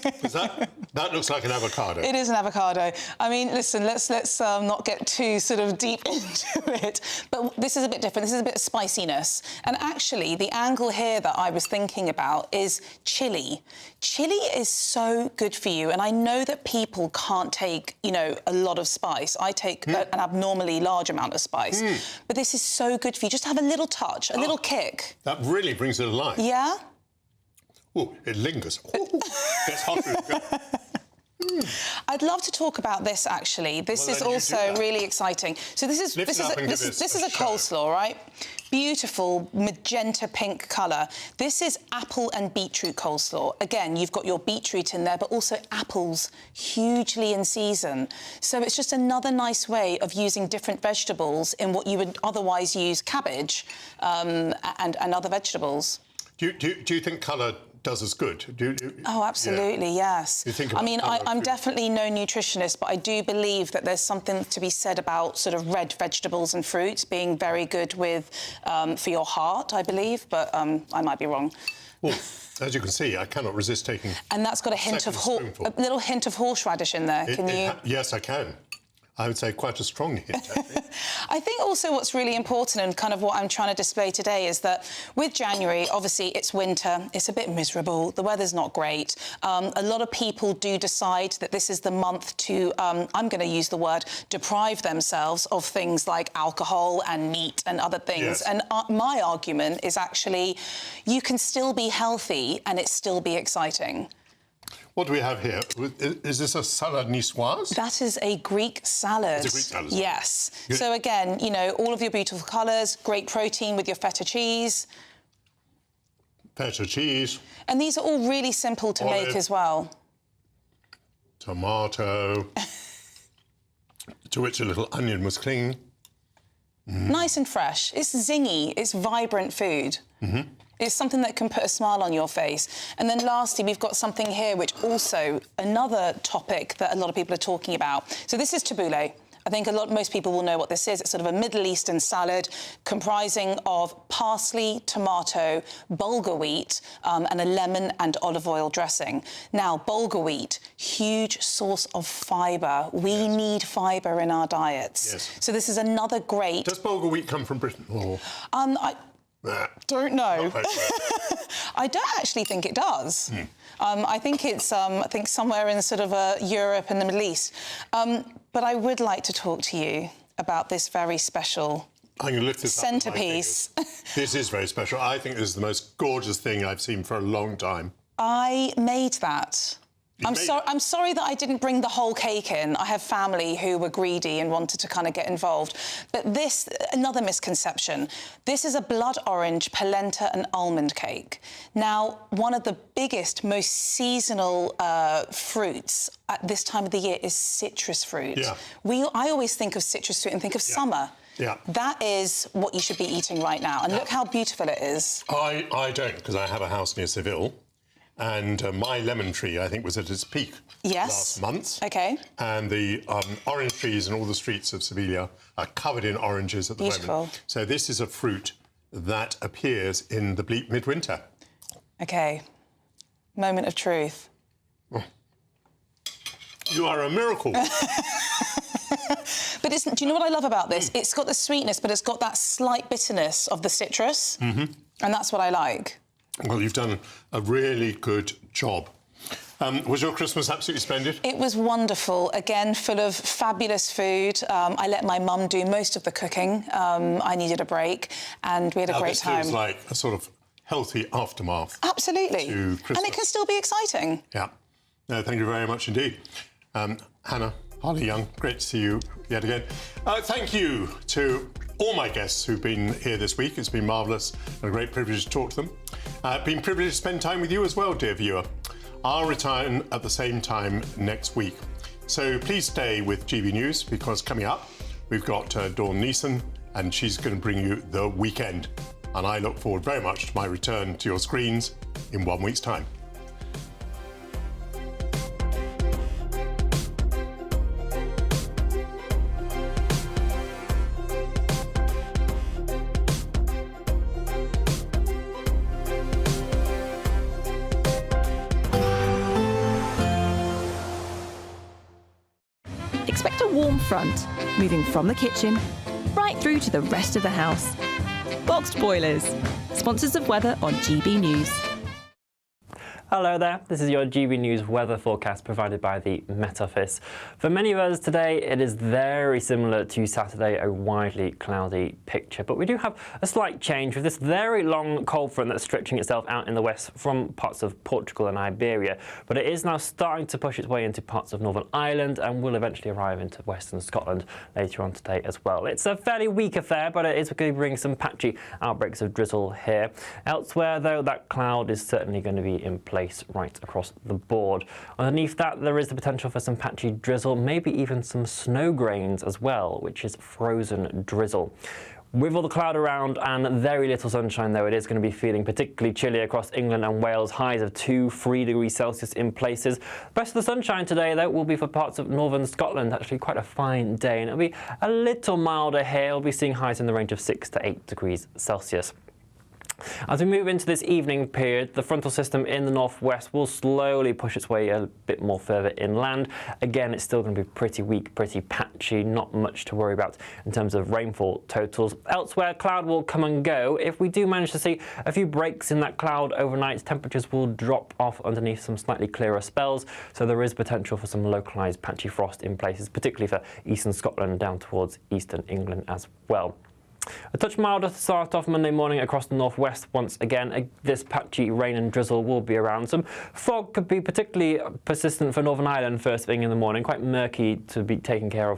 Because that looks like an avocado. It is an avocado. I mean, listen, let's not get too sort of deep into it. But this is a bit different. This is a bit of spiciness. And actually, the angle here that I was thinking about is chili. Chili is so good for you. And I know that people can't take, you know, a lot of spice. I take an abnormally large amount of spice. But this is so good for you. Just have a little touch, a little kick. That really brings it alive. Yeah? Oh, it lingers. It's hot. I'd love to talk about this, actually. This is also really exciting. So this is a coleslaw, right? Beautiful magenta pink colour. This is apple and beetroot coleslaw. Again, you've got your beetroot in there, but also apples, hugely in season. So it's just another nice way of using different vegetables in what you would otherwise use cabbage and other vegetables. Do you think colour does us good? Oh, absolutely, yes. You think I mean, I'm definitely no nutritionist, but I do believe that there's something to be said about sort of red vegetables and fruits being very good with for your heart, I believe, but I might be wrong. Well, as you can see, I cannot resist taking. And that's got a little hint of horseradish in there. Can you? Yes, I can. I would say quite a strong hint, actually. I think also what's really important and kind of what I'm trying to display today is that with January, obviously it's winter, it's a bit miserable, the weather's not great. A lot of people do decide that this is the month to, I'm going to use the word, deprive themselves of things like alcohol and meat and other things. Yes. And my argument is actually you can still be healthy and it still be exciting. What do we have here? Is this a salad niçoise? That is a Greek salad. It's a Greek salad. Yes. So again, you know, all of your beautiful colours, great protein with your feta cheese. Feta cheese. And these are all really simple to make as well. Tomato. To which a little onion was clinging. Nice and fresh. It's zingy. It's vibrant food. It's something that can put a smile on your face. And then lastly, we've got something here which also, another topic that a lot of people are talking about. So this is tabbouleh. I think most people will know what this is. It's sort of a Middle Eastern salad comprising of parsley, tomato, bulgur wheat, and a lemon and olive oil dressing. Now, bulgur wheat, huge source of fibre. We need fibre in our diets. Yes. So this is another great... Does bulgur wheat come from Britain? Or... Don't know. I don't actually think it does. I think it's somewhere in sort of Europe and the Middle East. But I would like to talk to you about this very special I'm going to lift this centrepiece. This is very special. I think this is the most gorgeous thing I've seen for a long time. I made that. I'm sorry that I didn't bring the whole cake in. I have family who were greedy and wanted to kind of get involved. But this, another misconception, this is a blood orange polenta and almond cake. Now, one of the biggest, most seasonal fruits at this time of the year is citrus fruit. Yeah. I always think of citrus fruit and think of summer. Yeah. That is what you should be eating right now. And look how beautiful it is. I don't, because I have a house near Seville. And my lemon tree, I think, was at its peak last month. OK. And the orange trees in all the streets of Sevilla are covered in oranges at the moment. So this is a fruit that appears in the bleak midwinter. OK. Moment of truth. Oh. You are a miracle. But do you know what I love about this? It's got the sweetness, but it's got that slight bitterness of the citrus. And that's what I like. Well, you've done a really good job. Was your Christmas absolutely splendid? It was wonderful. Again, full of fabulous food. I let my mum do most of the cooking. I needed a break, and we had a great time. This feels like a sort of healthy aftermath. Absolutely. To Christmas. And it can still be exciting. Yeah. No, thank you very much indeed. Hannah, Harley Young, great to see you yet again. Thank you to all my guests who've been here this week. It's been marvellous and a great privilege to talk to them. Been privileged to spend time with you as well, dear viewer. I'll return at the same time next week. So please stay with GB News, because coming up, we've got Dawn Neeson, and she's going to bring you The Weekend. And I look forward very much to my return to your screens in 1 week's time. Expect a warm front, moving from the kitchen right through to the rest of the house. Boxed Boilers, sponsors of weather on GB News. Hello there, this is your GB News weather forecast provided by the Met Office. For many of us today, it is very similar to Saturday, a widely cloudy picture. But we do have a slight change with this very long cold front that's stretching itself out in the west from parts of Portugal and Iberia. But it is now starting to push its way into parts of Northern Ireland and will eventually arrive into western Scotland later on today as well. It's a fairly weak affair, but it is going to bring some patchy outbreaks of drizzle here. Elsewhere, though, that cloud is certainly going to be in place right across the board. Underneath that, there is the potential for some patchy drizzle, maybe even some snow grains as well, which is frozen drizzle. With all the cloud around and very little sunshine, though, it is going to be feeling particularly chilly across England and Wales, highs of 2–3 degrees Celsius in places. The best of the sunshine today, though, will be for parts of northern Scotland. Actually quite a fine day, and it'll be a little milder here. We'll be seeing highs in the range of 6 to 8 degrees Celsius. As we move into this evening period, the frontal system in the northwest will slowly push its way a bit more further inland. Again, it's still going to be pretty weak, pretty patchy, not much to worry about in terms of rainfall totals. Elsewhere, cloud will come and go. If we do manage to see a few breaks in that cloud overnight, temperatures will drop off underneath some slightly clearer spells, so there is potential for some localised patchy frost in places, particularly for eastern Scotland down towards eastern England as well. A touch milder to start off Monday morning across the northwest once again. This patchy rain and drizzle will be around. Some fog could be particularly persistent for Northern Ireland first thing in the morning, quite murky to be taken care of